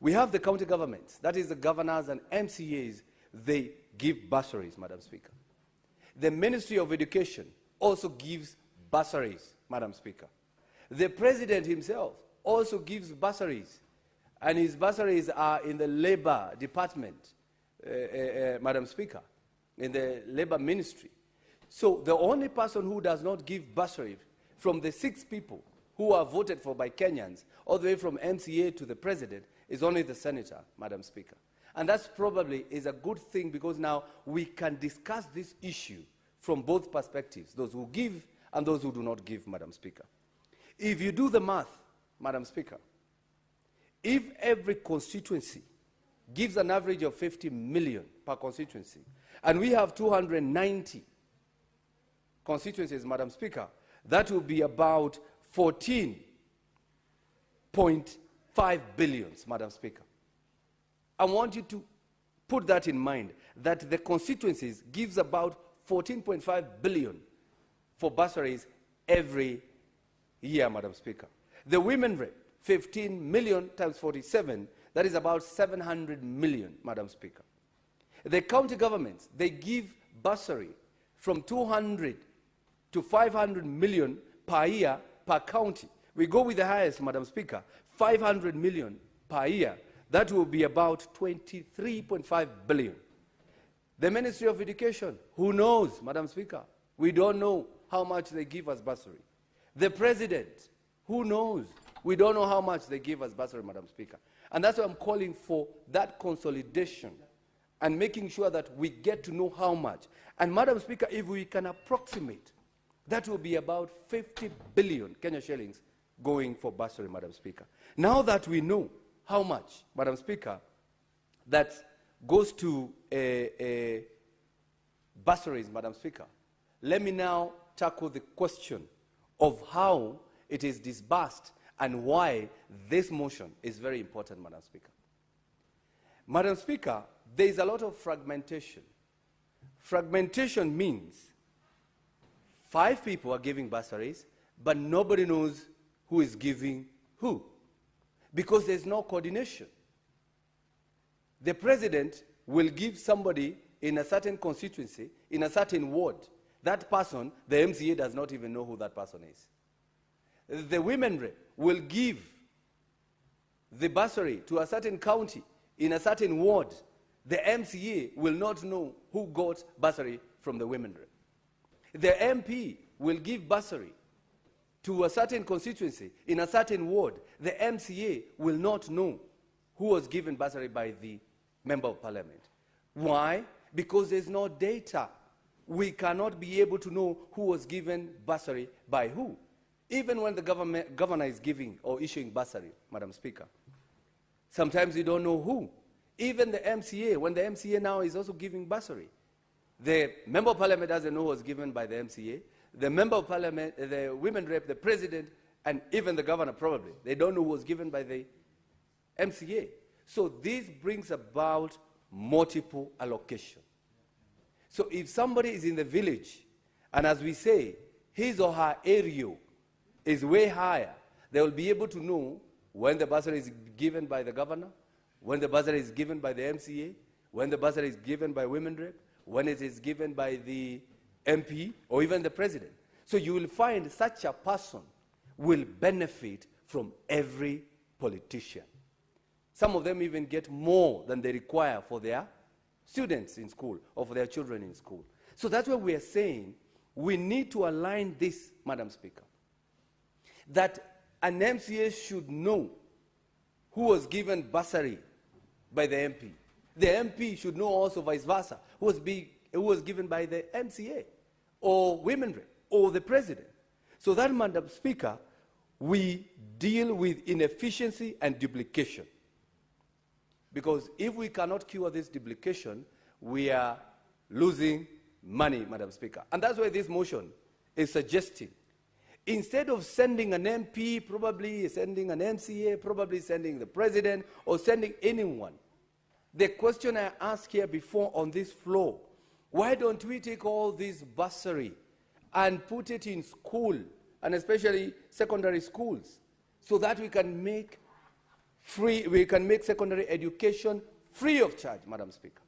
We have the county governments, that is the governors and MCAs, they give bursaries, Madam Speaker. The Ministry of Education also gives bursaries, Madam Speaker. The President himself also gives bursaries, and his bursaries are in the Labor Department, Madam Speaker, in the Labor Ministry. So the only person who does not give bursary from the 6 people who are voted for by Kenyans, all the way from MCA to the President, is only the Senator, Madam Speaker. And that's probably is a good thing, because now we can discuss this issue from both perspectives, those who give and those who do not give, Madam Speaker. If you do the math, Madam Speaker, if every constituency gives an average of 50 million per constituency, and we have 290 constituencies, Madam Speaker, that will be about 14.5 billion, Madam Speaker. I want you to put that in mind, that the constituencies gives about 14.5 billion for bursaries every year, Madam Speaker. The women rate, 15 million times 47, that is about 700 million, Madam Speaker. The county governments, they give bursary from 200 to 500 million per year per county. We go with the highest, Madam Speaker, 500 million per year. That will be about 23.5 billion. The Ministry of Education, who knows, Madam Speaker? We don't know how much they give us bursary. The President, who knows? We don't know how much they give us bursary, Madam Speaker. And that's why I'm calling for that consolidation and making sure that we get to know how much. And Madam Speaker, if we can approximate, that will be about 50 billion Kenya shillings going for bursary, Madam Speaker. Now that we know how much, Madam Speaker, that goes to bursaries, Madam Speaker, let me now tackle the question of how it is disbursed and why this motion is very important, Madam Speaker. Madam Speaker, there is a lot of fragmentation. Fragmentation means 5 people are giving bursaries, but nobody knows who is giving who, because there's no coordination. The president will give somebody in a certain constituency, in a certain ward. That person, the MCA does not even know who that person is. The women rep will give the bursary to a certain county, in a certain ward. The MCA will not know who got bursary from the women rep. The MP will give bursary to a certain constituency, in a certain ward. The MCA will not know who was given bursary by the member of parliament. Why? Because there's no data. We cannot be able to know who was given bursary by who. Even when the governor is giving or issuing bursary, Madam Speaker, sometimes you don't know who. Even the MCA, when the MCA now is also giving bursary, the member of parliament doesn't know who was given by the MCA. The member of parliament, the women rep, the president, and even the governor probably, they don't know who was given by the MCA. So this brings about multiple allocation. So if somebody is in the village, and as we say, his or her area is way higher, they will be able to know when the bursary is given by the governor, when the bursary is given by the MCA, when the bursary is given by women rep, when it is given by the MP, or even the president. So you will find such a person will benefit from every politician. Some of them even get more than they require for their students in school or for their children in school. So that's why we are saying we need to align this, Madam Speaker, that an MCA should know who was given bursary by the MP. The MP should know also vice versa, who was given by the MCA or women rep or the president. So that, Madam Speaker, we deal with inefficiency and duplication. Because if we cannot cure this duplication, we are losing money, Madam Speaker. And that's why this motion is suggesting, instead of sending an MP, probably sending an MCA, probably sending the president, or sending anyone, the question I asked here before on this floor, why don't we take all this bursary and put it in school, and especially secondary schools, so that we can make secondary education free of charge, Madam Speaker?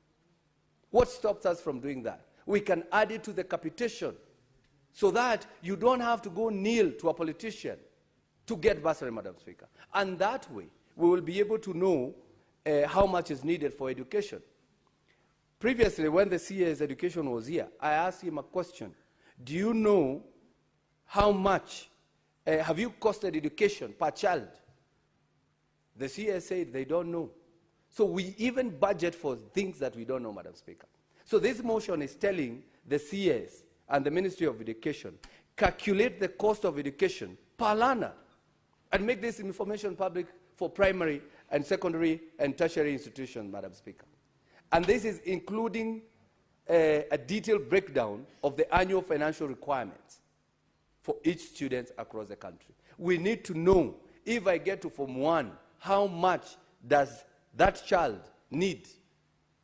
What stops us from doing that? We can add it to the capitation so that you don't have to go kneel to a politician to get bursary, Madam Speaker. And that way, we will be able to know how much is needed for education. Previously, when the CA's education was here, I asked him a question. Do you know how much have you costed education per child? The CA said they don't know. So we even budget for things that we don't know, Madam Speaker. So this motion is telling the CAs and the Ministry of Education, calculate the cost of education per learner and make this information public for primary and secondary and tertiary institutions, Madam Speaker. And this is including a detailed breakdown of the annual financial requirements for each student across the country. We need to know, if I get to Form 1, how much does that child need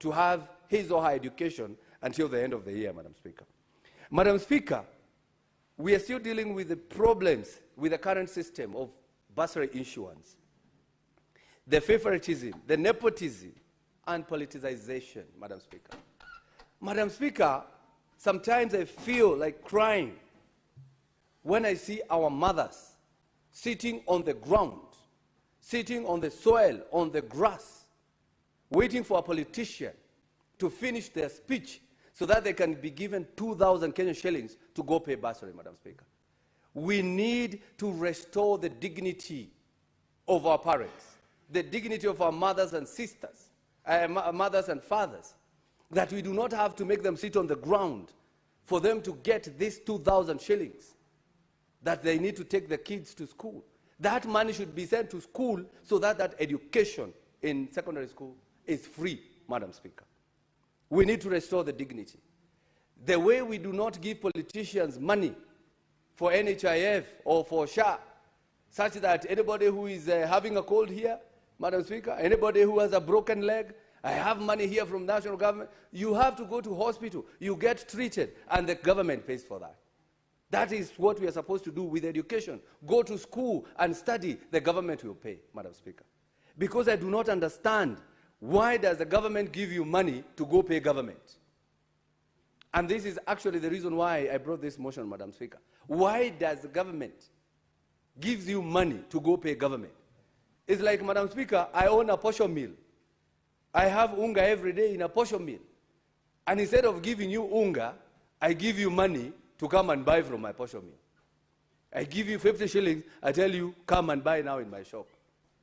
to have his or her education until the end of the year, Madam Speaker. Madam Speaker, we are still dealing with the problems with the current system of bursary issuance, the favoritism, the nepotism, and politicization, Madam Speaker. Madam Speaker, sometimes I feel like crying when I see our mothers sitting on the ground, sitting on the soil, on the grass, waiting for a politician to finish their speech so that they can be given 2,000 Kenyan shillings to go pay bursary, Madam Speaker. We need to restore the dignity of our parents. the dignity of our mothers and sisters, mothers and fathers, that we do not have to make them sit on the ground for them to get these 2,000 shillings that they need to take the kids to school. That money should be sent to school so that that education in secondary school is free, Madam Speaker. We need to restore the dignity. The way we do not give politicians money for NHIF or for SHA, such that anybody who is having a cold here, Madam Speaker, anybody who has a broken leg, I have money here from national government, you have to go to hospital, you get treated, and the government pays for that. That is what we are supposed to do with education. Go to school and study, the government will pay, Madam Speaker. Because I do not understand, why does the government give you money to go pay government? And this is actually the reason why I brought this motion, Madam Speaker. Why does the government give you money to go pay government? It's like, Madam Speaker, I own a posho mill. I have unga every day in a posho mill. And instead of giving you unga, I give you money to come and buy from my posho mill. I give you 50 shillings, I tell you, come and buy now in my shop.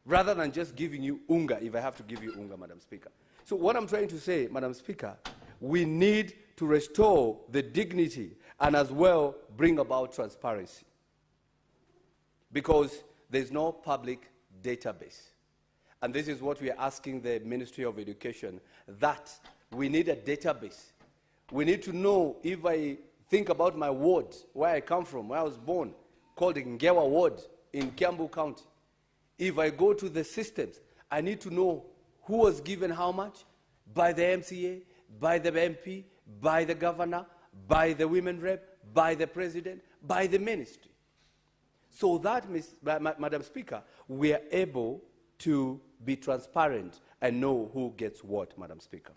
Rather than just giving you unga, if I have to give you unga, Madam Speaker. So what I'm trying to say, Madam Speaker, we need to restore the dignity and as well bring about transparency. Because there's no public database. And this is what we are asking the Ministry of Education, that we need a database. We need to know, if I think about my ward, where I come from, where I was born, called Ngewa Ward in Kiambu County. If I go to the systems, I need to know who was given how much, by the MCA, by the MP, by the governor, by the women rep, by the president, by the ministry. So that, Madam Speaker, we are able to be transparent and know who gets what, Madam Speaker.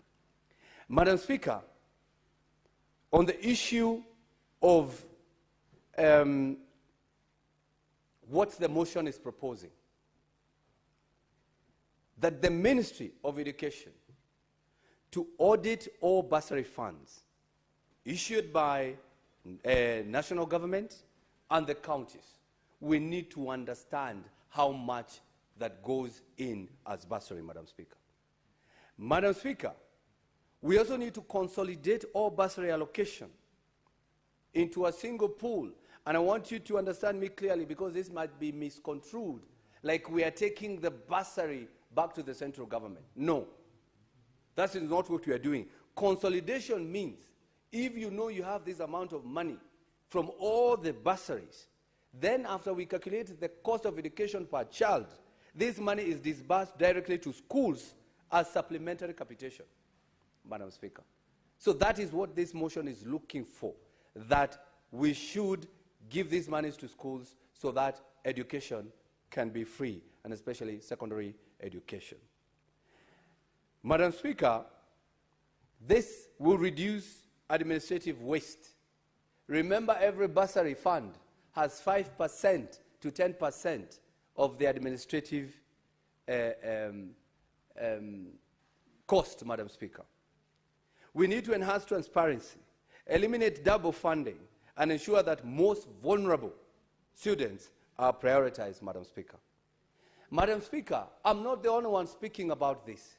Madam Speaker, on the issue of what the motion is proposing, that the Ministry of Education to audit all bursary funds issued by national government and the counties, we need to understand how much that goes in as bursary, Madam Speaker. Madam Speaker, we also need to consolidate all bursary allocation into a single pool. And I want you to understand me clearly, because this might be misconstrued, like we are taking the bursary back to the central government. No, that is not what we are doing. Consolidation means, if you know you have this amount of money from all the bursaries, then after we calculate the cost of education per child, this money is disbursed directly to schools as supplementary capitation, Madam Speaker. So that is what this motion is looking for, that we should give these monies to schools so that education can be free, and especially secondary education. Madam Speaker, this will reduce administrative waste. Remember, every bursary fund has 5% to 10% of the administrative cost, Madam Speaker. We need to enhance transparency, eliminate double funding, and ensure that most vulnerable students are prioritized, Madam Speaker. Madam Speaker, I'm not the only one speaking about this.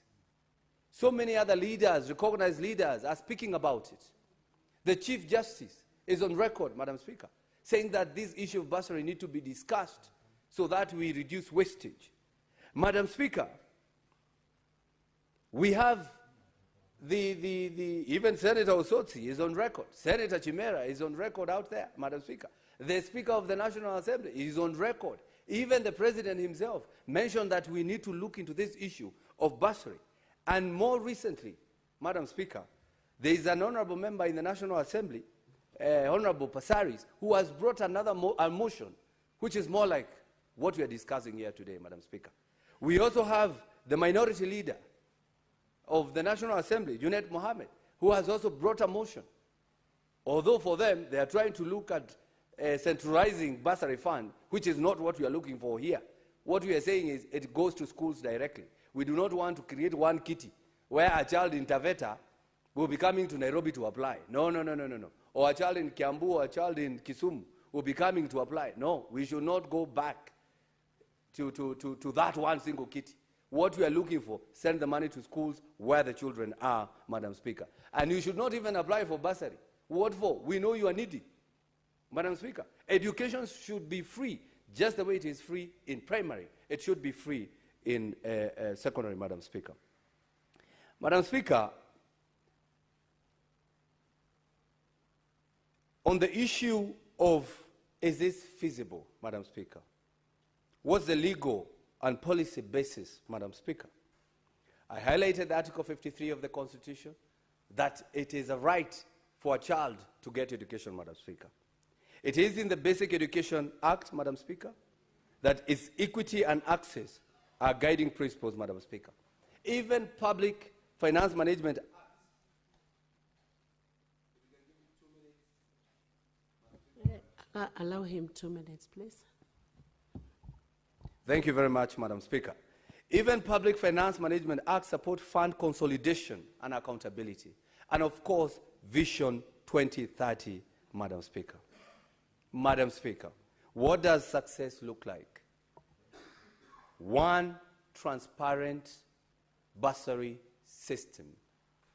So many other leaders, recognized leaders, are speaking about it. The Chief Justice is on record, Madam Speaker, saying that this issue of bursary needs to be discussed so that we reduce wastage. Madam Speaker, we have even Senator Osotsi is on record. Senator Chimera is on record out there, Madam Speaker. The Speaker of the National Assembly is on record. Even the President himself mentioned that we need to look into this issue of bursary. And more recently, Madam Speaker, there is an honorable member in the National Assembly, Honorable Pasaris, who has brought another motion, which is more like what we are discussing here today, Madam Speaker. We also have the minority leader of the National Assembly, Junet Mohammed, who has also brought a motion. Although for them, they are trying to look at centralizing bursary fund, which is not what we are looking for here. What we are saying is it goes to schools directly. We do not want to create one kitty where a child in Taveta will be coming to Nairobi to apply. No, no, no, no, no, no. Or a child in Kiambu or a child in Kisumu will be coming to apply. No, we should not go back to that one single kitty. What we are looking for, send the money to schools where the children are, Madam Speaker. And you should not even apply for bursary. What for? We know you are needy, Madam Speaker. Education should be free, just the way it is free in primary. It should be free in secondary, Madam Speaker. Madam Speaker, on the issue of is this feasible, Madam Speaker? What's the legal and policy basis, Madam Speaker? I highlighted Article 53 of the Constitution, that it is a right for a child to get education, Madam Speaker. It is in the Basic Education Act, Madam Speaker, that its equity and access are guiding principles, Madam Speaker. Even Public Finance Management Allow him 2 minutes, please. Thank you very much, Madam Speaker. Even Public Finance Management Act support fund consolidation and accountability. And of course, Vision 2030, Madam Speaker. Madam Speaker, what does success look like? One transparent bursary system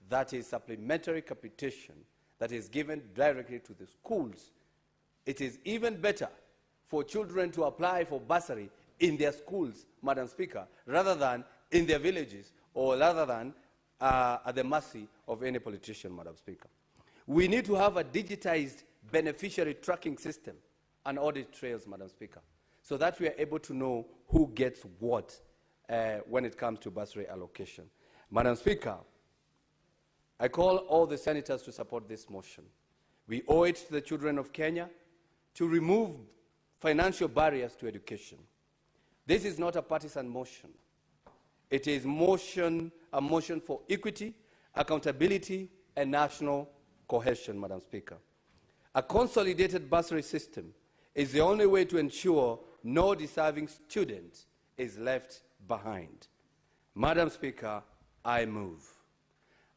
that is supplementary capitation that is given directly to the schools. It is even better for children to apply for bursary in their schools, Madam Speaker, rather than in their villages or rather than at the mercy of any politician, Madam Speaker. We need to have a digitized beneficiary tracking system and audit trails, Madam Speaker, so that we are able to know who gets what when it comes to bursary allocation. Madam Speaker, I call all the senators to support this motion. We owe it to the children of Kenya to remove financial barriers to education. This is not a partisan motion. It is a motion for equity, accountability, and national cohesion, Madam Speaker. A consolidated bursary system is the only way to ensure no deserving student is left behind. Madam Speaker, I move.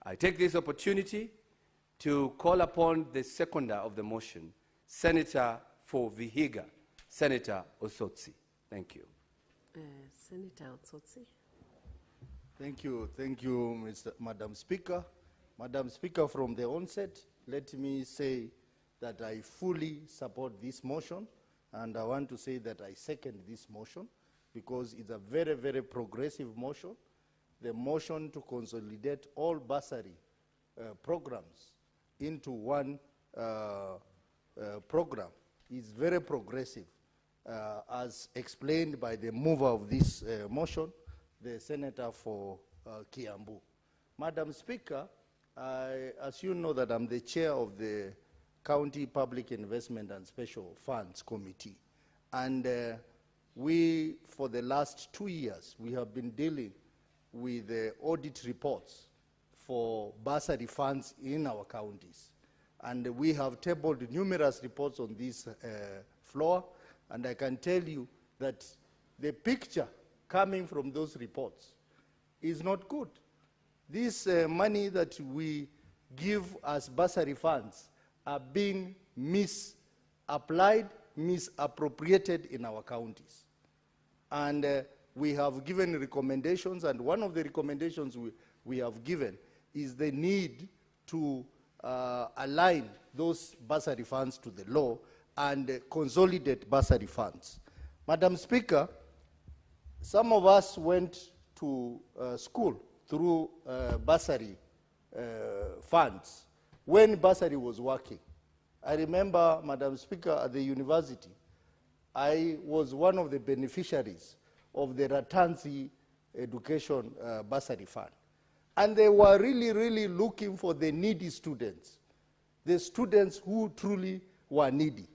I take this opportunity to call upon the seconder of the motion, Senator for Vihiga, Senator Osotsi. Thank you. Senator Osotsi. Thank you, Madam Speaker. Madam Speaker, from the onset, let me say that I fully support this motion, and I want to say that I second this motion because it's a very, very progressive motion. The motion to consolidate all bursary programs into one program is very progressive, as explained by the mover of this motion, the Senator for Kiambu. Madam Speaker, as you know that I'm the chair of the County Public Investment and Special Funds Committee. And we, for the last 2 years, we have been dealing with the audit reports for bursary funds in our counties. And we have tabled numerous reports on this floor, and I can tell you that the picture coming from those reports is not good. This money that we give as bursary funds are being misapplied, misappropriated in our counties. And we have given recommendations, and one of the recommendations we have given is the need to align those bursary funds to the law and consolidate bursary funds. Madam Speaker, some of us went to school through bursary funds when bursary was working. I remember, Madam Speaker, at the university, I was one of the beneficiaries of the Ratanzi Education Bursary Fund. And they were really, really looking for the needy students, the students who truly were needy.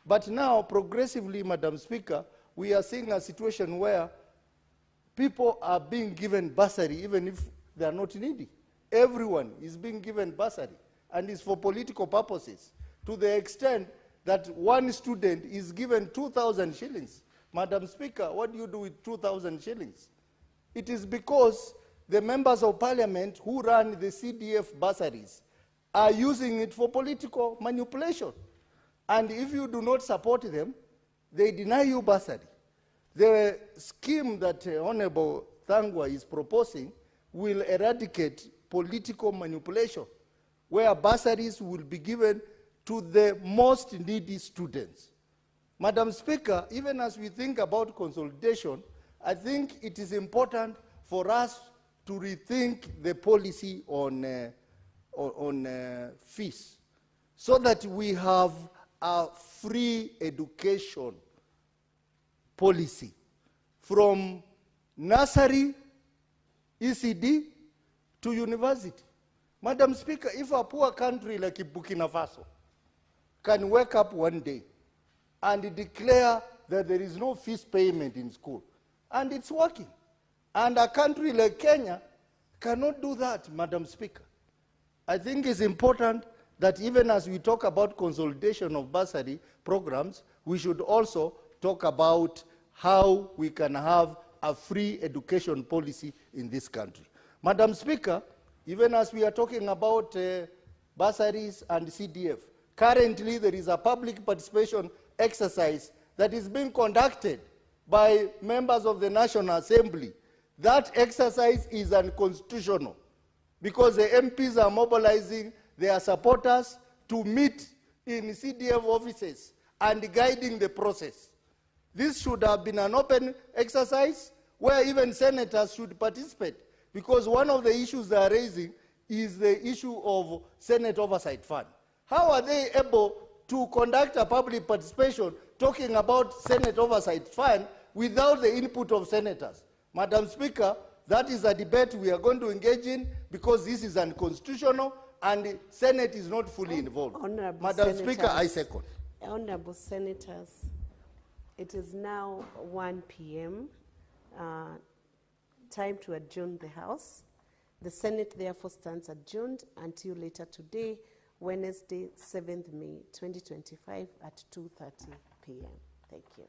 But now, progressively, Madam Speaker, we are seeing a situation where people are being given bursary even if they are not needy. Everyone is being given bursary, and it's for political purposes, to the extent that one student is given 2,000 shillings. Madam Speaker, what do you do with 2,000 shillings? It is because the members of parliament who run the CDF bursaries are using it for political manipulation. And if you do not support them, they deny you bursary. The scheme that Honorable Thangwa is proposing will eradicate political manipulation, where bursaries will be given to the most needy students. Madam Speaker, even as we think about consolidation, I think it is important for us to rethink the policy on fees, so that we have a free education policy from nursery, ECD, to university. Madam Speaker, if a poor country like Burkina Faso can wake up one day and declare that there is no fees payment in school, and it's working, and a country like Kenya cannot do that, Madam Speaker, I think it's important that even as we talk about consolidation of bursary programs, we should also talk about how we can have a free education policy in this country. Madam Speaker, even as we are talking about bursaries and CDF, currently there is a public participation exercise that is being conducted by members of the National Assembly. That exercise is unconstitutional because the MPs are mobilizing their supporters to meet in CDF offices and guiding the process. This should have been an open exercise where even senators should participate, because one of the issues they are raising is the issue of Senate Oversight Fund. How are they able to conduct a public participation talking about Senate Oversight Fund without the input of senators? Madam Speaker, that is a debate we are going to engage in, because this is unconstitutional and the Senate is not fully involved. Honorable Madam Senators, Speaker, I second. Honorable Senators, it is now 1 p.m. Time to adjourn the House. The Senate therefore stands adjourned until later today, Wednesday, 7th May 2025 at 2:30 p.m. Thank you.